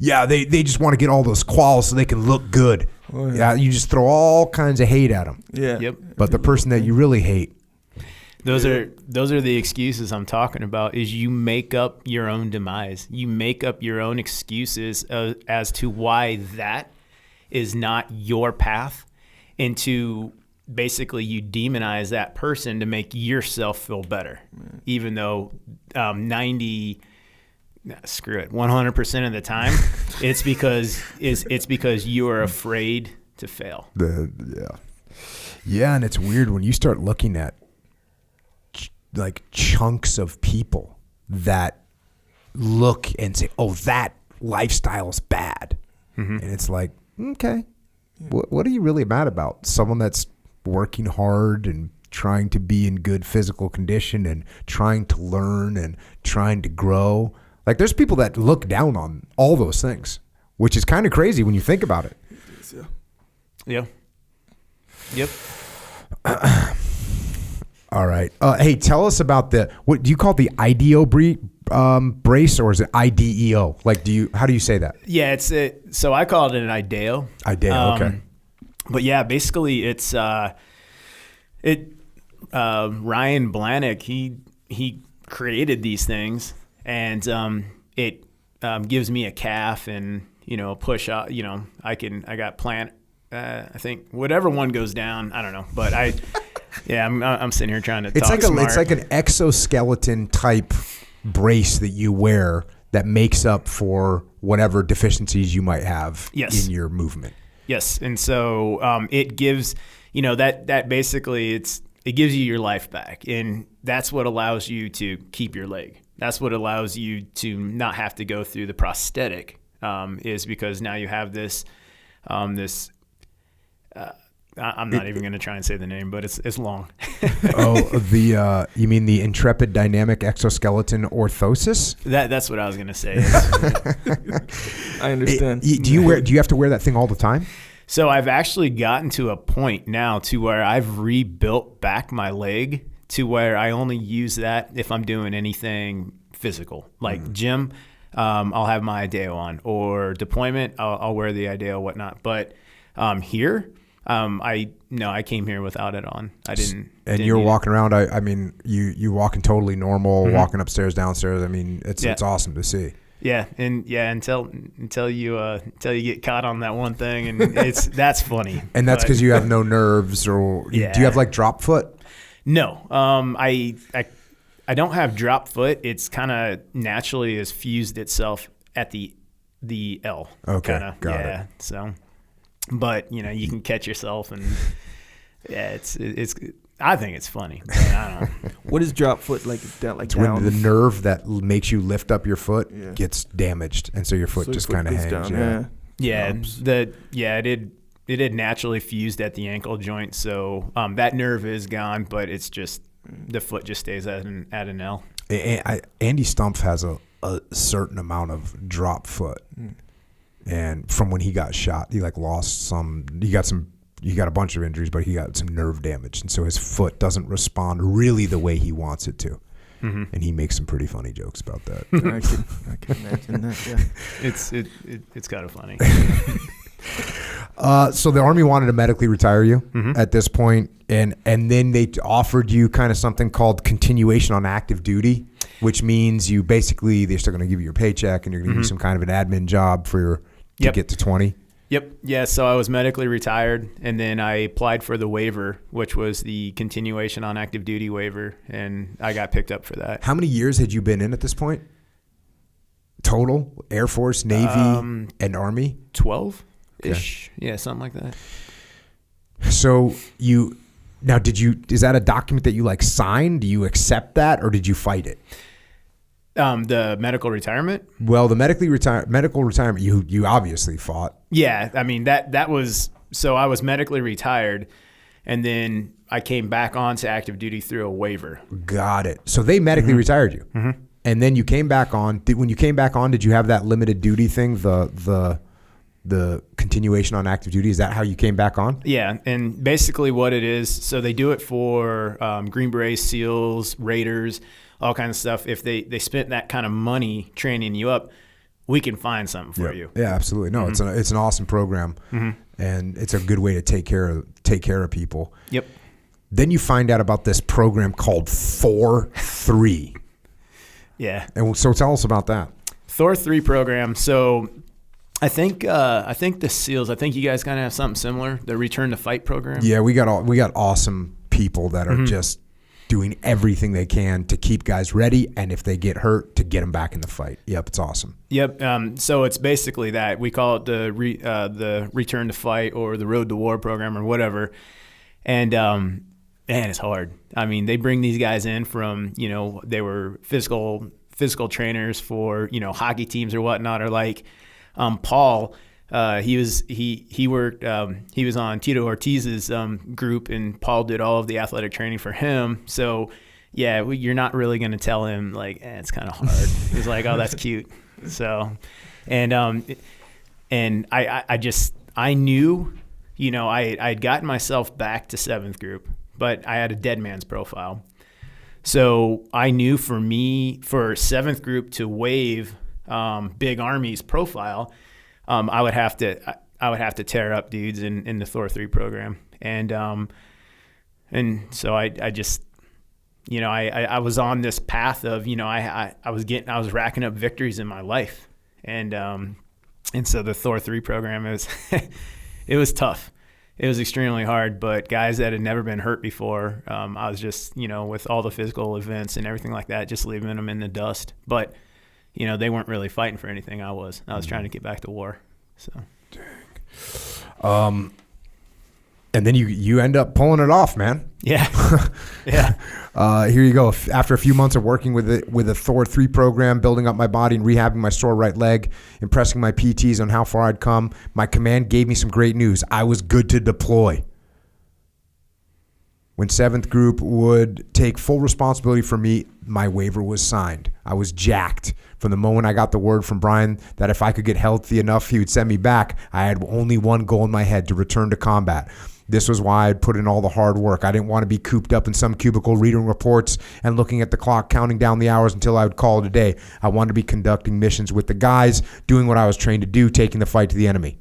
they just want to get all those quals so they can look good. You just throw all kinds of hate at them. But the person that you really hate, those are the excuses I'm talking about. Is you make up your own demise. You make up your own excuses as to why that is not your path, and to basically you demonize that person to make yourself feel better, even though 100% of the time it's because you are afraid to fail. And it's weird when you start looking at like chunks of people that look and say, oh, that lifestyle is bad. And it's like, okay, what are you really mad about? Someone that's working hard and trying to be in good physical condition and trying to learn and trying to grow. Like, there's people that look down on all those things, which is kind of crazy when you think about it. Yeah. Yep. All right. Hey, tell us about what do you call it, the IDEO brace, or is it IDEO? Like, how do you say that? Yeah, so I call it an IDEO. IDEO, okay. But yeah, basically it's Ryan Blahnik, he created these things, and it gives me a calf and a push up. I got plant. I think whatever one goes down, I don't know, but I'm sitting here trying to talk smart. It's like an exoskeleton type brace that you wear that makes up for whatever deficiencies you might have in your movement. Yes, and so it gives that basically it gives you your life back, and that's what allows you to keep your leg. That's what allows you to not have to go through the prosthetic, is because now you have this I'm not even going to try and say the name, but it's long. You mean the Intrepid Dynamic Exoskeleton Orthosis? That's what I was going to say. I understand. Do you have to wear that thing all the time? So I've actually gotten to a point now to where I've rebuilt back my leg to where I only use that if I'm doing anything physical, like gym. I'll have my IDEO on, or deployment. I'll wear the IDEO, whatnot. But here, I came here without it on. I didn't. And you're walking around. I mean, you walking totally normal, walking upstairs, downstairs. I mean, it's awesome to see. Yeah, until you get caught on that one thing, and that's funny. And that's because you have no nerves, or do you have like drop foot? No, I don't have drop foot. It's kind of naturally has fused itself at the L. Okay, got it. So, but you can catch yourself, and it's. I think it's funny. But I don't know. What is drop foot like? Like it's down? when the nerve that makes you lift up your foot gets damaged, and so your foot just kind of hangs. Down, It had naturally fused at the ankle joint, so that nerve is gone, but it's just the foot just stays at an L. Andy Stumpf has a certain amount of drop foot, and from when he got shot, he lost some. He got a bunch of injuries, but he got some nerve damage, and so his foot doesn't respond really the way he wants it to. Mm-hmm. And he makes some pretty funny jokes about that. I can imagine that. Yeah, it's kind of funny. So the Army wanted to medically retire you at this point, and then they offered you kind of something called continuation on active duty, which means they're still going to give you your paycheck, and you're going to give you some kind of an admin job to get to 20. Yep. Yeah. So I was medically retired, and then I applied for the waiver, which was the continuation on active duty waiver, and I got picked up for that. How many years had you been in at this point? Total? Air Force, Navy, and Army? 12-ish. Okay. Yeah, something like that. So is that a document that you signed? Do you accept that, or did you fight it? The medical retirement? Well, the medical retirement, you obviously fought. Yeah, I mean that was, so I was medically retired, and then I came back on to active duty through a waiver. Got it. So they medically retired you, and then you came back on. When you came back on, did you have that limited duty thing? The continuation on active duty, is that how you came back on? Yeah, and basically what it is, so they do it for Green Berets, SEALs, Raiders, all kinds of stuff. If they spent that kind of money training you up, we can find something for you. Yeah, absolutely. No, it's an awesome program, and it's a good way to take care of people. Yep. Then you find out about this program called Thor 3. Yeah. And so tell us about that. Thor 3 program. So I think the SEALs, I think you guys kind of have something similar, the Return to Fight program. Yeah, we got awesome people that are just doing everything they can to keep guys ready, and if they get hurt, to get them back in the fight. Yep, it's awesome. Yep. So it's basically that. We call it the Return to Fight or the Road to War program or whatever. And man, it's hard. I mean, they bring these guys in from, they were physical trainers for, hockey teams or whatnot, or Paul. He was on Tito Ortiz's group, and Paul did all of the athletic training for him. So yeah, you're not really going to tell him it's kind of hard. He's like, oh, that's cute. So, and I knew, I'd gotten myself back to 7th group, but I had a dead man's profile. So I knew for 7th group to waive Big Army's profile, I would have to tear up dudes in the Thor 3 program. And so I just, I was on this path of, I was racking up victories in my life. And so the Thor 3 program it was tough. It was extremely hard, but guys that had never been hurt before, I was just, with all the physical events and everything like that, just leaving them in the dust. But they weren't really fighting for anything. I was trying to get back to war. So, dang. And then you end up pulling it off, man. Yeah, yeah. Here you go. After a few months of working with a Thor 3 program, building up my body and rehabbing my sore right leg, impressing my PTs on how far I'd come, my command gave me some great news. I was good to deploy. When 7th Group would take full responsibility for me, my waiver was signed. I was jacked. From the moment I got the word from Brian that if I could get healthy enough, he would send me back, I had only one goal in my head: to return to combat. This was why I'd put in all the hard work. I didn't want to be cooped up in some cubicle reading reports and looking at the clock, counting down the hours until I would call it a day. I wanted to be conducting missions with the guys, doing what I was trained to do, taking the fight to the enemy.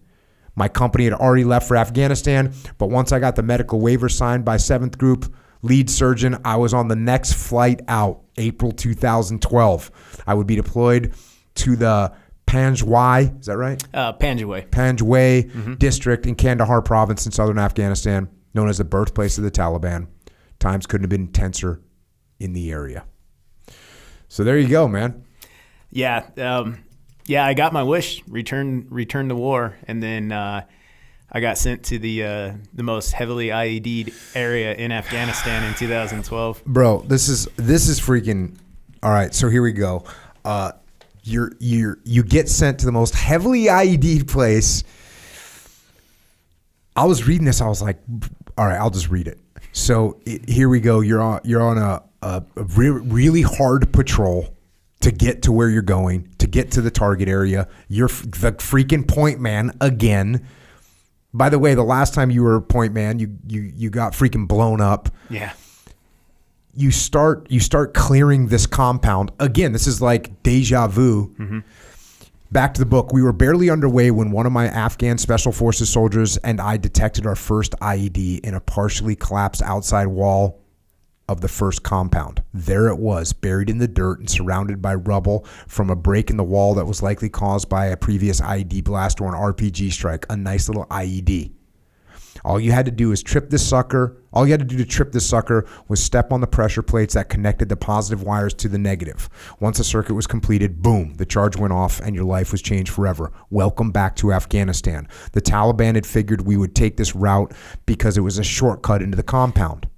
My company had already left for Afghanistan, but once I got the medical waiver signed by 7th Group lead surgeon, I was on the next flight out, April 2012. I would be deployed to the Panjwai, is that right? Panjwai. Panjwai district in Kandahar province in southern Afghanistan, known as the birthplace of the Taliban. Times couldn't have been tenser in the area. So there you go, man. Yeah. I got my wish, return to war, and then I got sent to the most heavily IED'd area in Afghanistan in 2012. Bro, this is freaking all right. So here we go. You get sent to the most heavily IED'd place. I was reading this. I was like, all right, I'll just read it. So here we go. You're on a really hard patrol to get to where you're going, to get to the target area. You're the freaking point man again. By the way, the last time you were a point man, you got freaking blown up. Yeah. You start clearing this compound. Again, this is like deja vu. Mm-hmm. Back to the book. We were barely underway when one of my Afghan Special Forces soldiers and I detected our first IED in a partially collapsed outside wall of the first compound. There it was, buried in the dirt and surrounded by rubble from a break in the wall that was likely caused by a previous IED blast or an RPG strike, a nice little IED. All you had to do to trip this sucker was step on the pressure plates that connected the positive wires to the negative. Once the circuit was completed, boom, the charge went off and your life was changed forever. Welcome back to Afghanistan. The Taliban had figured we would take this route because it was a shortcut into the compound.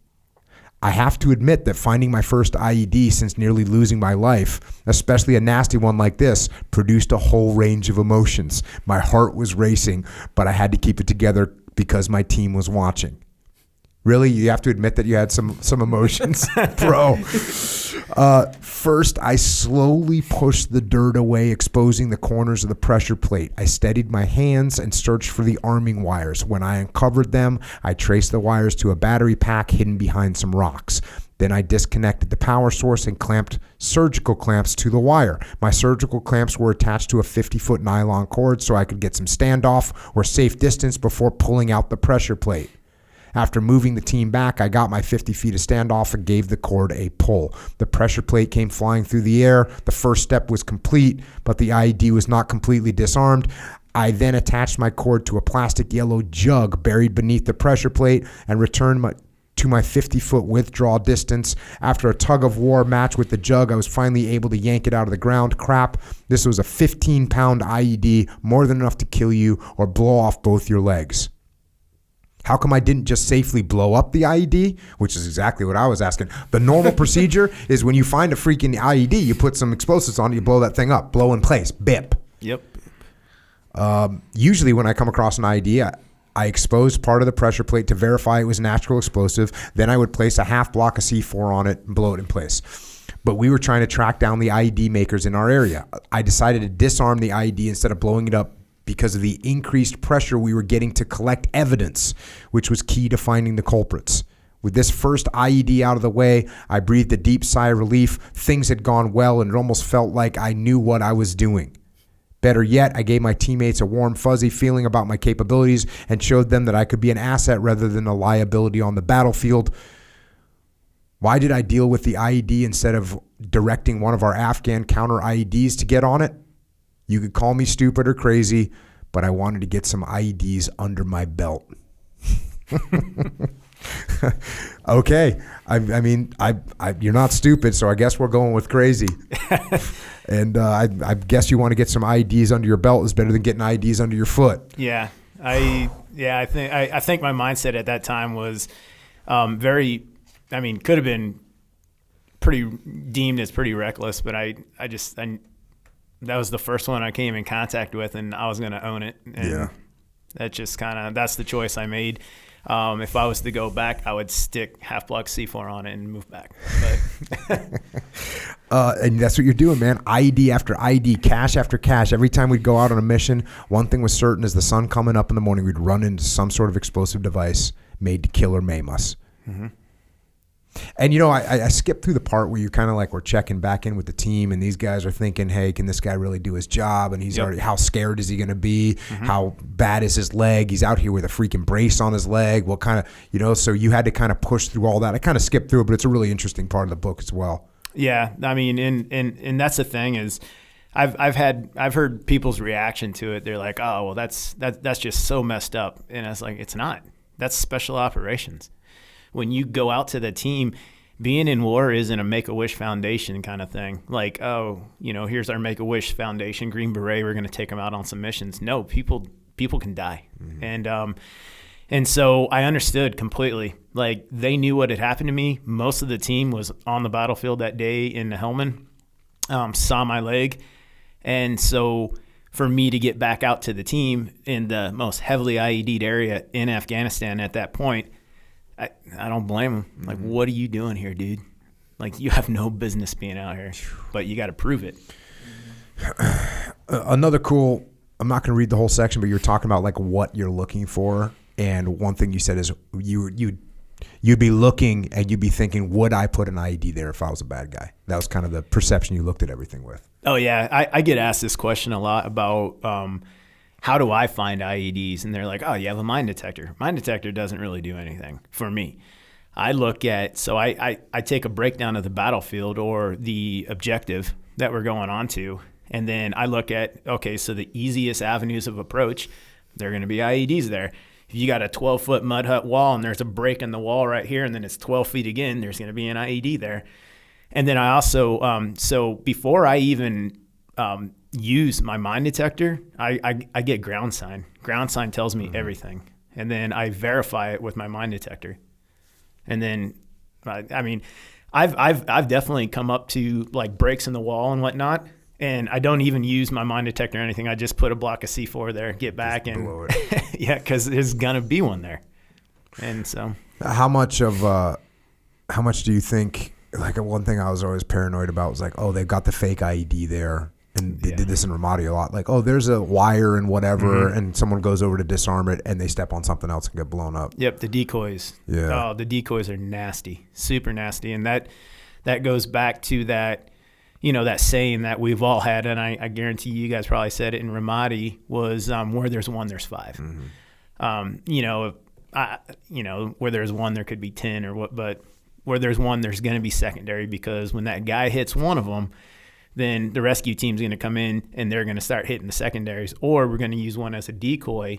I have to admit that finding my first IED since nearly losing my life, especially a nasty one like this, produced a whole range of emotions. My heart was racing, but I had to keep it together because my team was watching. Really? You have to admit that you had some emotions? Bro. First, I slowly pushed the dirt away, exposing the corners of the pressure plate. I steadied my hands and searched for the arming wires. When I uncovered them, I traced the wires to a battery pack hidden behind some rocks. Then I disconnected the power source and clamped surgical clamps to the wire. My surgical clamps were attached to a 50-foot nylon cord so I could get some standoff or safe distance before pulling out the pressure plate. After moving the team back, I got my 50 feet of standoff and gave the cord a pull. The pressure plate came flying through the air. The first step was complete, but the IED was not completely disarmed. I then attached my cord to a plastic yellow jug buried beneath the pressure plate and returned to my 50-foot withdrawal distance. After a tug-of-war match with the jug, I was finally able to yank it out of the ground. Crap, this was a 15-pound IED, more than enough to kill you or blow off both your legs. How come I didn't just safely blow up the IED? Which is exactly what I was asking. The normal procedure is when you find a freaking IED, you put some explosives on it, you blow that thing up, blow in place, bip. Yep. Usually when I come across an IED, I expose part of the pressure plate to verify it was an actual explosive. Then I would place a half block of C4 on it and blow it in place. But we were trying to track down the IED makers in our area. I decided to disarm the IED instead of blowing it up because of the increased pressure we were getting to collect evidence, which was key to finding the culprits. With this first IED out of the way, I breathed a deep sigh of relief. Things had gone well, and it almost felt like I knew what I was doing. Better yet, I gave my teammates a warm, fuzzy feeling about my capabilities and showed them that I could be an asset rather than a liability on the battlefield. Why did I deal with the IED instead of directing one of our Afghan counter IEDs to get on it? You could call me stupid or crazy, but I wanted to get some IEDs under my belt. Okay. I mean, you're not stupid, so I guess we're going with crazy. And I guess you want to get some IEDs under your belt is better than getting IEDs under your foot. Yeah. I think my mindset at that time was could have been deemed as pretty reckless, but I that was the first one I came in contact with, and I was going to own it. And yeah. that's just that's the choice I made. If I was to go back, I would stick half block C4 on it and move back. But And that's what you're doing, man. IED after IED, cache after cache. Every time we'd go out on a mission, one thing was certain: as the sun coming up in the morning, we'd run into some sort of explosive device made to kill or maim us. Mm-hmm. And, you know, I skipped through the part where you kind of like we're checking back in with the team, and these guys are thinking, hey, can this guy really do his job? And he's already, how scared is he going to be? Mm-hmm. How bad is his leg? He's out here with a freaking brace on his leg. What kind of, you know, so you had to kind of push through all that. I kind of skipped through it, but it's a really interesting part of the book as well. Yeah, I mean, and that's the thing is, I've heard people's reaction to it. They're like, oh, well, that's just so messed up, and I was like, it's not. That's special operations. When you go out to the team, being in war isn't a Make-A-Wish Foundation kind of thing. Like, oh, you know, here's our Make-A-Wish Foundation, Green Beret, we're going to take them out on some missions. No, people can die. Mm-hmm. And so I understood completely. Like, they knew what had happened to me. Most of the team was on the battlefield that day in the Helmand, saw my leg. And so for me to get back out to the team in the most heavily IED'd area in Afghanistan at that point, I don't blame him. Like, what are you doing here, dude? Like, you have no business being out here, but you got to prove it. Another cool, I'm not going to read the whole section, but you're talking about like what you're looking for. And one thing you said is you'd be looking and you'd be thinking, would I put an IED there if I was a bad guy? That was kind of the perception you looked at everything with. Oh, yeah. I get asked this question a lot about how do I find IEDs? And they're like, oh, you have a mine detector. Mine detector doesn't really do anything for me. I look at, so I take a breakdown of the battlefield or the objective that we're going on to, and then I look at, okay, so the easiest avenues of approach, there are going to be IEDs there. If you got a 12-foot mud hut wall and there's a break in the wall right here and then it's 12 feet again, there's going to be an IED there. And then I also, so before I even use my mine detector, I get ground sign. Ground sign tells me everything. And then I verify it with my mine detector. And then, I mean, I've definitely come up to like breaks in the wall and whatnot, and I don't even use my mine detector or anything. I just put a block of C4 there, get back, and blow it. Yeah, because there's gonna be one there. And so, how much do you think? Like, one thing I was always paranoid about was like, oh, they've got the fake IED there. And they did this in Ramadi a lot. Like, oh, there's a wire and whatever, and someone goes over to disarm it, and they step on something else and get blown up. Yep, the decoys. Yeah. Oh, the decoys are nasty, super nasty. And that goes back to that, you know, that saying that we've all had, and I guarantee you guys probably said it in Ramadi, was where there's one, there's five. Mm-hmm. You know, where there's one, there could be 10 or what, but where there's one, there's going to be secondary, because when that guy hits one of them, then the rescue team's going to come in and they're going to start hitting the secondaries, or we're going to use one as a decoy.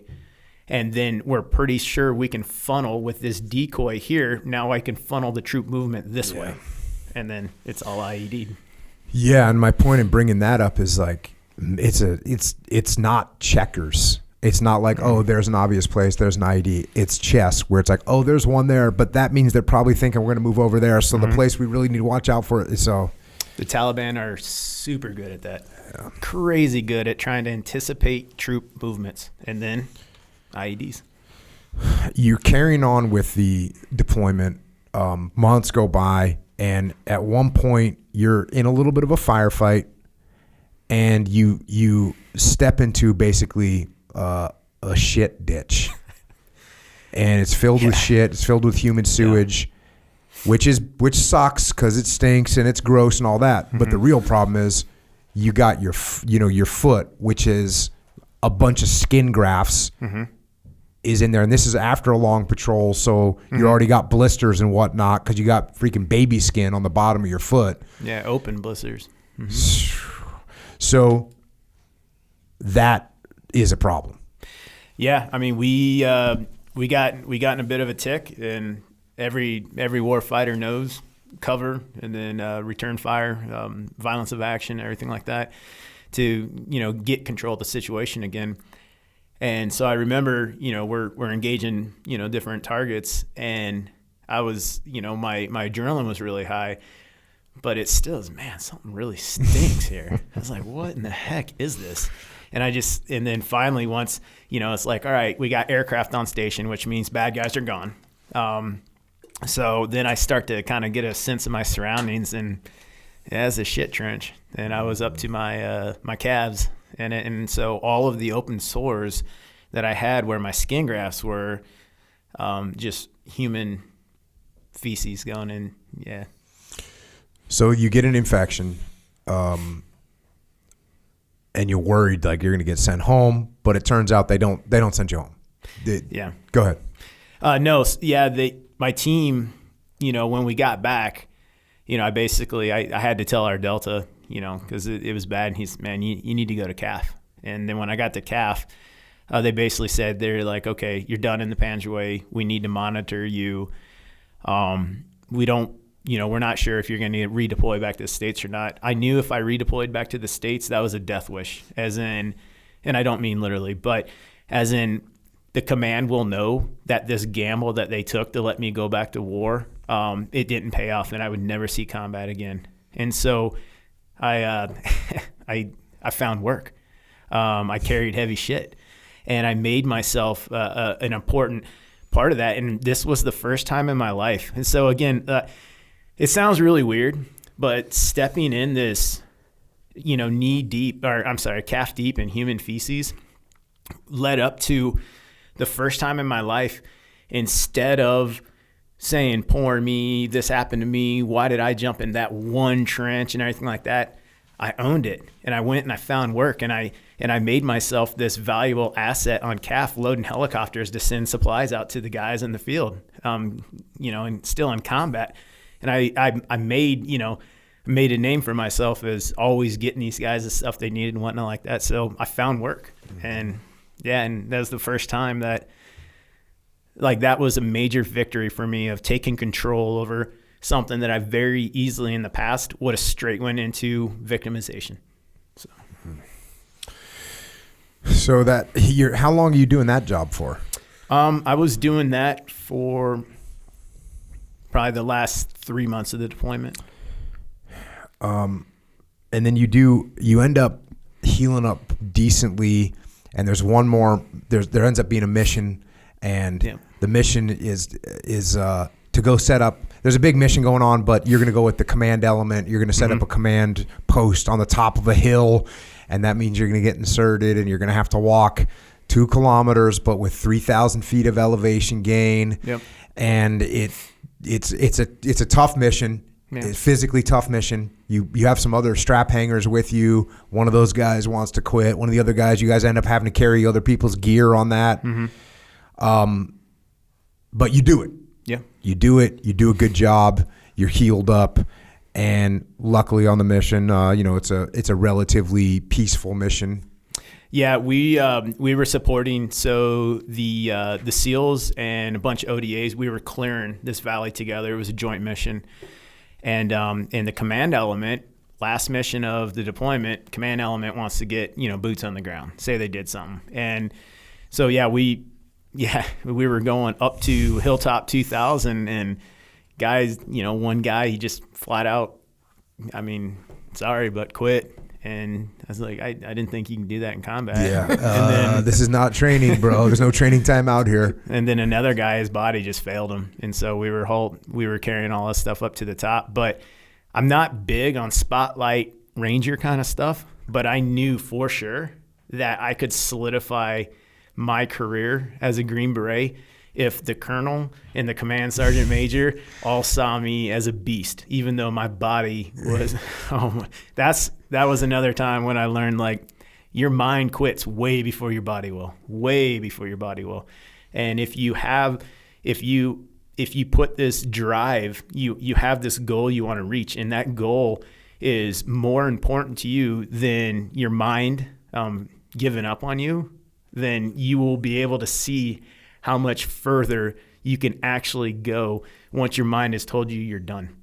And then we're pretty sure we can funnel with this decoy here. Now I can funnel the troop movement this way. And then it's all IED. Yeah. And my point in bringing that up is like, it's not checkers. It's not like, oh, there's an obvious place, there's an IED. It's chess, where it's like, oh, there's one there, but that means they're probably thinking we're going to move over there. So the place we really need to watch out for it. So the Taliban are super good at that. Yeah. Crazy good at trying to anticipate troop movements, and then IEDs. You're carrying on with the deployment. Months go by, and at one point you're in a little bit of a firefight, and you step into basically a shit ditch, and it's filled with shit. It's filled with human sewage. Yeah. Which sucks because it stinks and it's gross and all that. Mm-hmm. But the real problem is you got your foot, which is a bunch of skin grafts, is in there. And this is after a long patrol, so you already got blisters and whatnot because you got freaking baby skin on the bottom of your foot. Yeah, open blisters. So that is a problem. Yeah, I mean we got in a bit of a tick, and every war fighter knows cover and then return fire, violence of action, everything like that, to, you know, get control of the situation again. And so I remember, you know, we're engaging, you know, different targets, and I was, you know, my adrenaline was really high, but it still is, man, something really stinks here. I was like, what in the heck is this? And then finally once, it's like, all right, we got aircraft on station, which means bad guys are gone. So then I start to kind of get a sense of my surroundings, and it's a shit trench. And I was up to my my calves, and so all of the open sores that I had where my skin grafts were, just human feces going in. Yeah. So you get an infection, and you're worried like you're going to get sent home, but it turns out they don't send you home. Yeah. Go ahead. No. Yeah. My team, when we got back, I had to tell our Delta, because it was bad. And he's, man, you need to go to CAF. And then when I got to CAF, they basically said, they're like, okay, you're done in the Panjwai. We need to monitor you. We don't, we're not sure if you're going to redeploy back to the States or not. I knew if I redeployed back to the States, that was a death wish, as in, and I don't mean literally, but as in the command will know that this gamble that they took to let me go back to war, it didn't pay off, and I would never see combat again. And so I found work. I carried heavy shit, and I made myself an important part of that. And this was the first time in my life. And so again, it sounds really weird, but stepping in this, calf deep in human feces led up to the first time in my life, instead of saying, poor me, this happened to me, why did I jump in that one trench and everything like that, I owned it. And I went and I found work, and I made myself this valuable asset on CAF, loading helicopters to send supplies out to the guys in the field, and still in combat. And I made a name for myself as always getting these guys the stuff they needed and whatnot like that. So I found work. And that was the first time that was a major victory for me, of taking control over something that I very easily in the past would have straight went into victimization. So how long are you doing that job for? I was doing that for probably the last 3 months of the deployment. And then you end up healing up decently, and there's one more. There ends up being a mission, and the mission is to go set up. There's a big mission going on, but you're going to go with the command element. You're going to set up a command post on the top of a hill, and that means you're going to get inserted, and you're going to have to walk 2 kilometers, but with 3,000 feet of elevation gain. Yep. And it's a tough mission. Yeah. It's a physically tough mission. You have some other strap hangers with you. One of those guys wants to quit. One of the other guys, you guys end up having to carry other people's gear on that. But you do it. Yeah. You do it. You do a good job. You're healed up. And luckily on the mission, it's a relatively peaceful mission. Yeah, we were supporting the SEALs and a bunch of ODAs. We were clearing this valley together. It was a joint mission, and the command element, last mission of the deployment, command element wants to get boots on the ground. Say they did something, and so we were going up to Hilltop 2000, and guys, one guy, he just flat out, sorry, but quit. And I was like, I didn't think you can do that in combat. Yeah. And then, this is not training, bro. There's no training time out here. And then another guy, his body just failed him. And so we were carrying all this stuff up to the top. But I'm not big on spotlight ranger kind of stuff, but I knew for sure that I could solidify my career as a Green Beret if the colonel and the command sergeant major all saw me as a beast, even though my body was that was another time when I learned, your mind quits way before your body will. And if you put this drive, you have this goal you want to reach, and that goal is more important to you than your mind giving up on you, then you will be able to see how much further you can actually go once your mind has told you you're done.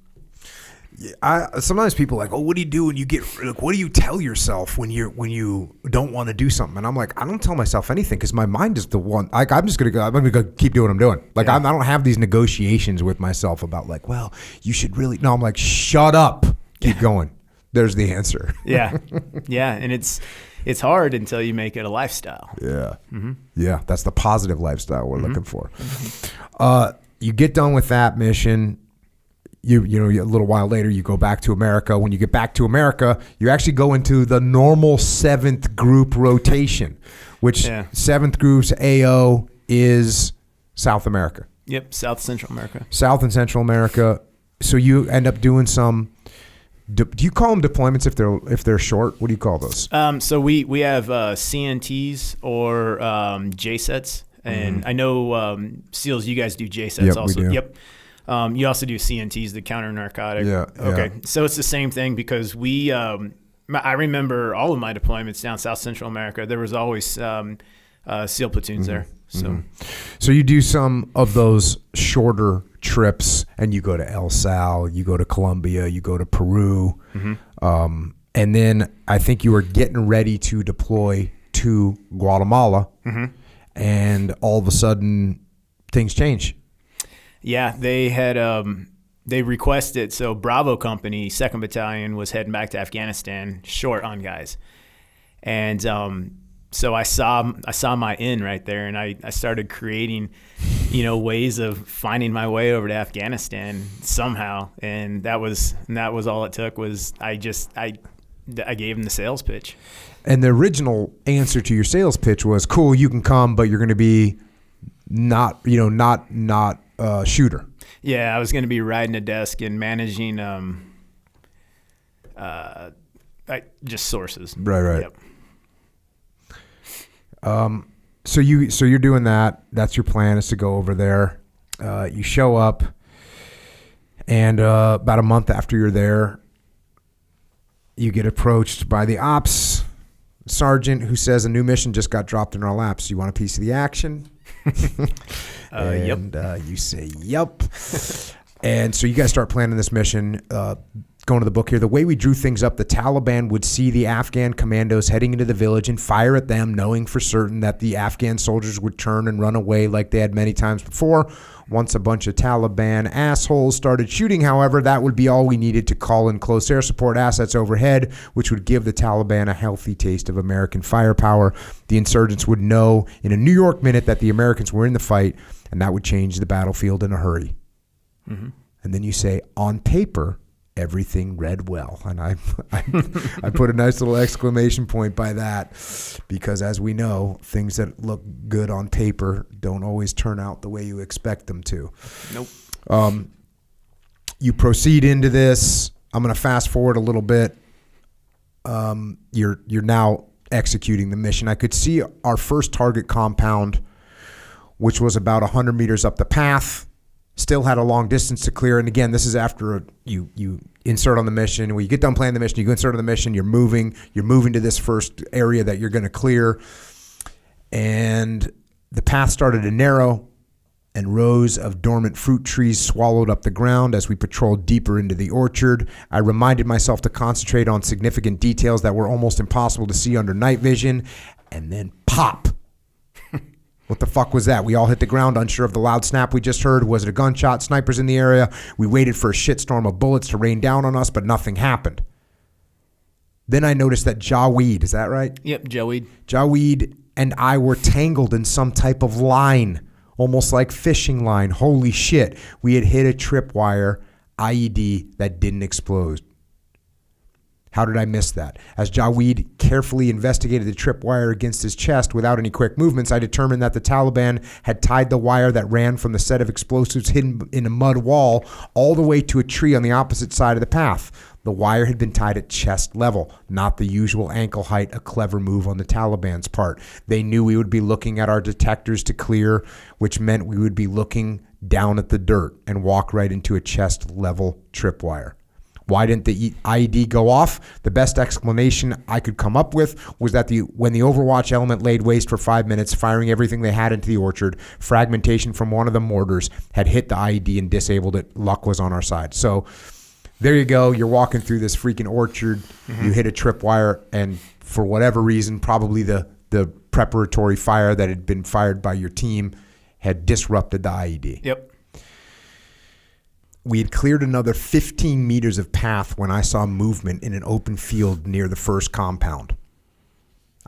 Sometimes people are like, oh, what do you do when you get, what do you tell yourself when you don't want to do something? And I'm like, I don't tell myself anything, because my mind is the one. I'm going to go keep doing what I'm doing. I don't have these negotiations with myself about well, you should really. No, I'm like, shut up, keep going. There's the answer. Yeah. And it's hard until you make it a lifestyle. Yeah. Yeah, that's the positive lifestyle we're looking for. You get done with that mission. You know, a little while later, you go back to America. When you get back to America, you actually go into the normal 7th group rotation, which 7th group's AO is South America. Yep, South Central America. South and Central America. So you end up doing some. Do you call them deployments if they're short? What do you call those? So we have CNTs or JSETs, and I know SEALs. You guys do JSETs Yep, also. we do. Yep. You also do CNTs, the counter narcotic. Yeah. Okay. So it's the same thing because we. I remember all of my deployments down South Central America. There was always SEAL platoons there. So you do some of those shorter trips, and you go to El Sal, you go to Colombia, you go to Peru, and then I think you were getting ready to deploy to Guatemala, and all of a sudden things change. Yeah, they had they requested. So Bravo Company, 2nd Battalion, was heading back to Afghanistan, short on guys, and so I saw my in right there, and I started creating, ways of finding my way over to Afghanistan somehow, and that was all it took. Was I gave him the sales pitch. And the original answer to your sales pitch was, "Cool, you can come, but you're going to be not a shooter." Yeah, I was going to be riding a desk and managing just sources. Right. Yep. So you're doing that. That's your plan, is to go over there. You show up, and about a month after you're there, you get approached by the ops sergeant who says a new mission just got dropped in our laps. You want a piece of the action? Yep. You say, yep. And so you guys start planning this mission. Going to the book here, the way we drew things up, the Taliban would see the Afghan commandos heading into the village and fire at them, knowing for certain that the Afghan soldiers would turn and run away like they had many times before. Once a bunch of Taliban assholes started shooting, however, that would be all we needed to call in close air support assets overhead, which would give the Taliban a healthy taste of American firepower. The insurgents would know in a New York minute that the Americans were in the fight, and that would change the battlefield in a hurry. And then you say, on paper, everything read well. And I put a nice little exclamation point by that, because as we know, things that look good on paper don't always turn out the way you expect them to. Nope. You proceed into this. I'm going to fast forward a little bit. You're now executing the mission. I could see our first target compound, which was about 100 meters up the path. Still had a long distance to clear. And again, this is after you insert on the mission. When you get done playing the mission, you go insert on the mission, you're moving to this first area that you're going to clear. And the path started to narrow, and rows of dormant fruit trees swallowed up the ground as we patrolled deeper into the orchard. I reminded myself to concentrate on significant details that were almost impossible to see under night vision. And then pop. What the fuck was that? We all hit the ground, unsure of the loud snap we just heard. Was it a gunshot? Snipers in the area. We waited for a shitstorm of bullets to rain down on us, but nothing happened. Then I noticed that Jaweed, is that right? Yep, Jaweed. Jaweed and I were tangled in some type of line, almost like fishing line. Holy shit. We had hit a tripwire IED that didn't explode. How did I miss that? As Jaweed carefully investigated the tripwire against his chest without any quick movements, I determined that the Taliban had tied the wire that ran from the set of explosives hidden in a mud wall all the way to a tree on the opposite side of the path. The wire had been tied at chest level, not the usual ankle height, a clever move on the Taliban's part. They knew we would be looking at our detectors to clear, which meant we would be looking down at the dirt and walk right into a chest level tripwire. Why didn't the IED go off? The best explanation I could come up with was that when the Overwatch element laid waste for 5 minutes, firing everything they had into the orchard, fragmentation from one of the mortars had hit the IED and disabled it. Luck was on our side. So there you go. You're walking through this freaking orchard. You hit a tripwire, and for whatever reason, probably the preparatory fire that had been fired by your team had disrupted the IED. Yep. We had cleared another 15 meters of path when I saw movement in an open field near the first compound.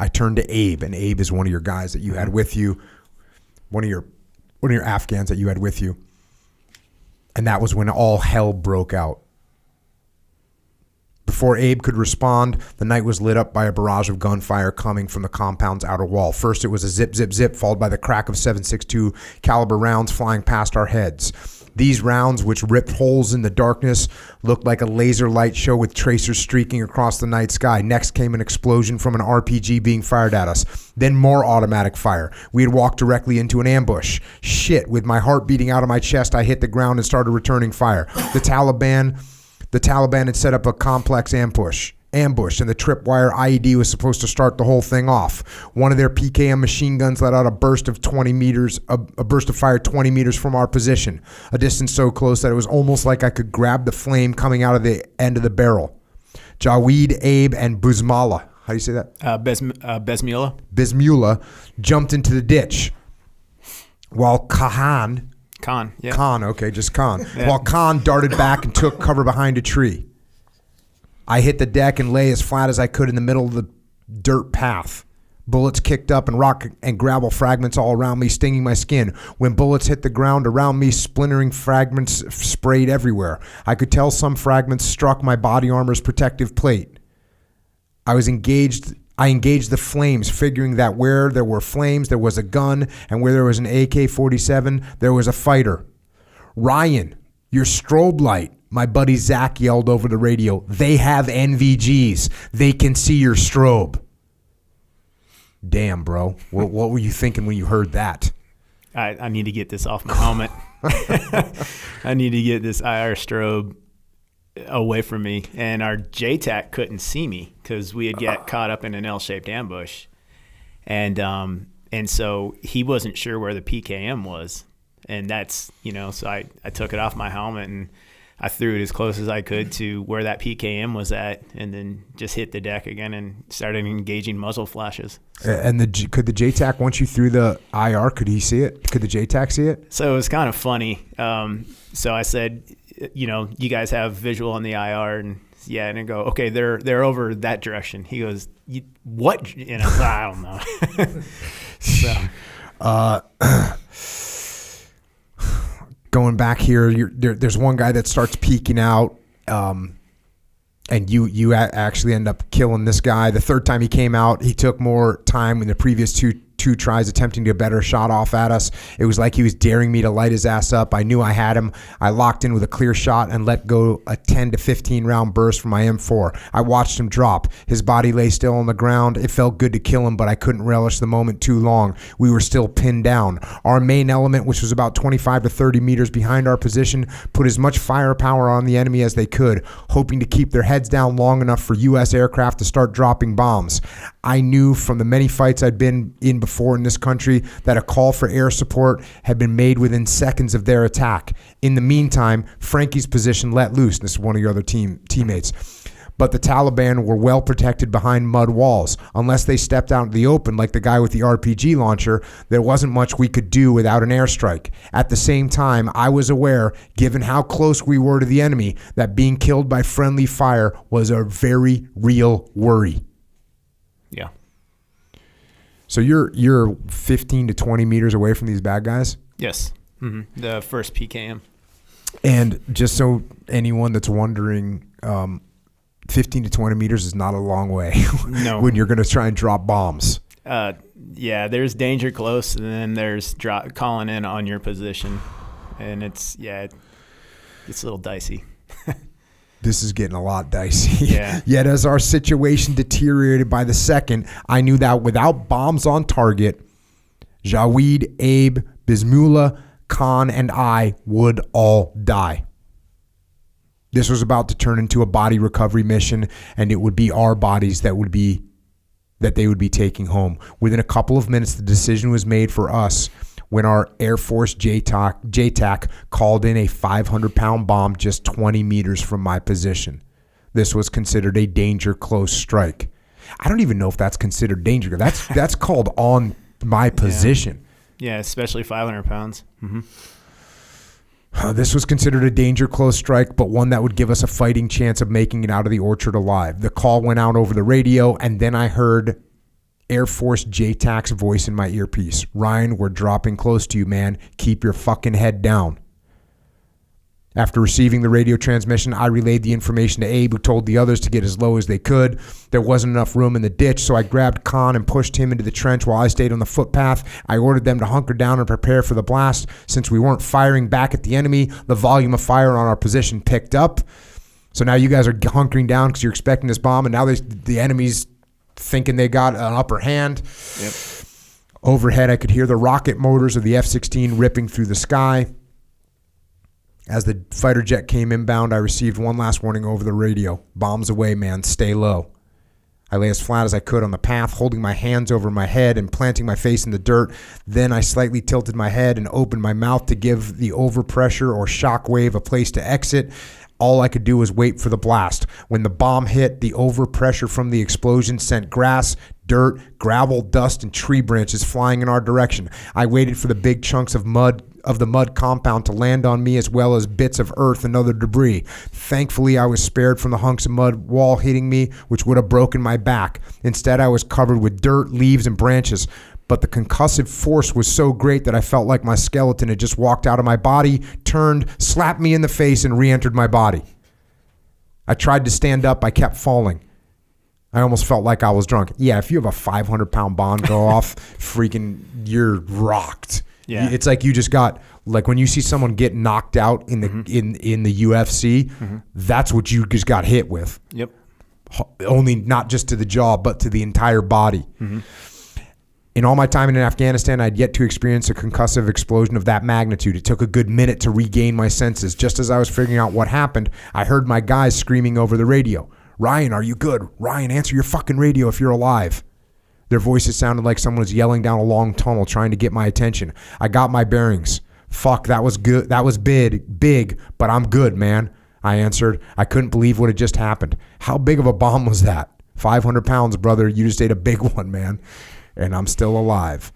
I turned to Abe, and Abe is one of your guys that you had with you, one of your Afghans that you had with you. And that was when all hell broke out. Before Abe could respond, the night was lit up by a barrage of gunfire coming from the compound's outer wall. First, it was a zip, zip, zip, followed by the crack of 7.62 caliber rounds flying past our heads. These rounds, which ripped holes in the darkness, looked like a laser light show with tracers streaking across the night sky. Next came an explosion from an RPG being fired at us. Then more automatic fire. We had walked directly into an ambush. Shit, with my heart beating out of my chest, I hit the ground and started returning fire. The Taliban had set up a complex ambush, and the tripwire IED was supposed to start the whole thing off. One of their PKM machine guns let out a burst of fire 20 meters from our position, a distance so close that it was almost like I could grab the flame coming out of the end of the barrel. Jaweed, Abe, and Buzmala, how do you say that? Bismillah jumped into the ditch, while Khan, while Khan darted back and took cover behind a tree. I hit the deck and lay as flat as I could in the middle of the dirt path. Bullets kicked up and rock and gravel fragments all around me, stinging my skin. When bullets hit the ground around me, splintering fragments sprayed everywhere. I could tell some fragments struck my body armor's protective plate. I engaged the flames, figuring that where there were flames, there was a gun, and where there was an AK-47, there was a fighter. Ryan, your strobe light, my buddy Zach yelled over the radio. They have NVGs. They can see your strobe. Damn, bro. What were you thinking when you heard that? I need to get this off my helmet. I need to get this IR strobe away from me. And our JTAC couldn't see me because we had got caught up in an L-shaped ambush. And so he wasn't sure where the PKM was. And that's, so I took it off my helmet and I threw it as close as I could to where that PKM was at, and then just hit the deck again and started engaging muzzle flashes. And could the JTAC, once you threw the IR, could he see it? Could the JTAC see it? So it was kind of funny. So I said, you guys have visual on the IR, and and I go, okay, they're over that direction. He goes, what? And I was like, I don't know. Going back here, there's one guy that starts peeking out, and you actually end up killing this guy. The third time he came out, he took more time in the previous two tries attempting to get a better shot off at us. It was like he was daring me to light his ass up. I knew I had him. I locked in with a clear shot and let go a 10 to 15 round burst from my M4. I watched him drop. His body lay still on the ground. It felt good to kill him, but I couldn't relish the moment too long. We were still pinned down. Our main element, which was about 25 to 30 meters behind our position, put as much firepower on the enemy as they could, hoping to keep their heads down long enough for U.S. aircraft to start dropping bombs. I knew from the many fights I'd been in before in this country that a call for air support had been made within seconds of their attack. In the meantime, Frankie's position let loose. This is one of your other teammates. But the Taliban were well protected behind mud walls. Unless they stepped out in the open like the guy with the RPG launcher, there wasn't much we could do without an airstrike. At the same time, I was aware, given how close we were to the enemy, that being killed by friendly fire was a very real worry. Yeah. So you're 15 to 20 meters away from these bad guys? Yes. Mm-hmm. The first PKM. And just so anyone that's wondering, 15 to 20 meters is not a long way. No. When you're going to try and drop bombs. There's danger close, and then there's calling in on your position. And it's a little dicey. This is getting a lot dicey. Yeah. Yet as our situation deteriorated by the second, I knew that without bombs on target, Jaweed, Abe, Bismillah, Khan, and I would all die. This was about to turn into a body recovery mission, and it would be our bodies that they would be taking home. Within a couple of minutes, the decision was made for us when our Air Force JTAC called in a 500-pound bomb just 20 meters from my position. This was considered a danger close strike. I don't even know if that's considered danger. That's called on my position. Yeah, especially 500 pounds. Mm-hmm. This was considered a danger close strike, but one that would give us a fighting chance of making it out of the orchard alive. The call went out over the radio, and then I heard Air Force JTAC's voice in my earpiece. Ryan, we're dropping close to you, man. Keep your fucking head down. After receiving the radio transmission, I relayed the information to Abe, who told the others to get as low as they could. There wasn't enough room in the ditch, so I grabbed Khan and pushed him into the trench while I stayed on the footpath. I ordered them to hunker down and prepare for the blast. Since we weren't firing back at the enemy, the volume of fire on our position picked up. So now you guys are hunkering down because you're expecting this bomb, and now the enemy's thinking they got an upper hand. Yep. Overhead, I could hear the rocket motors of the F-16 ripping through the sky. As the fighter jet came inbound, I received one last warning over the radio. Bombs away, man. Stay low. I lay as flat as I could on the path, holding my hands over my head and planting my face in the dirt. Then I slightly tilted my head and opened my mouth to give the overpressure or shock wave a place to exit. All I could do was wait for the blast. When the bomb hit, the overpressure from the explosion sent grass, dirt, gravel, dust, and tree branches flying in our direction. I waited for the big chunks of the mud compound to land on me, as well as bits of earth and other debris. Thankfully, I was spared from the hunks of mud wall hitting me, which would have broken my back. Instead, I was covered with dirt, leaves, and branches. But the concussive force was so great that I felt like my skeleton had just walked out of my body, turned, slapped me in the face, and re-entered my body. I tried to stand up. I kept falling. I almost felt like I was drunk. Yeah, if you have a 500-pound bomb go off, freaking, you're rocked. Yeah. It's like you just got, like when you see someone get knocked out in the in the UFC, that's what you just got hit with. Yep. Only not just to the jaw, but to the entire body. In all my time in Afghanistan, I'd yet to experience a concussive explosion of that magnitude. It took a good minute to regain my senses. Just as I was figuring out what happened, I heard my guys screaming over the radio. Ryan, are you good? Ryan, answer your fucking radio if you're alive. Their voices sounded like someone was yelling down a long tunnel trying to get my attention. I got my bearings. Fuck, that was good. That was big, but I'm good, man. I answered. I couldn't believe what had just happened. How big of a bomb was that? 500 pounds, brother. You just ate a big one, man. And I'm still alive.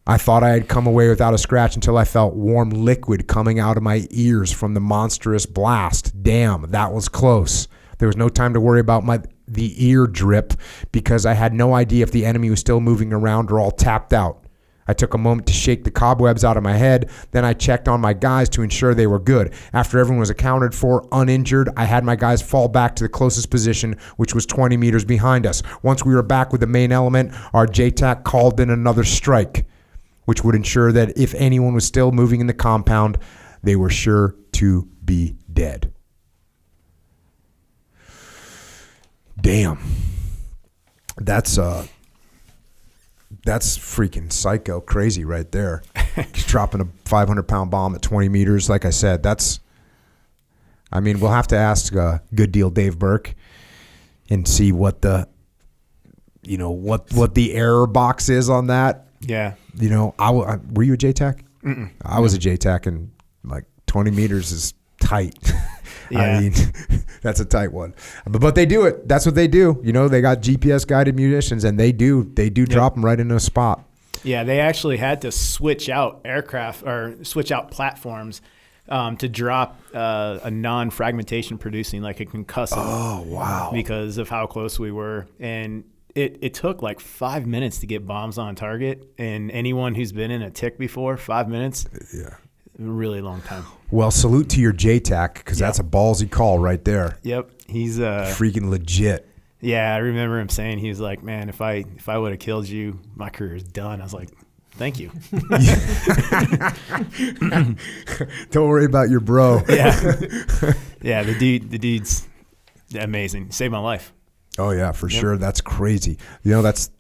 I thought I had come away without a scratch until I felt warm liquid coming out of my ears from the monstrous blast. Damn, that was close. There was no time to worry about the ear drip because I had no idea if the enemy was still moving around or all tapped out. I took a moment to shake the cobwebs out of my head. Then I checked on my guys to ensure they were good. After everyone was accounted for, uninjured, I had my guys fall back to the closest position, which was 20 meters behind us. Once we were back with the main element, our JTAC called in another strike, which would ensure that if anyone was still moving in the compound, they were sure to be dead. Damn. That's freaking psycho crazy right there. Dropping a 500-pound bomb at 20 meters. Like I said, we'll have to ask Good Deal Dave Burke and see what the, what the error box is on that. Yeah. Were you a JTAC? Mm-mm. I was a JTAC, and like 20 meters is tight. Yeah. I mean, that's a tight one. But they do it. That's what they do. They got GPS guided munitions, and they do drop them right into a spot. Yeah, they actually had to switch out platforms to drop a non-fragmentation producing, like a concussive. Oh, wow. Because of how close we were. And it took like 5 minutes to get bombs on target. And anyone who's been in a tick before, 5 minutes, really long time. Well, salute to your JTAC, because that's a ballsy call right there. Yep. He's freaking legit. Yeah, I remember him saying, he was like, man, if I would have killed you, my career is done. I was like, thank you. Don't worry about your bro. Yeah. Yeah, the dude's amazing. Saved my life. Oh, yeah, for sure. That's crazy. That's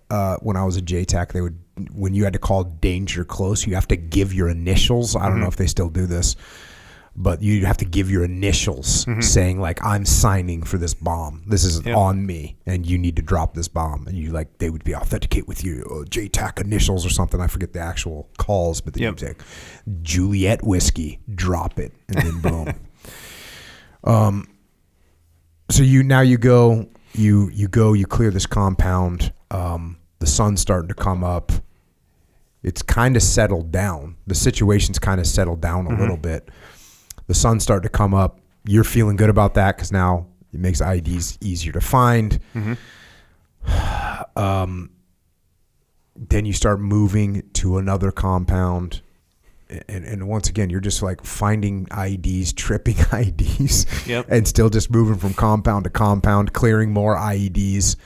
when I was a JTAC, when you had to call danger close, you have to give your initials. I don't know if they still do this, but you have to give your initials saying like, I'm signing for this bomb. This is on me, and you need to drop this bomb. And they would be authenticate with you, JTAC initials or something. I forget the actual calls, but you'd say Juliet whiskey, drop it, and then boom. So you go, you clear this compound. The sun's starting to come up. It's kind of settled down. The situation's kind of settled down a little bit. The sun's starting to come up. You're feeling good about that because now it makes IEDs easier to find. Then you start moving to another compound. And once again, you're just like finding IEDs, tripping IEDs, Yep. and still just moving from compound to compound, clearing more IEDs.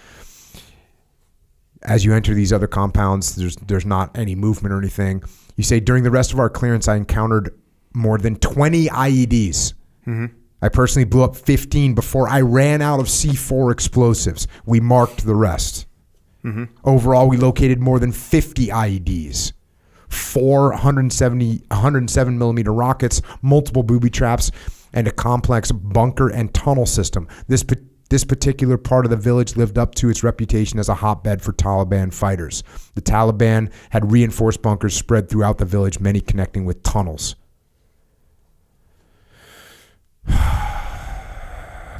As you enter these other compounds, there's not any movement or anything. You say, during the rest of our clearance, I encountered more than 20 IEDs. Mm-hmm. I personally blew up 15 before I ran out of C4 explosives. We marked the rest. Mm-hmm. Overall, we located more than 50 IEDs, 107 millimeter rockets, multiple booby traps, and a complex bunker and tunnel system. This particular part of the village lived up to its reputation as a hotbed for Taliban fighters. The Taliban had reinforced bunkers spread throughout the village, many connecting with tunnels.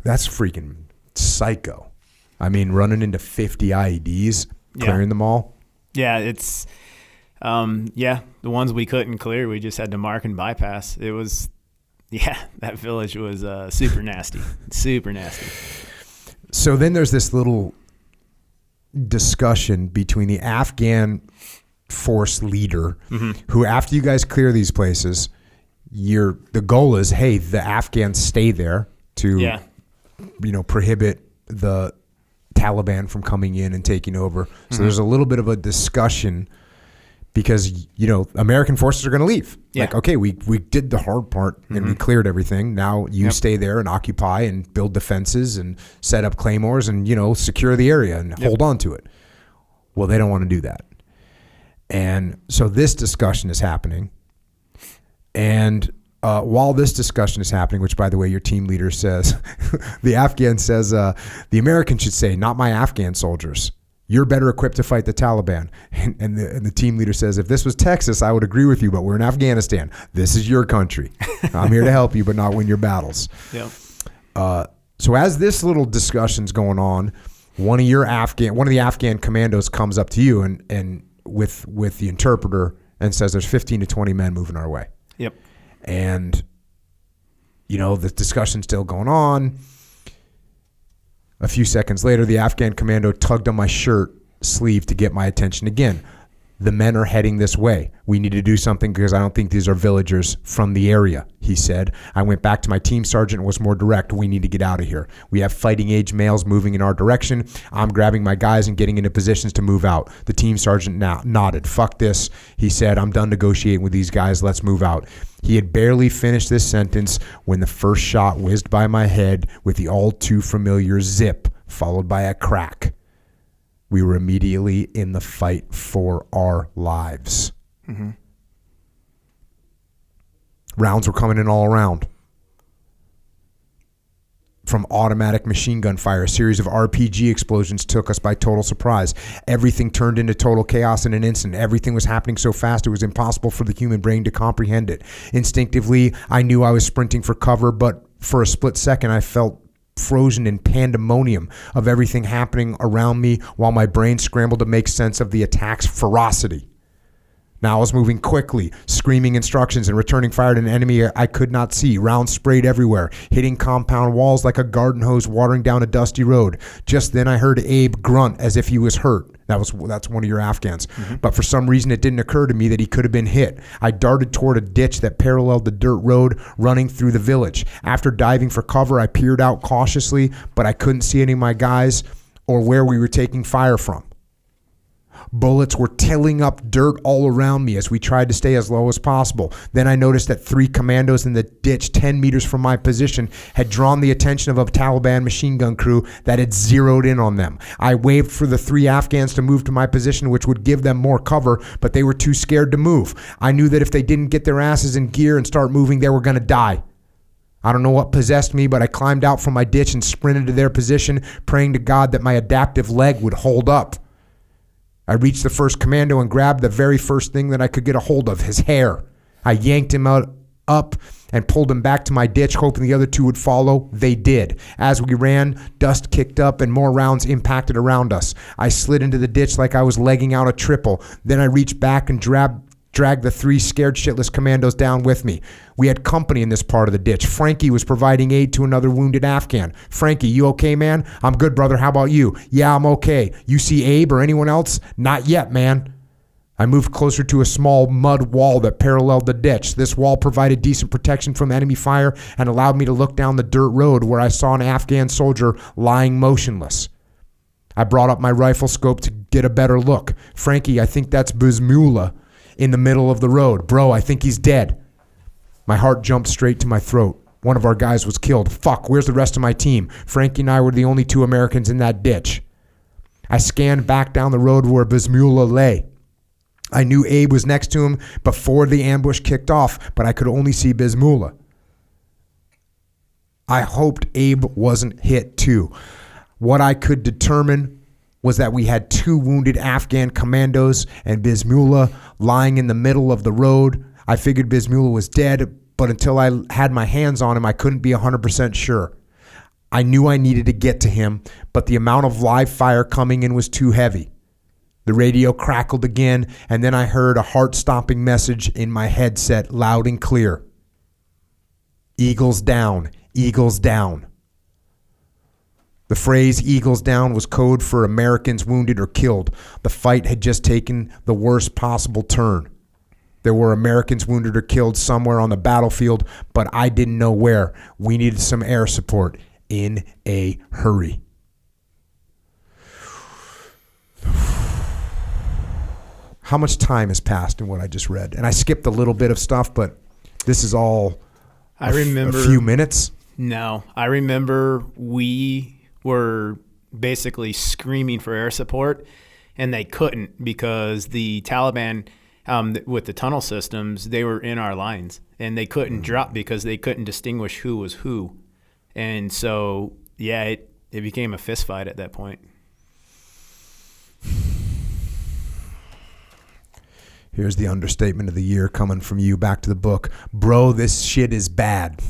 That's freaking psycho. I mean, running into 50 IEDs, clearing them all. Yeah, it's the ones we couldn't clear, we just had to mark and bypass. It was, that village was super nasty. Super nasty. So then there's this little discussion between the Afghan force leader, who, after you guys clear these places, the goal is, hey, the Afghans stay there to prohibit the Taliban from coming in and taking over. So there's a little bit of a discussion because, American forces are going to leave. Yeah. Like, okay, we did the hard part and we cleared everything. Now you stay there and occupy and build defenses and set up claymores and, secure the area and hold on to it. Well, they don't want to do that. And so this discussion is happening. And while this discussion is happening, which, by the way, your team leader says, the Afghan says, the Americans should say, not my Afghan soldiers. You're better equipped to fight the Taliban. And the team leader says, if this was Texas, I would agree with you, but we're in Afghanistan. This is your country. I'm here to help you, but not win your battles. Yeah. So as this little discussion's going on, one of the Afghan commandos comes up to you and with the interpreter and says, there's 15 to 20 men moving our way. Yep. And, the discussion's still going on. A few seconds later, the Afghan commando tugged on my shirt sleeve to get my attention again. The men are heading this way. We need to do something because I don't think these are villagers from the area, he said. I went back to my team sergeant and was more direct. We need to get out of here. We have fighting age males moving in our direction. I'm grabbing my guys and getting into positions to move out. The team sergeant nodded. Fuck this, he said. I'm done negotiating with these guys. Let's move out. He had barely finished this sentence when the first shot whizzed by my head with the all too familiar zip, followed by a crack. We were immediately in the fight for our lives. Mm-hmm. Rounds were coming in all around. From automatic machine gun fire, a series of RPG explosions took us by total surprise. Everything turned into total chaos in an instant. Everything was happening so fast it was impossible for the human brain to comprehend it. Instinctively, I knew I was sprinting for cover, but for a split second, I felt frozen in pandemonium of everything happening around me while my brain scrambled to make sense of the attack's ferocity. Now I was moving quickly, screaming instructions and returning fire at an enemy I could not see. Rounds sprayed everywhere, hitting compound walls like a garden hose watering down a dusty road. Just then I heard Abe grunt as if he was hurt. That's one of your Afghans. Mm-hmm. But for some reason it didn't occur to me that he could have been hit. I darted toward a ditch that paralleled the dirt road running through the village. After diving for cover, I peered out cautiously, but I couldn't see any of my guys or where we were taking fire from. Bullets were tilling up dirt all around me as we tried to stay as low as possible. Then I noticed that 3 commandos in the ditch 10 meters from my position had drawn the attention of a Taliban machine gun crew that had zeroed in on them. I waved for the 3 Afghans to move to my position, which would give them more cover, but they were too scared to move. I knew that if they didn't get their asses in gear and start moving, they were going to die. I don't know what possessed me, but I climbed out from my ditch and sprinted to their position, praying to God that my adaptive leg would hold up. I reached the first commando and grabbed the very first thing that I could get a hold of, his hair. I yanked him up and pulled him back to my ditch, hoping the other 2 would follow. They did. As we ran, dust kicked up and more rounds impacted around us. I slid into the ditch like I was legging out a triple. Then I reached back and dragged the 3 scared shitless commandos down with me. We had company in this part of the ditch. Frankie was providing aid to another wounded Afghan. Frankie, you okay, man? I'm good, brother. How about you? Yeah, I'm okay. You see Abe or anyone else? Not yet, man. I moved closer to a small mud wall that paralleled the ditch. This wall provided decent protection from enemy fire and allowed me to look down the dirt road where I saw an Afghan soldier lying motionless. I brought up my rifle scope to get a better look. Frankie, I think that's Bismillah in the middle of the road. Bro, I think he's dead. My heart jumped straight to my throat. One of our guys was killed. Fuck, where's the rest of my team? Frankie and I were the only 2 Americans in that ditch. I scanned back down the road where Bismillah lay. I knew Abe was next to him before the ambush kicked off, but I could only see Bismillah. I hoped Abe wasn't hit too. What I could determine was that we had 2 wounded Afghan commandos and Bismillah lying in the middle of the road. I figured Bismillah was dead, but until I had my hands on him, I couldn't be 100% sure. I knew I needed to get to him, but the amount of live fire coming in was too heavy. The radio crackled again, and then I heard a heart-stopping message in my headset, loud and clear. Eagles down, Eagles down. The phrase Eagles down was code for Americans wounded or killed. The fight had just taken the worst possible turn. There were Americans wounded or killed somewhere on the battlefield, but I didn't know where. We needed some air support in a hurry. How much time has passed in what I just read? And I skipped a little bit of stuff, but this is all I remember a few minutes. No, I remember we were basically screaming for air support, and they couldn't because the Taliban, with the tunnel systems, they were in our lines, and they couldn't drop because they couldn't distinguish who was who. And so, yeah, it became a fist fight at that point. Here's the understatement of the year coming from you, back to the book. Bro, this shit is bad,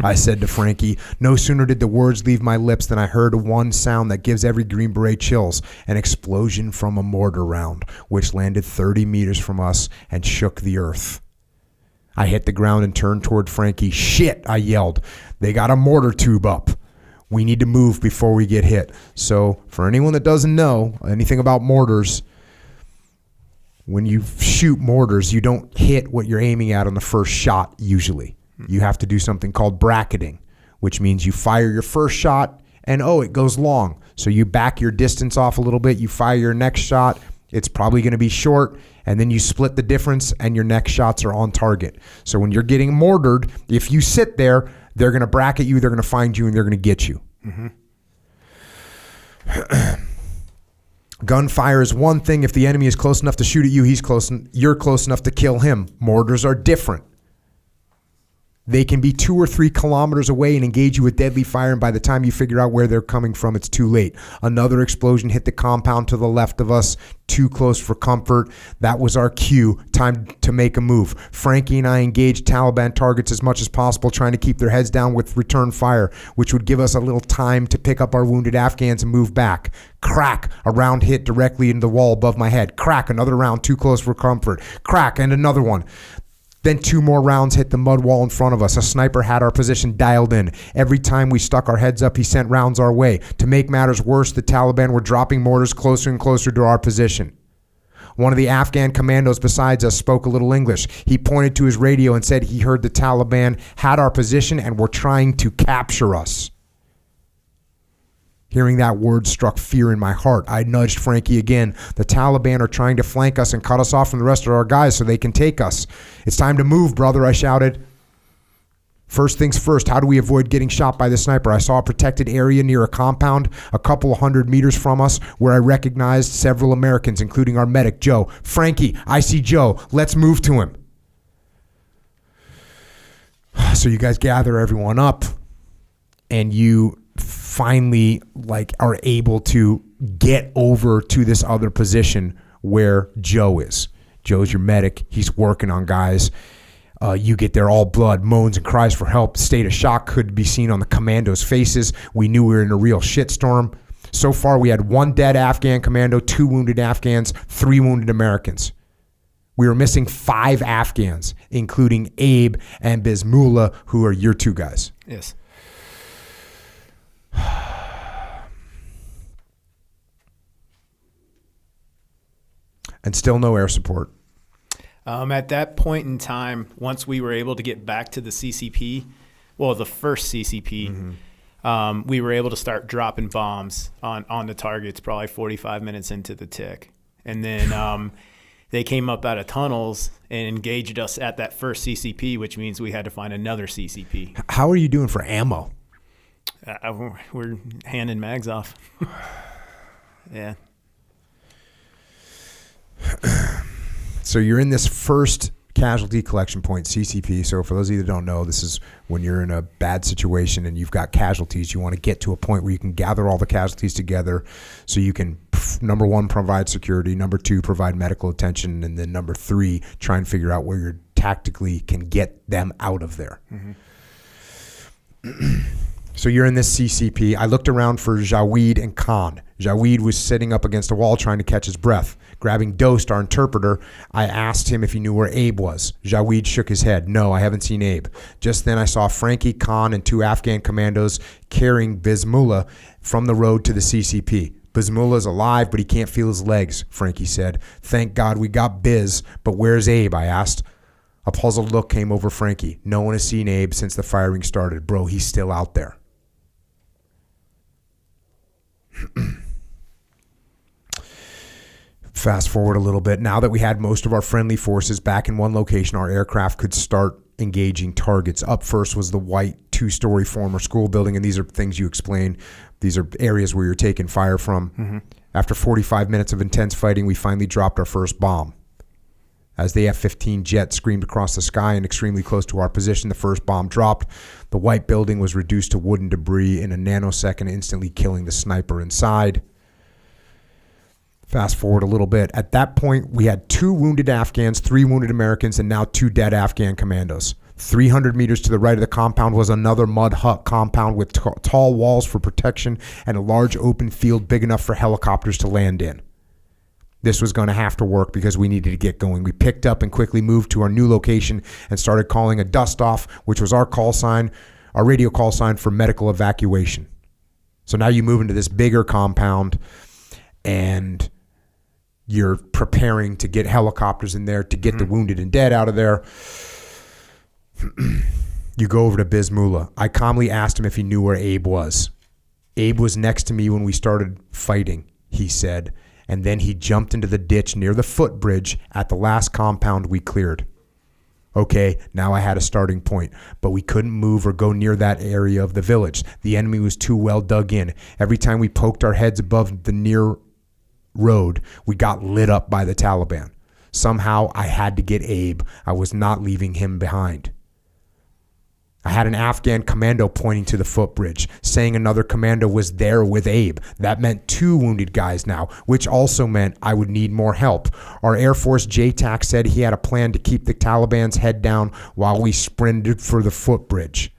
I said to Frankie. No sooner did the words leave my lips than I heard one sound that gives every Green Beret chills, an explosion from a mortar round, which landed 30 meters from us and shook the earth. I hit the ground and turned toward Frankie. Shit, I yelled. They got a mortar tube up. We need to move before we get hit. So for anyone that doesn't know anything about mortars, when you shoot mortars, you don't hit what you're aiming at on the first shot usually. You have to do something called bracketing, which means you fire your first shot and, it goes long. So you back your distance off a little bit, you fire your next shot, it's probably going to be short, and then you split the difference and your next shots are on target. So when you're getting mortared, if you sit there, they're going to bracket you, they're going to find you, and they're going to get you. Mm-hmm. Gunfire is one thing. If the enemy is close enough to shoot at you, you're close enough to kill him. Mortars are different. They can be 2 or 3 kilometers away and engage you with deadly fire, and by the time you figure out where they're coming from, it's too late. Another explosion hit the compound to the left of us, too close for comfort. That was our cue, time to make a move. Frankie and I engaged Taliban targets as much as possible, trying to keep their heads down with return fire, which would give us a little time to pick up our wounded Afghans and move back. Crack, a round hit directly into the wall above my head. Crack, another round too close for comfort. Crack, and another one. Then 2 more rounds hit the mud wall in front of us. A sniper had our position dialed in. Every time we stuck our heads up, he sent rounds our way. To make matters worse, the Taliban were dropping mortars closer and closer to our position. One of the Afghan commandos besides us spoke a little English. He pointed to his radio and said he heard the Taliban had our position and were trying to capture us. Hearing that word struck fear in my heart. I nudged Frankie again. The Taliban are trying to flank us and cut us off from the rest of our guys so they can take us. It's time to move, brother, I shouted. First things first, how do we avoid getting shot by the sniper? I saw a protected area near a compound a couple of 100 meters from us where I recognized several Americans, including our medic, Joe. Frankie, I see Joe. Let's move to him. So you guys gather everyone up and you finally are able to get over to this other position where Joe is. Joe's your medic. He's working on guys. You get there, all blood, moans and cries for help. State of shock could be seen on the commandos' faces. We knew we were in a real shitstorm. So far, we had 1 dead Afghan commando, 2 wounded Afghans, 3 wounded Americans. We were missing 5 Afghans, including Abe and Bismillah, who are your 2 guys. Yes. And still no air support. At that point in time, once we were able to get back to the CCP, well, the first CCP, we were able to start dropping bombs on the targets probably 45 minutes into the tick. And then they came up out of tunnels and engaged us at that first CCP, which means we had to find another CCP. How are you doing for ammo? We're handing mags off. Yeah. So you're in this first casualty collection point, CCP. So for those of you that don't know, this is when you're in a bad situation and you've got casualties. You want to get to a point where you can gather all the casualties together so you can, number 1, provide security, number 2, provide medical attention, and then number 3, try and figure out where you tactically can get them out of there. So you're in this CCP. I looked around for Jawid and Khan. Jawid was sitting up against a wall trying to catch his breath. Grabbing Dost, our interpreter, I asked him if he knew where Abe was. Jawid shook his head. No, I haven't seen Abe. Just then I saw Frankie, Khan, and 2 Afghan commandos carrying Bismillah from the road to the CCP. Bismullah's alive, but he can't feel his legs, Frankie said. Thank God we got Biz, but where's Abe, I asked. A puzzled look came over Frankie. No one has seen Abe since the firing started. Bro, he's still out there. Fast forward a little bit. Now that we had most of our friendly forces back in one location, our aircraft could start engaging targets. Up first was the white 2-story former school building, and these are things you explain. These are areas where you're taking fire from. After 45 minutes of intense fighting, we finally dropped our first bomb. As the F-15 jet screamed across the sky and extremely close to our position, the first bomb dropped. The white building was reduced to wooden debris in a nanosecond, instantly killing the sniper inside. Fast forward a little bit. At that point, we had 2 wounded Afghans, 3 wounded Americans, and now 2 dead Afghan commandos. 300 meters to the right of the compound was another mud hut compound with tall walls for protection and a large open field big enough for helicopters to land in. This was going to have to work because we needed to get going. We picked up and quickly moved to our new location and started calling a dust-off, which was our call sign, our radio call sign for medical evacuation. So now you move into this bigger compound and you're preparing to get helicopters in there to get the wounded and dead out of there. You go over to Bismillah. I calmly asked him if he knew where Abe was. Abe was next to me when we started fighting, he said, and then he jumped into the ditch near the footbridge at the last compound we cleared. Okay, now I had a starting point, but we couldn't move or go near that area of the village. The enemy was too well dug in. Every time we poked our heads above the near road, we got lit up by the Taliban. Somehow I had to get Abe. I was not leaving him behind. I had an Afghan commando pointing to the footbridge, saying another commando was there with Abe. That meant 2 wounded guys now, which also meant I would need more help. Our Air Force JTAC said he had a plan to keep the Taliban's head down while we sprinted for the footbridge.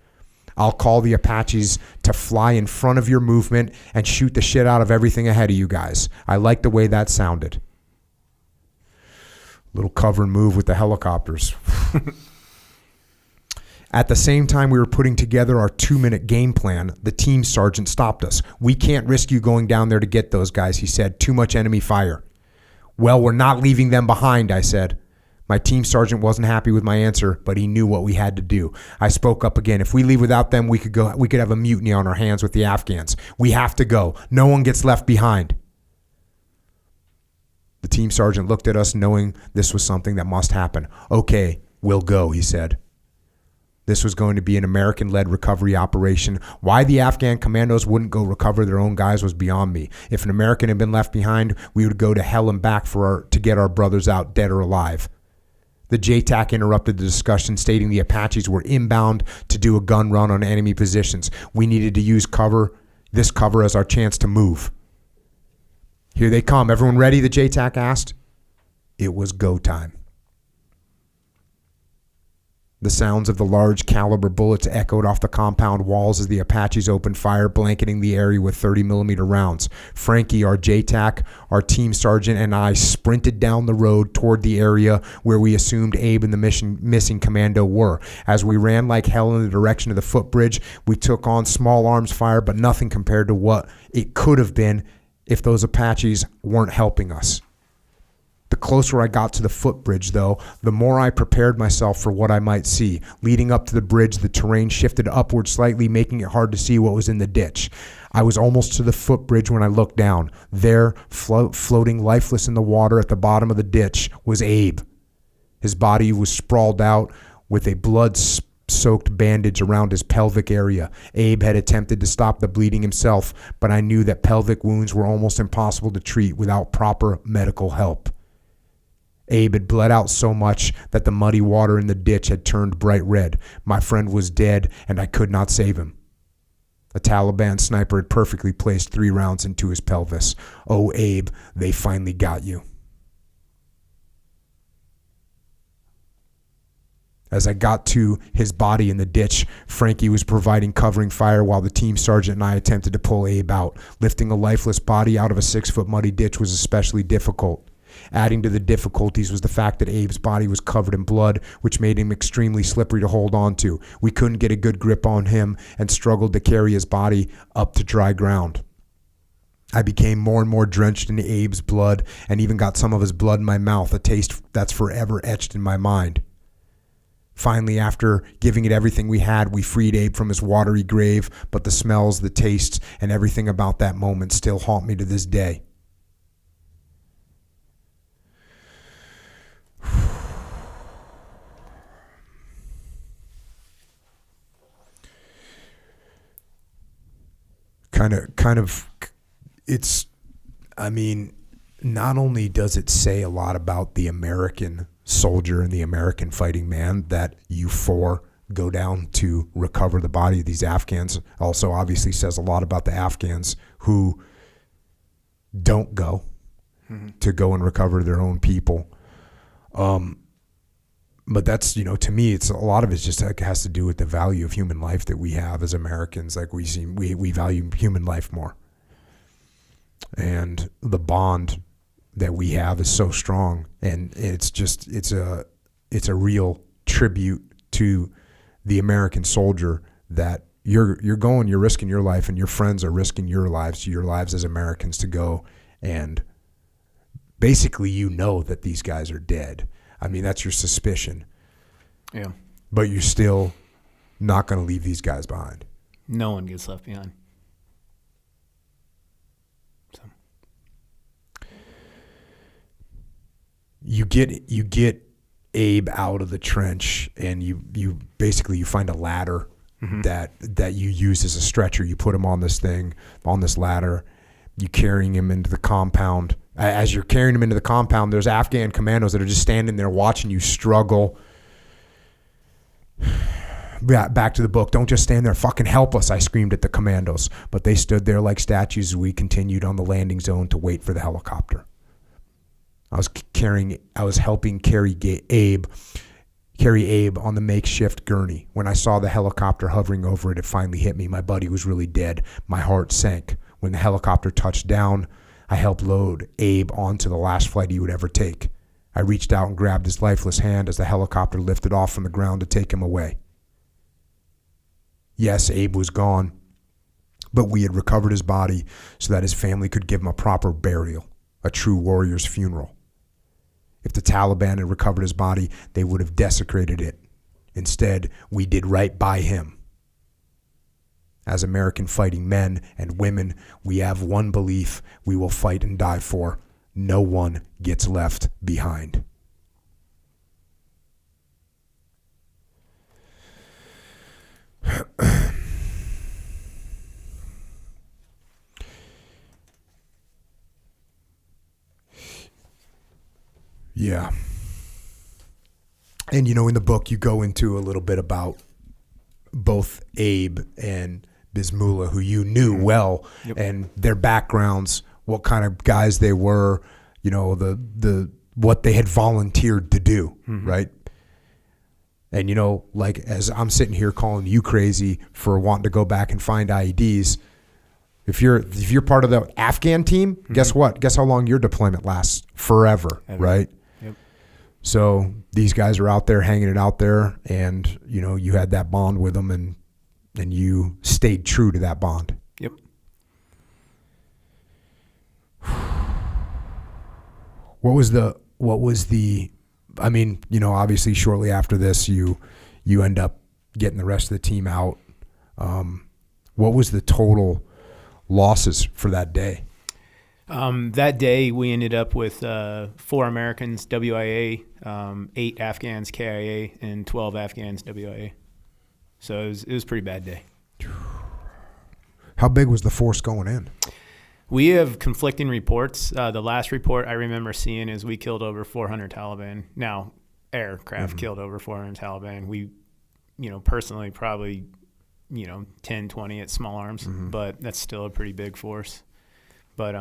I'll call the Apaches to fly in front of your movement and shoot the shit out of everything ahead of you guys. I like the way that sounded. Little cover and move with the helicopters. At the same time we were putting together our 2-minute game plan, the team sergeant stopped us. We can't risk you going down there to get those guys, he said. Too much enemy fire. Well, we're not leaving them behind, I said. My team sergeant wasn't happy with my answer, but he knew what we had to do. I spoke up again. If we leave without them, we could have a mutiny on our hands with the Afghans. We have to go. No one gets left behind. The team sergeant looked at us, knowing this was something that must happen. Okay, we'll go, he said. This was going to be an American-led recovery operation. Why the Afghan commandos wouldn't go recover their own guys was beyond me. If an American had been left behind, we would go to hell and back to get our brothers out, dead or alive. The JTAC interrupted the discussion, stating the Apaches were inbound to do a gun run on enemy positions. We needed to use this cover as our chance to move. Here they come. Everyone ready? The JTAC asked. It was go time. The sounds of the large caliber bullets echoed off the compound walls as the Apaches opened fire, blanketing the area with 30mm rounds. Frankie, our JTAC, our team sergeant, and I sprinted down the road toward the area where we assumed Abe and the missing commando were. As we ran like hell in the direction of the footbridge, we took on small arms fire, but nothing compared to what it could have been if those Apaches weren't helping us. The closer I got to the footbridge, though, the more I prepared myself for what I might see. Leading up to the bridge, the terrain shifted upward slightly, making it hard to see what was in the ditch. I was almost to the footbridge when I looked down. There, floating lifeless in the water at the bottom of the ditch, was Abe. His body was sprawled out with a blood-soaked bandage around his pelvic area. Abe had attempted to stop the bleeding himself, but I knew that pelvic wounds were almost impossible to treat without proper medical help. Abe had bled out so much that the muddy water in the ditch had turned bright red. My friend was dead, and I could not save him. A Taliban sniper had perfectly placed 3 rounds into his pelvis. Oh, Abe, they finally got you. As I got to his body in the ditch, Frankie was providing covering fire while the team sergeant and I attempted to pull Abe out. Lifting a lifeless body out of a 6-foot muddy ditch was especially difficult. Adding to the difficulties was the fact that Abe's body was covered in blood, which made him extremely slippery to hold on to. We couldn't get a good grip on him and struggled to carry his body up to dry ground. I became more and more drenched in Abe's blood and even got some of his blood in my mouth, a taste that's forever etched in my mind. Finally, after giving it everything we had, we freed Abe from his watery grave, but the smells, the tastes, and everything about that moment still haunt me to this day. Kind of, it's, I mean, not only does it say a lot about the American soldier and the American fighting man that you 4 go down to recover the body of these Afghans, also obviously says a lot about the Afghans who don't go to go and recover their own people. But that's, to me, it's a lot of it's just like has to do with the value of human life that we have as Americans. Like we value human life more, and the bond that we have is so strong, and it's a real tribute to the American soldier that you're risking your life, and your friends are risking your lives as Americans to go, and basically that these guys are dead. I mean, that's your suspicion. Yeah. But you're still not going to leave these guys behind. No one gets left behind. So. You get Abe out of the trench, and you basically find a ladder that you use as a stretcher. You put him on this ladder. You carrying him into the compound. As you're carrying him into the compound, there's Afghan commandos that are just standing there watching you struggle. Back to the book. Don't just stand there. Fucking help us, I screamed at the commandos. But they stood there like statues as we continued on the landing zone to wait for the helicopter. I was helping carry Abe on the makeshift gurney. When I saw the helicopter hovering over it, it finally hit me. My buddy was really dead. My heart sank. When the helicopter touched down, I helped load Abe onto the last flight he would ever take. I reached out and grabbed his lifeless hand as the helicopter lifted off from the ground to take him away. Yes, Abe was gone, but we had recovered his body so that his family could give him a proper burial, a true warrior's funeral. If the Taliban had recovered his body, they would have desecrated it. Instead, we did right by him. As American fighting men and women, we have one belief we will fight and die for. No one gets left behind. Yeah. And in the book you go into a little bit about both Abe and Bismillah, who you knew well, and their backgrounds, what kind of guys they were, the what they had volunteered to do, right? And, you know, like as I'm sitting here calling you crazy for wanting to go back and find IEDs, if you're part of the Afghan team, guess what? Guess how long your deployment lasts? Forever, right? Yep. So these guys are out there hanging it out there, and, you know, you had that bond with them, and you stayed true to that bond. Yep. What was the I mean, you know, obviously shortly after this you end up getting the rest of the team out. What was the total losses for that day? That day we ended up with 4 Americans WIA, 8 Afghans KIA, and 12 Afghans WIA. So it was a pretty bad day. How big was the force going in? We have conflicting reports. The last report I remember seeing is we killed over 400 Taliban. Now, aircraft killed over 400 Taliban. We, you know, personally probably, you know, 10, 20 at small arms, but that's still a pretty big force. But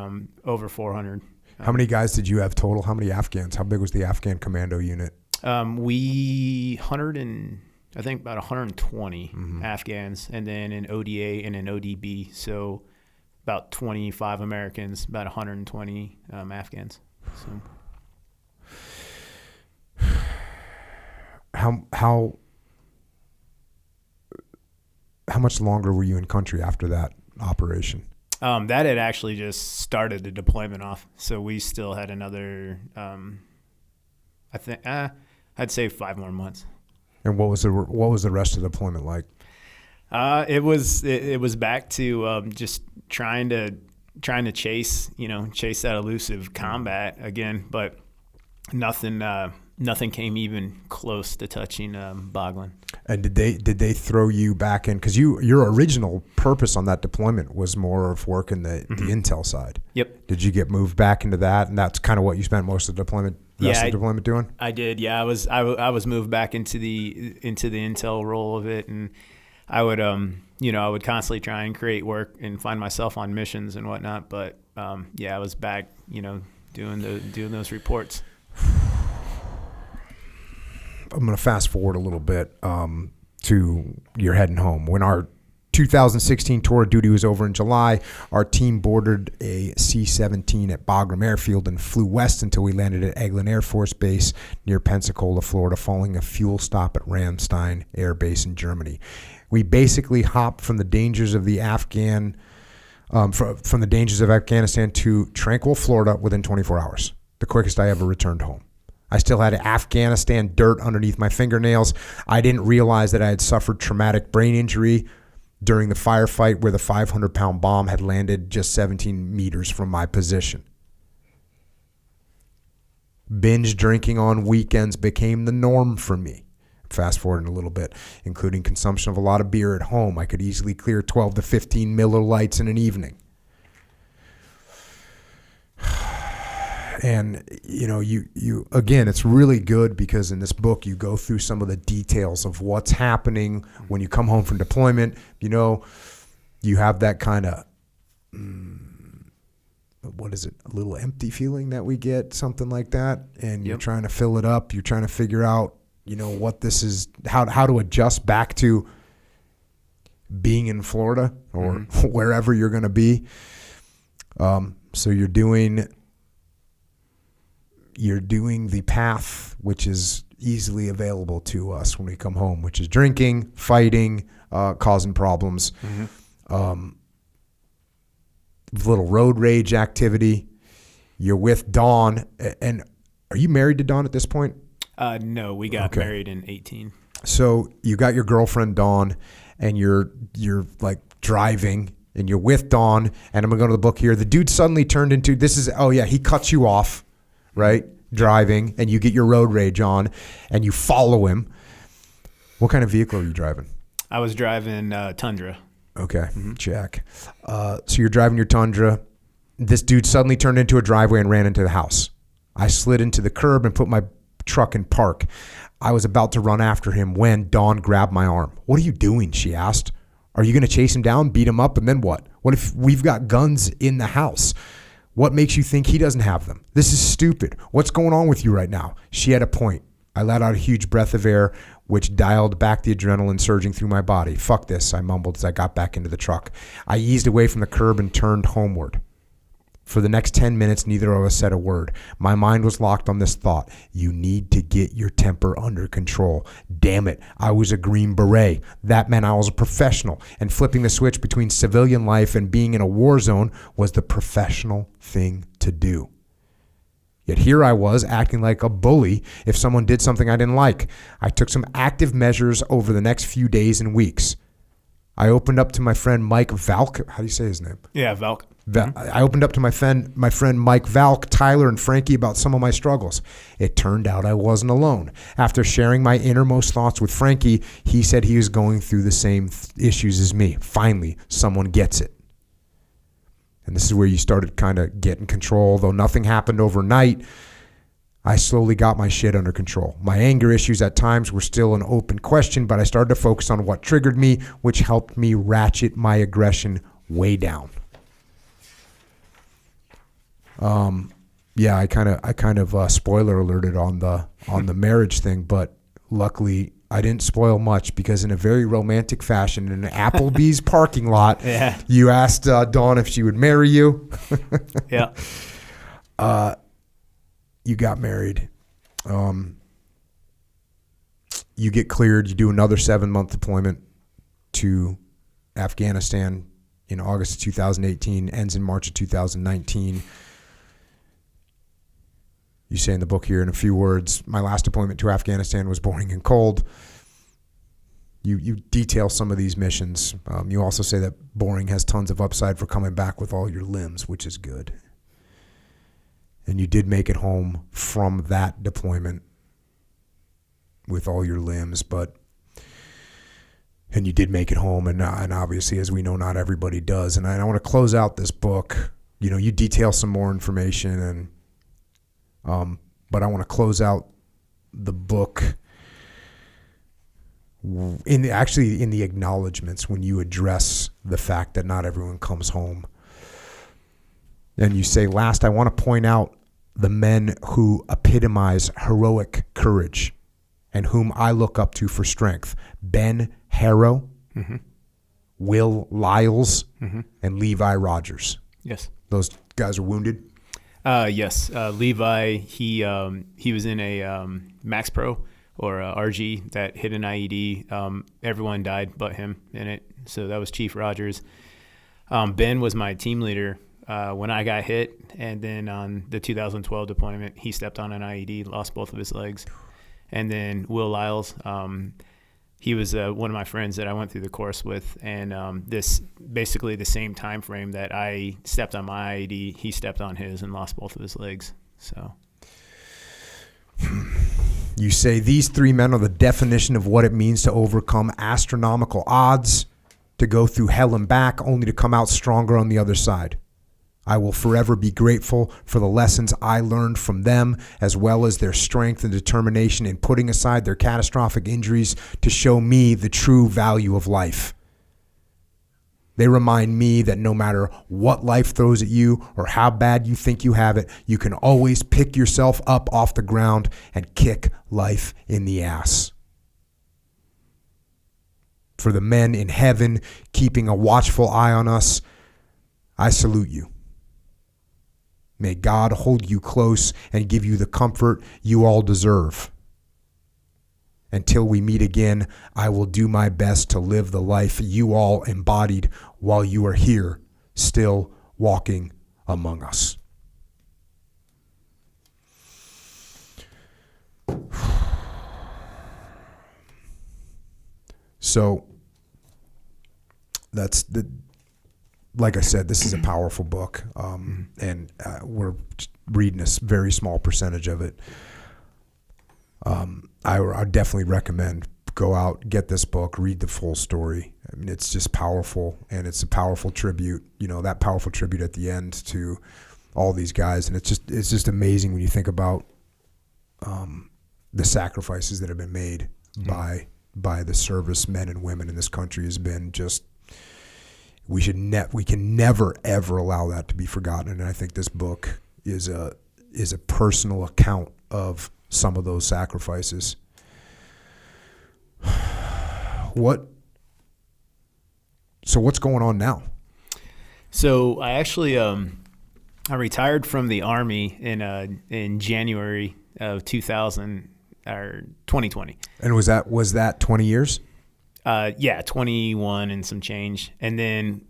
over 400. How many guys did you have total? How many Afghans? How big was the Afghan commando unit? We I think about 120 Afghans, and then an ODA and an ODB. So about 25 Americans, about 120 Afghans. So How much longer were you in country after that operation? That had actually just started the deployment off, so we still had another, I think, I'd say 5 more months. And what was the rest of the deployment like? It was back to just trying to chase that elusive combat again, but nothing came even close to touching Boglin. And did they throw you back in? Because your original purpose on that deployment was more of working the intel side. Yep. Did you get moved back into that, and that's kind of what you spent most of the deployment? Deployment doing? I did. Yeah, I was moved back into the intel role of it, and I would I would constantly try and create work and find myself on missions and whatnot. But I was back, doing those reports. I'm going to fast forward a little bit to your heading home. When our 2016 tour of duty was over in July, our team boarded a C-17 at Bagram Airfield and flew west until we landed at Eglin Air Force Base near Pensacola, Florida, following a fuel stop at Ramstein Air Base in Germany. We basically hopped from the dangers of the Afghanistan to tranquil Florida within 24 hours, the quickest I ever returned home. I still had Afghanistan dirt underneath my fingernails. I didn't realize that I had suffered traumatic brain injury during the firefight where the 500-pound bomb had landed just 17 meters from my position. Binge drinking on weekends became the norm for me. Fast forwarding a little bit, including consumption of a lot of beer at home. I could easily clear 12 to 15 Miller Lights in an evening. And, you again, it's really good because in this book you go through some of the details of what's happening when you come home from deployment. You have that kind of, what is it, a little empty feeling that we get, something like that. And you're trying to fill it up. You're trying to figure out, what this is, how to adjust back to being in Florida or wherever you're going to be. So you're doing the path which is easily available to us when we come home, which is drinking, fighting, causing problems, little road rage activity. You're with Dawn, and are you married to Dawn at this point? No, we got married in 2018. So you got your girlfriend Dawn, and you're like driving, and you're with Dawn, and I'm gonna go to the book here. The dude suddenly turned into he cuts you off. Right? Driving, and you get your road rage on, and you follow him. What kind of vehicle are you driving? I was driving Tundra. Okay, check. So you're driving your Tundra. This dude suddenly turned into a driveway and ran into the house. I slid into the curb and put my truck in park. I was about to run after him when Dawn grabbed my arm. "What are you doing?" she asked. "Are you going to chase him down, beat him up, and then what? What if we've got guns in the house? What makes you think he doesn't have them? This is stupid. What's going on with you right now?" She had a point. I let out a huge breath of air, which dialed back the adrenaline surging through my body. Fuck this, I mumbled as I got back into the truck. I eased away from the curb and turned homeward. For the next 10 minutes, neither of us said a word. My mind was locked on this thought. You need to get your temper under control. Damn it, I was a Green Beret. That meant I was a professional, and flipping the switch between civilian life and being in a war zone was the professional thing to do. Yet here I was acting like a bully if someone did something I didn't like. I took some active measures over the next few days and weeks. I opened up to my friend Mike Valk. How do you say his name? Yeah, Valk. I opened up to my friend Mike Valk, Tyler, and Frankie about some of my struggles. It turned out I wasn't alone. After sharing my innermost thoughts with Frankie, he said he was going through the same issues as me. Finally, someone gets it. And this is where you started kind of getting control. Though nothing happened overnight, I slowly got my shit under control. My anger issues at times were still an open question, but I started to focus on what triggered me, which helped me ratchet my aggression way down. Yeah, I kind of spoiler alerted on the marriage thing, but luckily I didn't spoil much because in a very romantic fashion in an Applebee's parking lot, Yeah. you asked Dawn if she would marry you. Yeah. You got married. You get cleared. You do another 7-month deployment to Afghanistan in August of 2018, ends in March of 2019. You say in the book here in a few words, my last deployment to Afghanistan was boring and cold. You detail some of these missions. You also say that boring has tons of upside for coming back with all your limbs, which is good. And you did make it home from that deployment with all your limbs, and you did make it home, and obviously, as we know, not everybody does. And I want to close out this book. You know, you detail some more information, and but I want to close out the book in the acknowledgments when you address the fact that not everyone comes home. And you say, last, I want to point out the men who epitomize heroic courage and whom I look up to for strength. Ben Harrow, Will Lyles, and Levi Rogers. Yes. Those guys are wounded? Yes. Levi, he was in a Max Pro or RG that hit an IED. Everyone died but him in it. So that was Chief Rogers. Ben was my team leader when I got hit. And then on the 2012 deployment, he stepped on an IED, lost both of his legs. And then Will Lyles, he was one of my friends that I went through the course with, and this basically the same time frame that I stepped on my IED, he stepped on his and lost both of his legs. So you say these three men are the definition of what it means to overcome astronomical odds, to go through hell and back, only to come out stronger on the other side. I will forever be grateful for the lessons I learned from them, as well as their strength and determination in putting aside their catastrophic injuries to show me the true value of life. They remind me that no matter what life throws at you or how bad you think you have it, you can always pick yourself up off the ground and kick life in the ass. For the men in heaven keeping a watchful eye on us, I salute you. May God hold you close and give you the comfort you all deserve. Until we meet again, I will do my best to live the life you all embodied while you are here, still walking among us. So that's the. Like I said, this is a powerful book, and we're reading a very small percentage of it. I definitely recommend go out, get this book, read the full story. I mean, it's just powerful, and it's a powerful tribute. You know, that powerful tribute at the end to all these guys, and it's just amazing when you think about the sacrifices that have been made by the service men and women in this country. Has been just. We can never ever allow that to be forgotten, and I think this book is a personal account of some of those sacrifices. So what's going on now? So I actually I retired from the Army in January of 2020. And was that 20 years? Yeah, 21 and some change. And then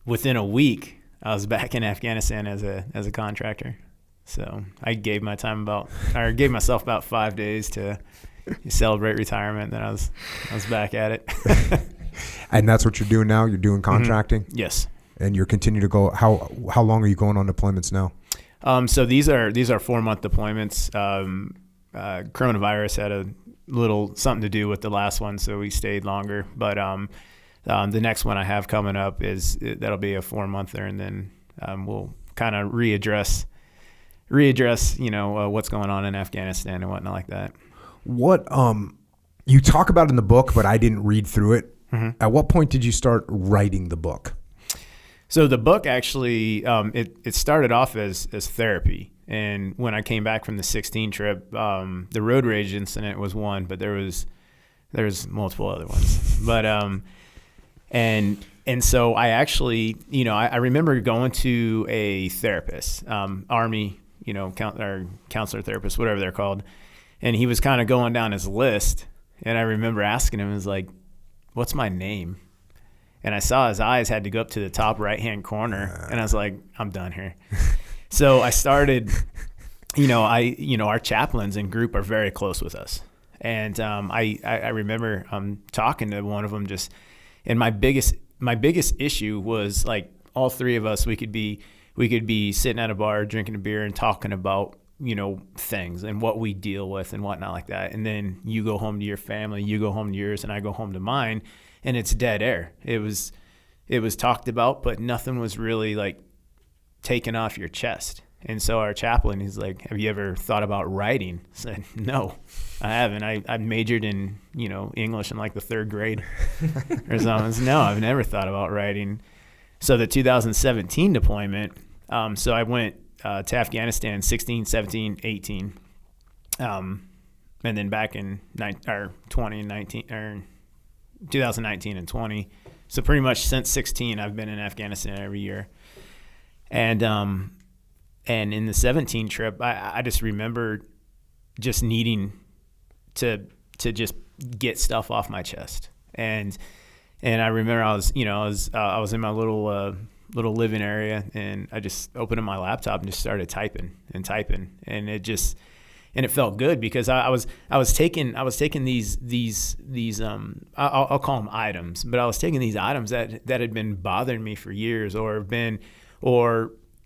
within a week, I was back in Afghanistan as a contractor. So I gave myself about 5 days to celebrate retirement. Then I was back at it. And that's what you're doing now? You're doing contracting? Mm-hmm. Yes. And you're continuing to go. How long are you going on deployments now? So these are 4-month deployments. Coronavirus had a little something to do with the last one, so we stayed longer. But the next one I have coming up that'll be a 4-monther, and then we'll kind of readdress what's going on in Afghanistan and whatnot like that. What you talk about in the book, but I didn't read through it. Mm-hmm. At what point did you start writing the book? So the book actually it started off as therapy, and when I came back from the 2016 trip, the road rage incident was one, but there was multiple other ones. But and so I actually I remember going to a therapist, Army or counselor therapist, whatever they're called, and he was kind of going down his list, and I remember asking him, I was like, "What's my name?" And I saw his eyes had to go up to the top right-hand corner, and I was like, I'm done here. So I started, our chaplains in group are very close with us. And I remember talking to one of them and my biggest issue was like all three of us, we could be sitting at a bar, drinking a beer and talking about, things and what we deal with and whatnot like that. And then you go home to your family, you go home to yours, and I go home to mine. And it's dead air. It was talked about, but nothing was really like taken off your chest. And so our chaplain, he's like, "Have you ever thought about writing?" I said, "No, I haven't. I majored in English in like the 3rd grade or something." Said, "No, I've never thought about writing." So the 2017 deployment. So I went to Afghanistan 16, 17, 18, and then back in 2019 and 20. So pretty much since 16, I've been in Afghanistan every year. And in the 17 trip, I just remember just needing to just get stuff off my chest. And I remember I was in my little living area, and I just opened up my laptop and just started typing. And it felt good because I was taking these I'll call them items, but I was taking these items that had been bothering me for years or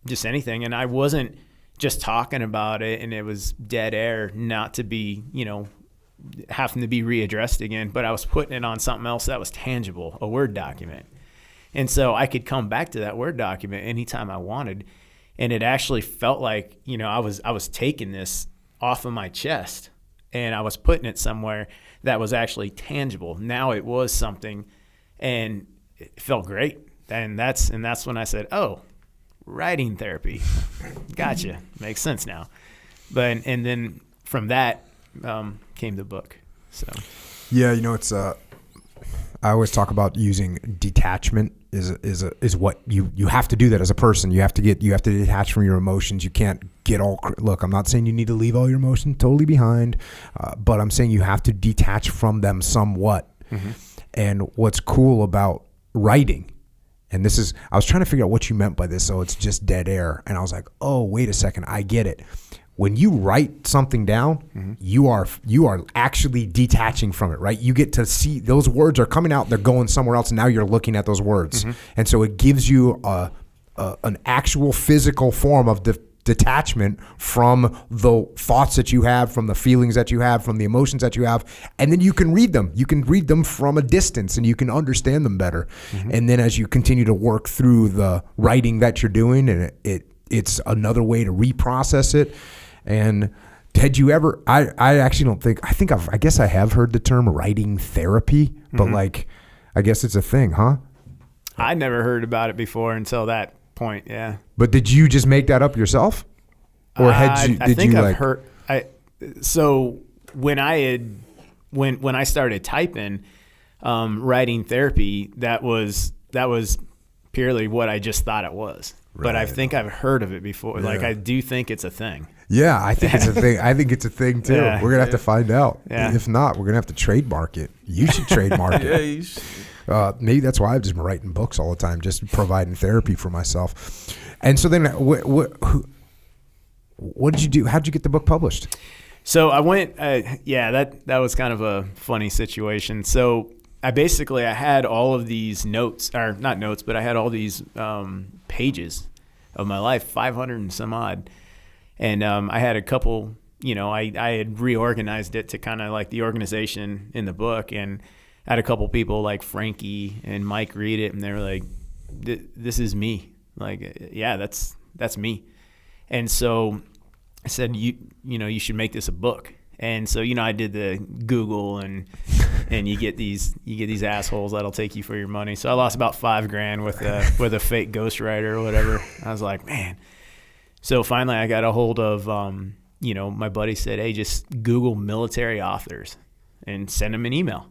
just anything, and I wasn't just talking about it and it was dead air, not to be having to be readdressed again, but I was putting it on something else that was tangible, a Word document, and so I could come back to that Word document anytime I wanted, and it actually felt like I was taking this off of my chest and I was putting it somewhere that was actually tangible. Now it was something, and it felt great. And that's when I said, "Oh, writing therapy. Gotcha. Makes sense now." And then from that came the book. So yeah, it's I always talk about using detachment is what you have to do that as a person. You have to detach from your emotions. You can't get look, I'm not saying you need to leave all your emotions totally behind, but I'm saying you have to detach from them somewhat. Mm-hmm. And what's cool about writing, and I was trying to figure out what you meant by this. So it's just dead air. And I was like, oh, wait a second. I get it. When you write something down, mm-hmm. you are actually detaching from it, right? You get to see those words are coming out, they're going somewhere else, and now you're looking at those words. Mm-hmm. And so it gives you an actual physical form of detachment from the thoughts that you have, from the feelings that you have, from the emotions that you have, and then you can read them. You can read them from a distance, and you can understand them better. Mm-hmm. And then as you continue to work through the writing that you're doing, and it's another way to reprocess it. And had you ever, I guess I have heard the term writing therapy, but mm-hmm. I guess it's a thing, huh? I never heard about it before until that point. Yeah. But did you just make that up yourself? Or I've heard, so when I started typing, writing therapy, that was purely what I just thought it was. But I think I've heard of it before. Yeah. Like, I do think it's a thing. Yeah, I think it's a thing. I think it's a thing too. Yeah. We're gonna have to find out. Yeah. If not, we're gonna have to trademark it. You should trademark Yeah, it. you should. Maybe that's why I've just been writing books all the time, just providing therapy for myself. And so then, what did you do? How did you get the book published? So I went, that was kind of a funny situation. So I had all of these notes, or not notes, but I had all these pages of my life, 500 and some odd. And I had a couple, I had reorganized it to kind of like the organization in the book. And I had a couple people like Frankie and Mike read it, and they were like, this is me. Like, yeah, that's me. And so I said, you should make this a book. And so, I did the Google and you get these assholes that'll take you for your money. So I lost about $5,000 with a fake ghostwriter or whatever. I was like, man. So finally I got a hold of, my buddy said, hey, just Google military authors and send them an email.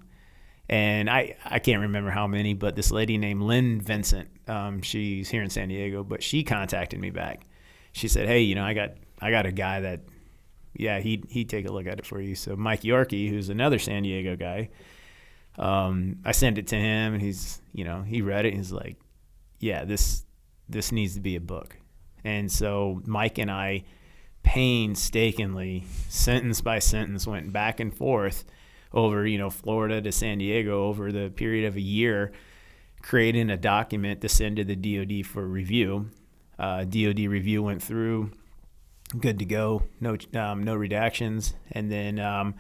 And I can't remember how many, but this lady named Lynn Vincent, she's here in San Diego, but she contacted me back. She said, hey, I got a guy that, yeah, he'd take a look at it for you. So Mike Yorkie, who's another San Diego guy, I sent it to him, and he's, he read it, and he's like, yeah, this needs to be a book. And so Mike and I painstakingly, sentence by sentence, went back and forth over, Florida to San Diego over the period of a year, creating a document to send to the DOD for review. DOD review went through, good to go, no redactions. And then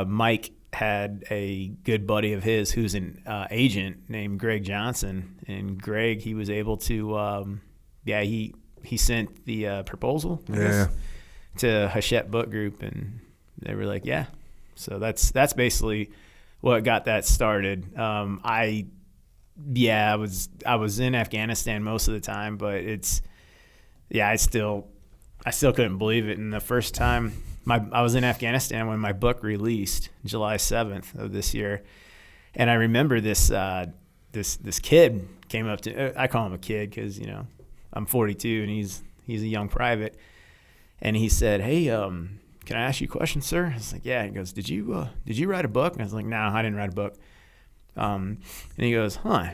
Mike had a good buddy of his who's an agent named Greg Johnson, and Greg, he was able to, he sent the proposal to Hachette Book Group, and they were like, yeah. So that's basically what got that started. I was in Afghanistan most of the time, but I still couldn't believe it. And the first time I was in Afghanistan when my book released, July 7th of this year, and I remember this kid came up to, I call him a kid because I'm 42 and he's a young private, and he said, hey, can I ask you a question, sir? I was like, yeah. He goes, did you write a book? And I was like, no, I didn't write a book. And he goes, huh,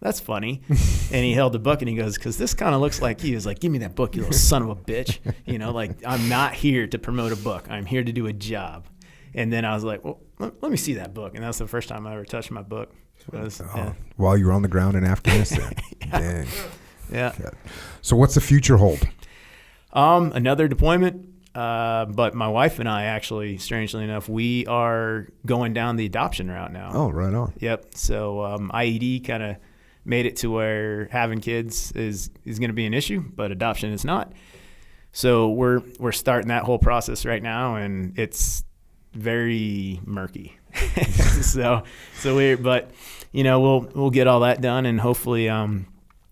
that's funny. And he held the book and he goes, because this kind of looks like you. He's like, give me that book, you little son of a bitch. Like, I'm not here to promote a book. I'm here to do a job. And then I was like, well, let me see that book. And that's the first time I ever touched my book. While you were on the ground in Afghanistan. Dang. Yeah. So what's the future hold? Another deployment. But my wife and I actually, strangely enough, we are going down the adoption route now. Oh, right on. Yep. So IED kind of made it to where having kids is going to be an issue, but adoption is not. So we're starting that whole process right now, and it's very murky. so we'll get all that done, and hopefully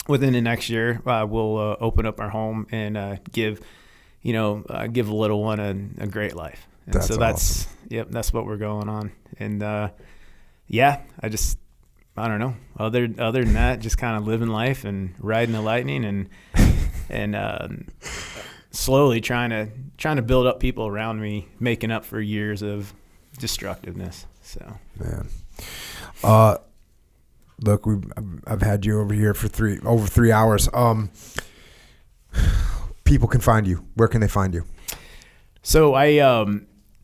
within the next year we'll open up our home and give a little one a great life. And that's so awesome. That's what we're going on. And I don't know. Other than that, just kind of living life and riding the lightning and slowly trying to build up people around me, making up for years of destructiveness. So, man, look, I've had you over here for over 3 hours. People can find you. Where can they find you? So I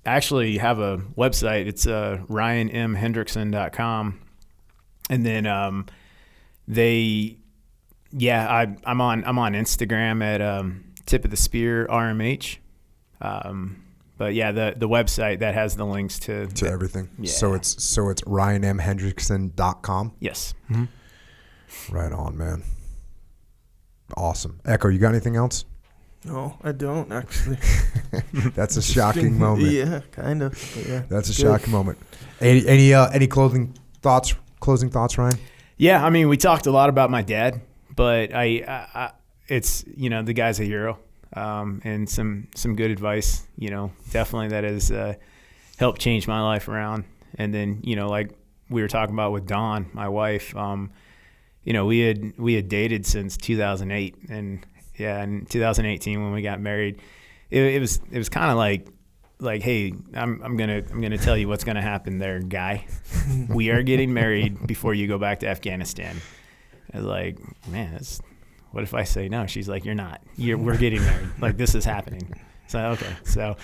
actually have a website. It's ryanmhendrickson.com. And then I'm on Instagram at Tip of the Spear RMH. But yeah, the website that has the links to everything. Yeah. So it's ryanmhendrickson.com. Yes. Mm-hmm. Right on, man. Awesome. Echo, you got anything else? No, I don't actually. That's a shocking moment. Yeah, kind of. Yeah, that's a shocking moment. Any closing thoughts, Ryan? Yeah, I mean, we talked a lot about my dad, but I it's the guy's a hero. and some good advice. Definitely that has helped change my life around. And then like we were talking about with Dawn, my wife. We had dated since 2008, and in 2018 when we got married, it was kind of like, hey, I'm gonna tell you what's gonna happen there, guy. We are getting married before you go back to Afghanistan. I was like, man, what if I say no? She's like, you're not. We're getting married. Like, this is happening. So okay. So,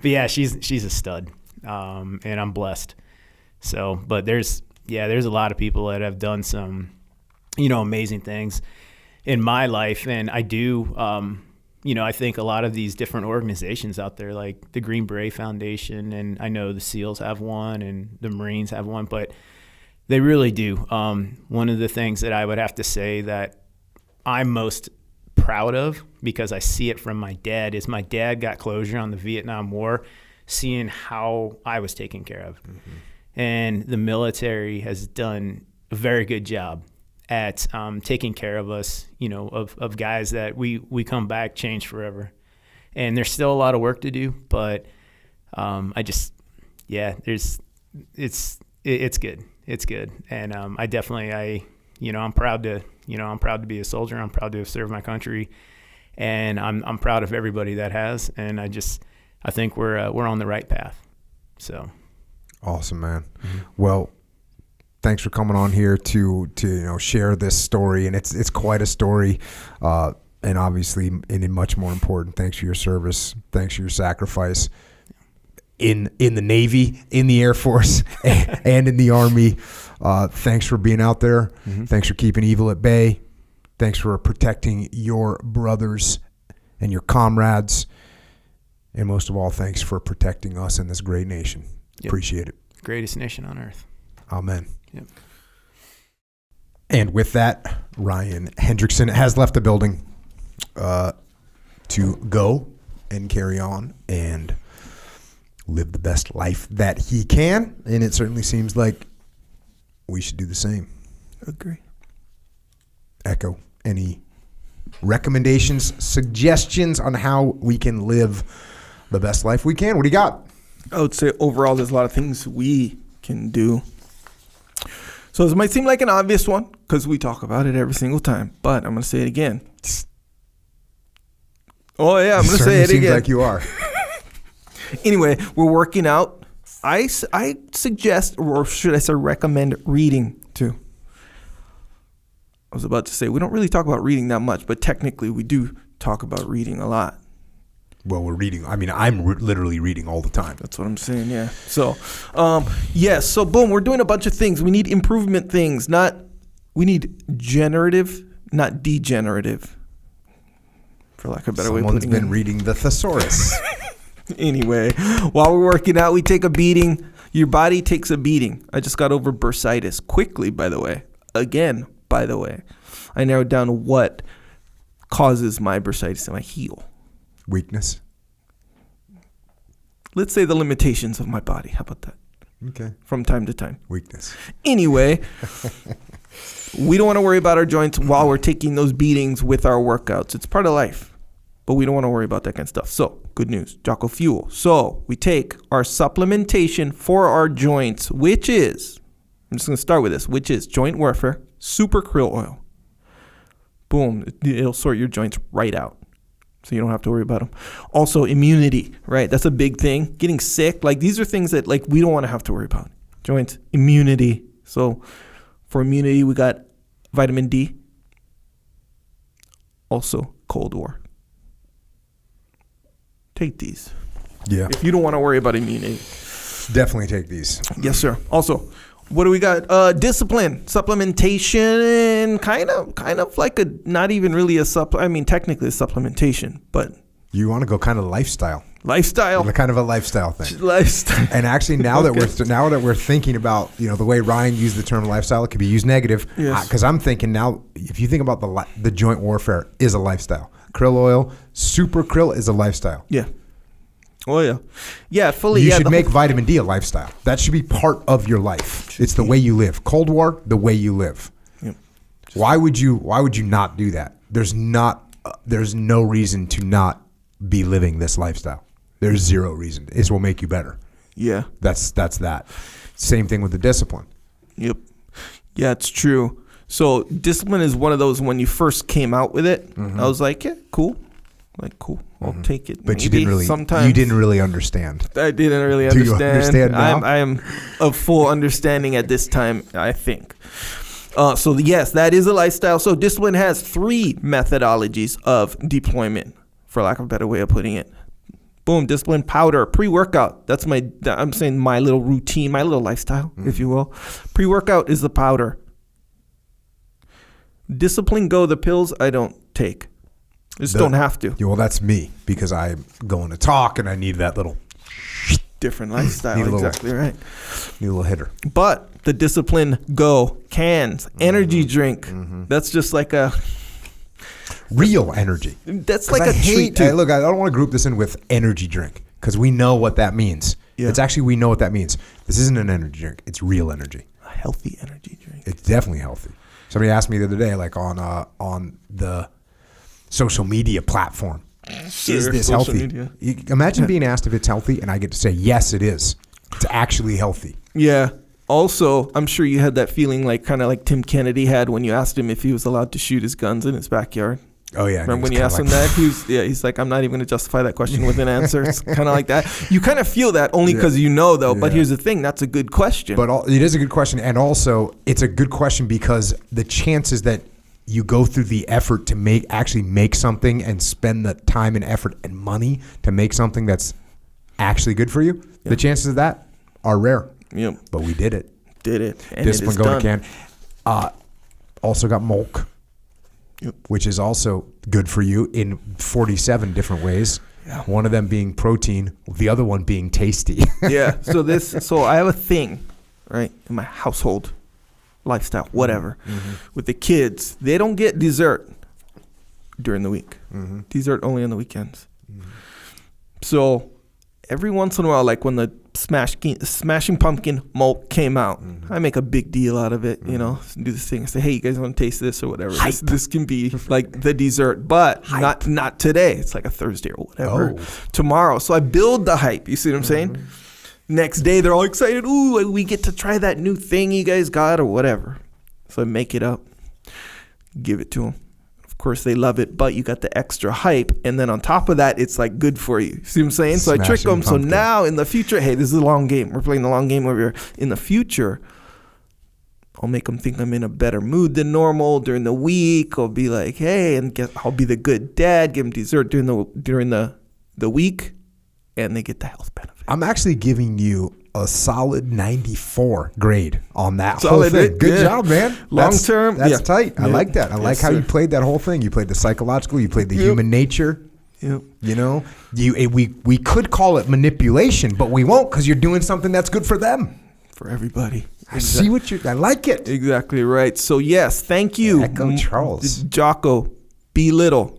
but yeah, she's a stud, and I'm blessed. So, but there's a lot of people that have done some, amazing things in my life, and I do. I think a lot of these different organizations out there, like the Green Beret Foundation, and I know the SEALs have one and the Marines have one, but they really do. One of the things that I would have to say that I'm most proud of, because I see it from my dad, is my dad got closure on the Vietnam War, seeing how I was taken care of. Mm-hmm. And the military has done a very good job at taking care of us, of guys that we come back changed forever. And there's still a lot of work to do, but it's good. It's good. And I'm proud to be a soldier. I'm proud to have served my country, and I'm proud of everybody that has. And I think we're on the right path. So awesome, man. Mm-hmm. Well, thanks for coming on here to share this story, and it's quite a story, and obviously, and much more important, thanks for your service, thanks for your sacrifice in the Navy, in the Air Force, and in the Army. Thanks for being out there. Mm-hmm. Thanks for keeping evil at bay. Thanks for protecting your brothers and your comrades, and most of all, thanks for protecting us in this great nation. Yep. Appreciate it. Greatest nation on earth. Amen. Yep. And with that, Ryan Hendrickson has left the building to go and carry on and live the best life that he can. And it certainly seems like we should do the same. Agree. Echo any recommendations, suggestions on how we can live the best life we can? What do you got? I would say overall there's a lot of things we can do. So this might seem like an obvious one because we talk about it every single time, but I'm going to say it again. Oh, yeah, I'm going to say it again. Seems like you are. Anyway, we're working out. I suggest, or should I say recommend, reading too. I was about to say, we don't really talk about reading that much, but technically we do talk about reading a lot. Well, we're reading. I mean, I'm literally reading all the time. That's what I'm saying, yeah. So, so boom, we're doing a bunch of things. We need improvement things, we need generative, not degenerative, for lack of a better way of putting it. Someone's been reading the thesaurus. Anyway, while we're working out, we take a beating. Your body takes a beating. I just got over bursitis quickly, by the way. Again, by the way. I narrowed down what causes my bursitis in my heel. Weakness. Let's say the limitations of my body. How about that? Okay. From time to time. Weakness. Anyway, we don't want to worry about our joints while we're taking those beatings with our workouts. It's part of life. But we don't want to worry about that kind of stuff. So, good news. Jocko Fuel. So, we take our supplementation for our joints, which is, I'm just going to start with this, which is Joint Warfare Super Krill Oil. Boom. It'll sort your joints right out. So you don't have to worry about them. Also, immunity, right? That's a big thing. Getting sick, these are things that we don't want to have to worry about. Joints, immunity. So for immunity, we got vitamin D. Also, Cold War. Take these. Yeah. If you don't want to worry about immunity. Definitely take these. Yes, sir. Also, what do we got? Discipline, supplementation, kind of like not even really technically a supplementation, but you want to go kind of lifestyle. Kind of a lifestyle thing. Lifestyle. And actually, now that we're thinking about the way Ryan used the term lifestyle, it could be used negative. Yes. Because I'm thinking now, if you think about the Joint Warfare is a lifestyle. Krill oil, Super Krill is a lifestyle. Yeah. Oh, yeah. Yeah, fully. You should make vitamin D a lifestyle. That should be part of your life. It's the way you live. Cold War, the way you live. Yep. Why would you not do that? There's no reason to not be living this lifestyle. There's zero reason. It will make you better. Yeah. That's that. Same thing with the discipline. Yep. Yeah, it's true. So discipline is one of those, when you first came out with it, I was like, yeah, cool. Cool. I'll take it. But Maybe you didn't really understand. I didn't really Do understand. you understand now? I am of full understanding at this time, I think. So yes, that is a lifestyle. So discipline has 3 methodologies of deployment, for lack of a better way of putting it. Boom, discipline powder, pre-workout. That's I'm saying my little routine, my little lifestyle, if you will. Pre-workout is the powder. Discipline Go, the pills, I don't take. Just don't have to. Yeah, well, that's me, because I'm going to talk and I need that little Different lifestyle, Need a little- exactly right. little hitter. But the Discipline Go cans, energy drink, that's just like a Real energy. That's like I a hate, treat too. look, I don't want to group this in with energy drink, because we know what that means. Yeah. It's actually, we know what that means. This isn't an energy drink. It's real energy. A healthy energy drink. It's definitely healthy. Somebody asked me the other day, like on the social media platform, is this social healthy? media. Imagine being asked if it's healthy, and I get to say, yes, it is. It's actually healthy. Yeah. Also, I'm sure you had that feeling like kind of like Tim Kennedy had when you asked him if he was allowed to shoot his guns in his backyard. Oh, yeah. Remember when you asked him that? He's like, I'm not even going to justify that question with an answer. It's kind of like that. You kind of feel that only because you know, though. But Yeah. here's the thing. That's a good question. But it is a good question. And also, it's a good question because the chances that you go through the effort to actually make something and spend the time and effort and money to make something that's actually good for you, the chances of that are rare. Yep. But we did it. Did it. And Discipline it is going done. to can. Also got Molk, which is also good for you in 47 different ways. Yeah. One of them being protein, the other one being tasty. Yeah. So I have a thing, right, in my household, lifestyle, whatever, with the kids. They don't get dessert during the week. Dessert only on the weekends. So every once in a while, like when the Smashing Pumpkin Malt came out, I make a big deal out of it, you know, do this thing. I say, hey, you guys want to taste this or whatever? This can be like the dessert, but not today. It's like a Thursday or whatever. Tomorrow. So I build the hype. You see what I'm saying? Next day, they're all excited. Ooh, we get to try that new thing you guys got or whatever. So I make it up, give it to them. Of course, they love it, but you got the extra hype. And then on top of that, it's like good for you. See what I'm saying? So I trick them. So now in the future, hey, this is a long game. We're playing the long game over here. In the future, I'll make them think I'm in a better mood than normal during the week. I'll be like, hey, and I'll be the good dad, give them dessert during the week, and they get the health benefit. I'm actually giving you a solid 94 grade on that Solid, whole thing. Good yeah. job, man. Long term, That's yeah. tight. I Yeah. like that. I like how you played that whole thing. You played the psychological. You played the human nature. Yep. You know, we could call it manipulation, but we won't because you're doing something that's good for them. For everybody. I see what I like it. Exactly right. So yes, thank you, Echo Charles. Jocko B. Little.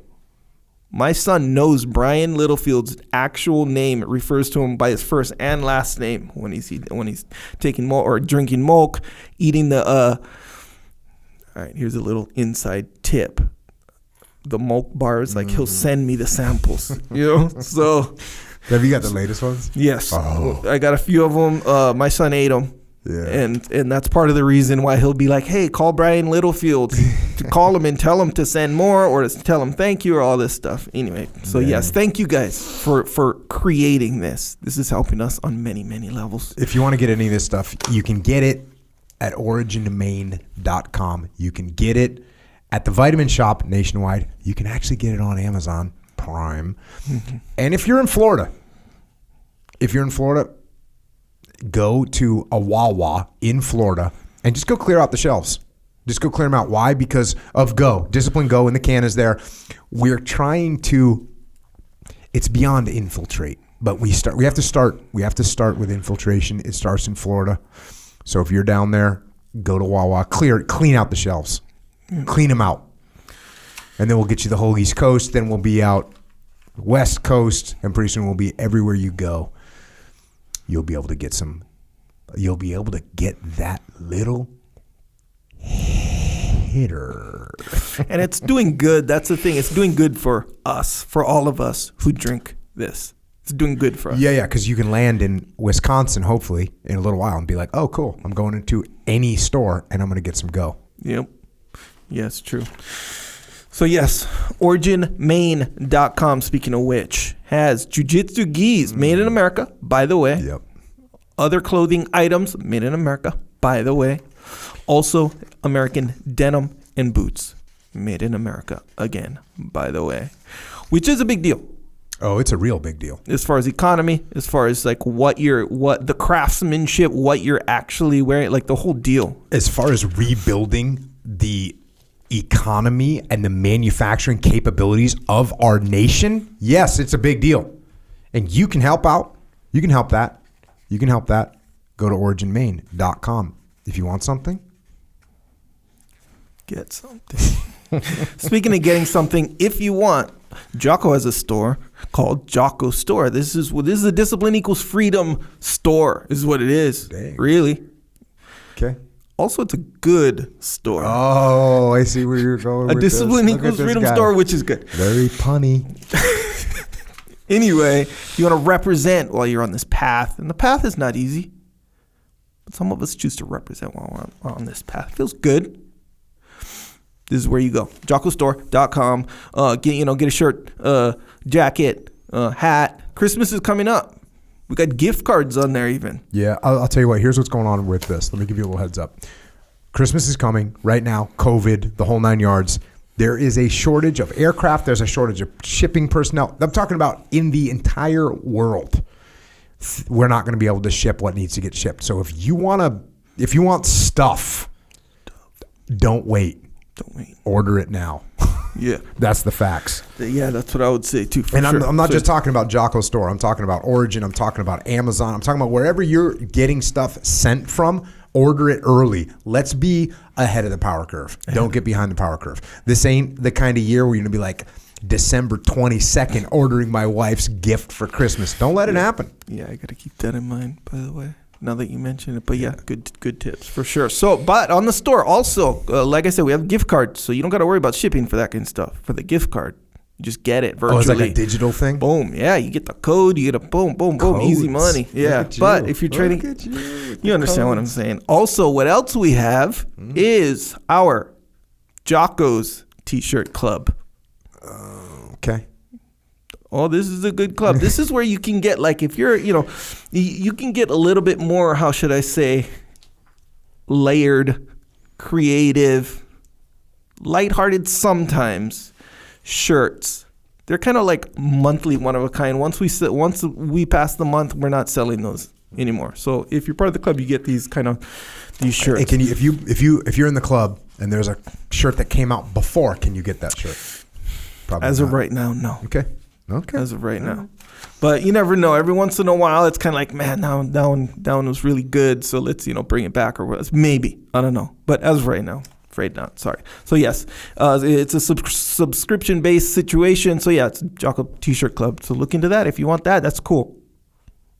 My son knows Brian Littlefield's actual name. It refers to him by his first and last name when he's taking milk or drinking milk, eating the. All right, here's a little inside tip. The milk bars, like he'll send me the samples, you know. So, Have you got the latest ones? yes, Oh. I got a few of them. My son ate them. Yeah. And that's part of the reason why he'll be like, hey, call Brian Littlefield to call him and tell him to send more or to tell him thank you or all this stuff. Anyway, so yes, thank you guys for creating this. This is helping us on many, many levels. If you want to get any of this stuff, you can get it at origindomain.com. You can get it at the Vitamin Shop nationwide. You can actually get it on Amazon Prime. And if you're in Florida, go to a Wawa in Florida and just go clear out the shelves. Just go clear them out. Why? Because of Go. Discipline Go, and the can is there. We're trying to, it's beyond infiltrate, but we have to start with infiltration. It starts in Florida. So if you're down there, go to Wawa, clean out the shelves. Clean them out. And then we'll get you the whole East Coast. Then we'll be out West Coast, and pretty soon we'll be everywhere you go. You'll be able to get that little hitter. And it's doing good. That's the thing. It's doing good for us, for all of us who drink this. It's doing good for us. Yeah, because you can land in Wisconsin, hopefully, in a little while and be like, oh, cool. I'm going into any store and I'm going to get some Go. Yep. Yes, true. So, yes, OriginMaine.com, speaking of which, has jiu-jitsu gis made in America, by the way. Yep. Other clothing items made in America, by the way. Also, American denim and boots made in America, again, by the way, which is a big deal. Oh, it's a real big deal. As far as economy, as far as like what the craftsmanship, what you're actually wearing, like the whole deal. As far as rebuilding the economy and the manufacturing capabilities of our nation, yes, it's a big deal. And you can help out. You can help that. You can help that. Go to originmaine.com. If you want something, get something. Speaking of getting something, if you want, Jocko has a store called Jocko Store. This is a Discipline Equals Freedom store, is what it is. Dang. Really. okay. Also, it's a good store. Oh, I see where you're going. A with Discipline this. Look Equals at this Freedom guy. store, which is good. Very punny. Anyway, you want to represent while you're on this path. And the path is not easy. But some of us choose to represent while we're on this path. It feels good. This is where you go. JockoStore.com. Get a shirt, jacket, hat. Christmas is coming up. We got gift cards on there even. Yeah, I'll tell you what. Here's what's going on with this. Let me give you a little heads up. Christmas is coming right now. COVID, the whole 9 yards. There is a shortage of aircraft. There's a shortage of shipping personnel. I'm talking about in the entire world. We're not going to be able to ship what needs to get shipped. So if you want stuff, don't wait. Don't wait. Order it now. Yeah. That's the facts. Yeah, that's what I would say too. And I'm not just talking about Jocko Store. I'm talking about Origin. I'm talking about Amazon. I'm talking about wherever you're getting stuff sent from. Order it early. Let's be ahead of the power curve. Don't get behind the power curve. This ain't the kind of year where you're going to be like December 22nd ordering my wife's gift for Christmas. Don't let it happen. Yeah, I got to keep that in mind, by the way, now that you mention it. But yeah, good tips for sure. So, but on the store also, like I said, we have gift cards. So you don't got to worry about shipping for that kind of stuff. For the gift card, you just get it virtually. Oh, it's like a digital thing? Boom. Yeah, you get the code. You get a boom, Codes. easy money. Yeah. But if you're trading, you understand what I'm saying. Also, what else we have is our Jocko's T-shirt club. Okay. Oh, this is a good club. This is where you can get, like, if you're, you can get a little bit more, how should I say, layered, creative, lighthearted sometimes shirts. They're kind of like monthly, one of a kind. Once we pass the month, we're not selling those anymore. So if you're part of the club, you get these shirts. Hey, can you, if you're in the club and there's a shirt that came out before, can you get that shirt? Probably As not. of right now, no. Okay. As of right now. But you never know. Every once in a while, it's kind of like, man, that one was really good. So let's, bring it back or what? Maybe. I don't know. But as of right now, afraid not. Sorry. So yes, it's a subscription-based situation. So yeah, it's Jocko T-shirt club. So look into that. If you want that, that's cool.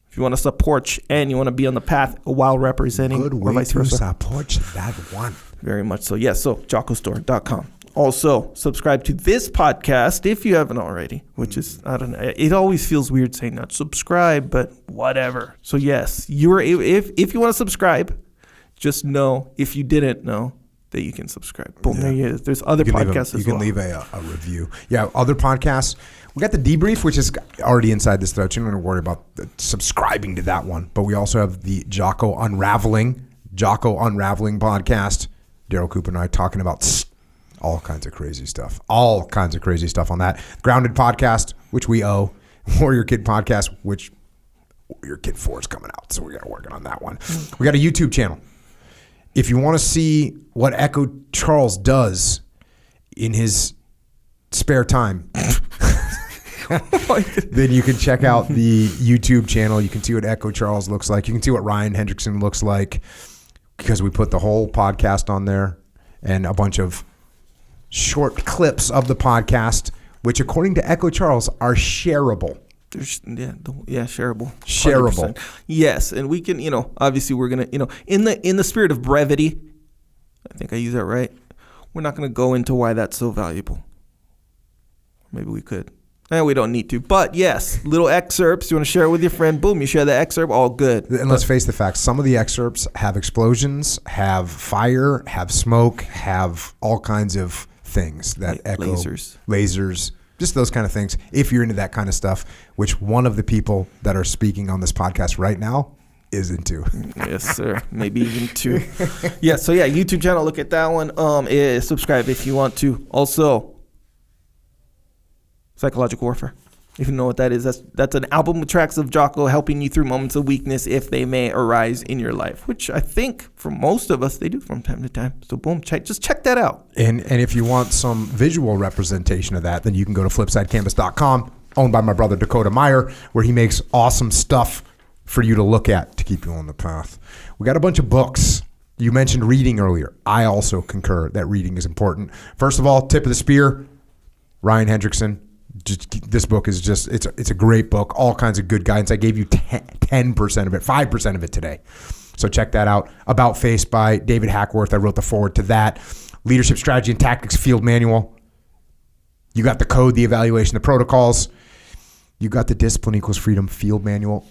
If you want to support and you want to be on the path while representing, Good or way vice to versa. support that one. Very much so. Yes. So JockoStore.com. Also, subscribe to this podcast if you haven't already, which is, I don't know. It always feels weird saying not subscribe, but whatever. So yes, if you want to subscribe, just know, if you didn't know, that you can subscribe. Boom, there you is. There's other podcasts as well. You can leave a review. Yeah, other podcasts. We got the Debrief, which is already inside this thread. So you don't have to worry about subscribing to that one. But we also have the Jocko Unraveling podcast. Daryl Cooper and I talking about all kinds of crazy stuff. All kinds of crazy stuff on that. Grounded podcast, which we owe. Warrior Kid podcast, which Warrior Kid 4 is coming out. So we got working on that one. We got a YouTube channel. If you want to see what Echo Charles does in his spare time, then you can check out the YouTube channel. You can see what Echo Charles looks like. You can see what Ryan Hendrickson looks like, because we put the whole podcast on there and a bunch of short clips of the podcast, which according to Echo Charles are shareable. Shareable. 100%. Yes, and we can, obviously we're gonna, in the spirit of brevity, I think I use that right. We're not going to go into why that's so valuable. Maybe we could. We don't need to. But yes, little excerpts. You want to share it with your friend? Boom, you share the excerpt. All good. And let's face the facts. Some of the excerpts have explosions, have fire, have smoke, have all kinds of things that echo. Lasers. Just those kind of things. If you're into that kind of stuff, which one of the people that are speaking on this podcast right now is into. Yes, sir. Maybe even two. Yeah, so yeah, YouTube channel. Look at that one. Subscribe if you want to. Also, Psychological Warfare. If you know what that is, that's an album with tracks of Jocko helping you through moments of weakness if they may arise in your life, which I think for most of us they do from time to time. So boom, just check that out. And if you want some visual representation of that, then you can go to flipsidecanvas.com, owned by my brother Dakota Meyer, where he makes awesome stuff for you to look at to keep you on the path. We got a bunch of books. You mentioned reading earlier. I also concur that reading is important. First of all, tip of the spear, Ryan Hendrickson. This book is just, it's a great book. All kinds of good guidance. I gave you 10% of it, 5% of it today. So check that out. About Face by David Hackworth. I wrote the foreword to that. Leadership Strategy and Tactics Field Manual. You got the code, the evaluation, the protocols. You got the Discipline Equals Freedom Field Manual.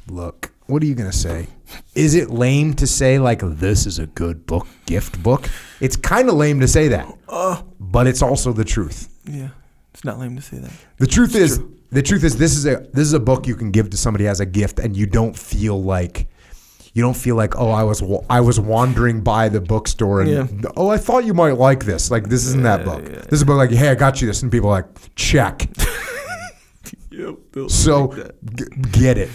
Look, what are you going to say? Is it lame to say, like, this is a good book, gift book? It's kind of lame to say that, but it's also the truth. Yeah. It's not lame to say that. The truth is, this is a book you can give to somebody as a gift, and you don't feel like, oh, I was wandering by the bookstore and I thought you might like this. Like, this isn't that book. This is a book like, hey, I got you this, and people are like, check. So get it.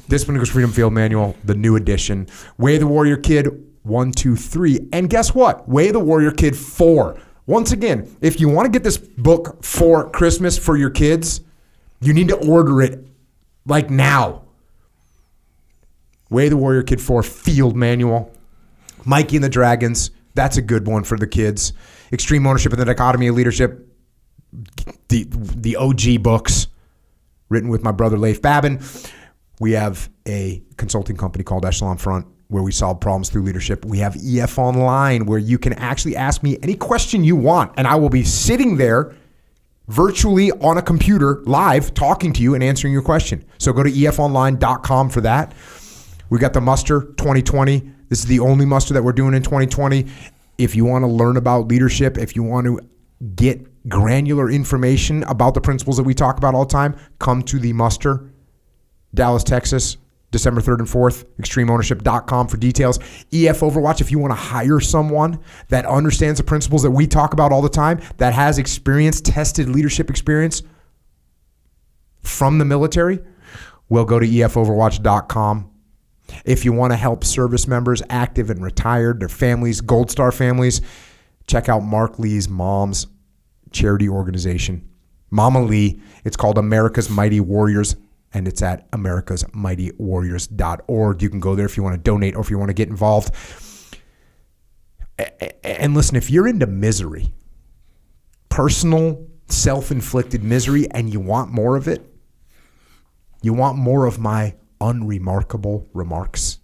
Discipline Equals Freedom Field Manual, the new edition. Way of the Warrior Kid 1, 2, 3, and guess what? Way of the Warrior Kid 4. Once again, if you want to get this book for Christmas for your kids, you need to order it like now. Way of the Warrior Kid 4 Field Manual. Mikey and the Dragons. That's a good one for the kids. Extreme Ownership and the Dichotomy of Leadership. The OG books written with my brother Leif Babin. We have a consulting company called Echelon Front, where we solve problems through leadership. We have EF Online, where you can actually ask me any question you want, and I will be sitting there virtually on a computer live talking to you and answering your question. So go to efonline.com for that. We got the muster 2020. This is the only muster that we're doing in 2020. If you want to learn about leadership, if you want to get granular information about the principles that we talk about all the time, come to the muster, Dallas, Texas, December 3rd and 4th, extremeownership.com for details. EF Overwatch, if you want to hire someone that understands the principles that we talk about all the time, that has experience, tested leadership experience from the military, well, go to efoverwatch.com. If you want to help service members, active and retired, their families, Gold Star families, check out Mark Lee's mom's charity organization, Mama Lee. It's called America's Mighty Warriors, and it's at americasmightywarriors.org. You can go there if you want to donate or if you want to get involved. And listen, if you're into misery, personal, self-inflicted misery, and you want more of it, you want more of my unremarkable remarks,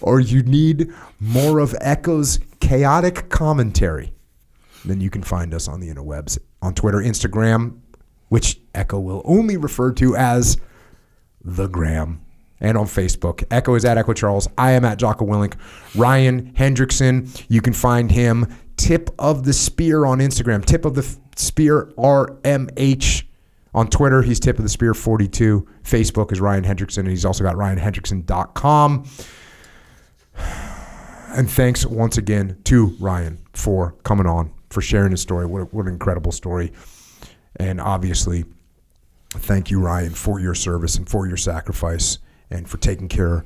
or you need more of Echo's chaotic commentary, then you can find us on the interwebs, on Twitter, Instagram, which Echo will only refer to as the Gram, and on Facebook. Echo is at Echo Charles. I am at Jocko Willink. Ryan Hendrickson, you can find him Tip of the Spear on Instagram, Tip of the Spear RMH. On Twitter, he's Tip of the Spear 42. Facebook is Ryan Hendrickson, and he's also got ryanhendrickson.com. And thanks once again to Ryan for coming on, for sharing his story. What an incredible story. And obviously, thank you, Ryan, for your service and for your sacrifice and for taking care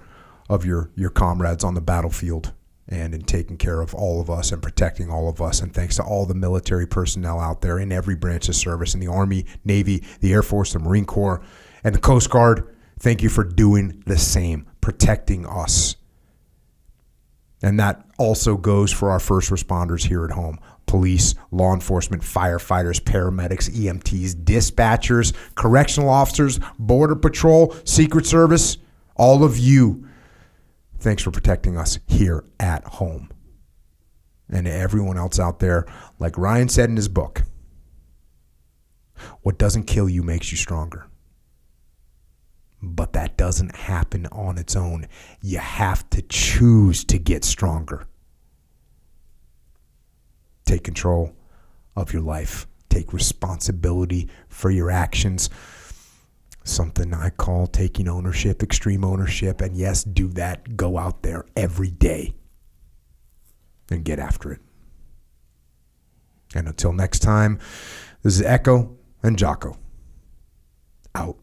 of your comrades on the battlefield and in taking care of all of us and protecting all of us. And thanks to all the military personnel out there in every branch of service, in the Army, Navy, the Air Force, the Marine Corps, and the Coast Guard. Thank you for doing the same, protecting us. And that also goes for our first responders here at home. Police, law enforcement, firefighters, paramedics, EMTs, dispatchers, correctional officers, Border Patrol, Secret Service, all of you. Thanks for protecting us here at home. and to everyone else out there, like Ryan said in his book, what doesn't kill you makes you stronger. But that doesn't happen on its own. You have to choose to get stronger. Take control of your life. Take responsibility for your actions. Something I call taking ownership, extreme ownership. And yes, do that. Go out there every day and get after it. And until next time, this is Echo and Jocko. Out.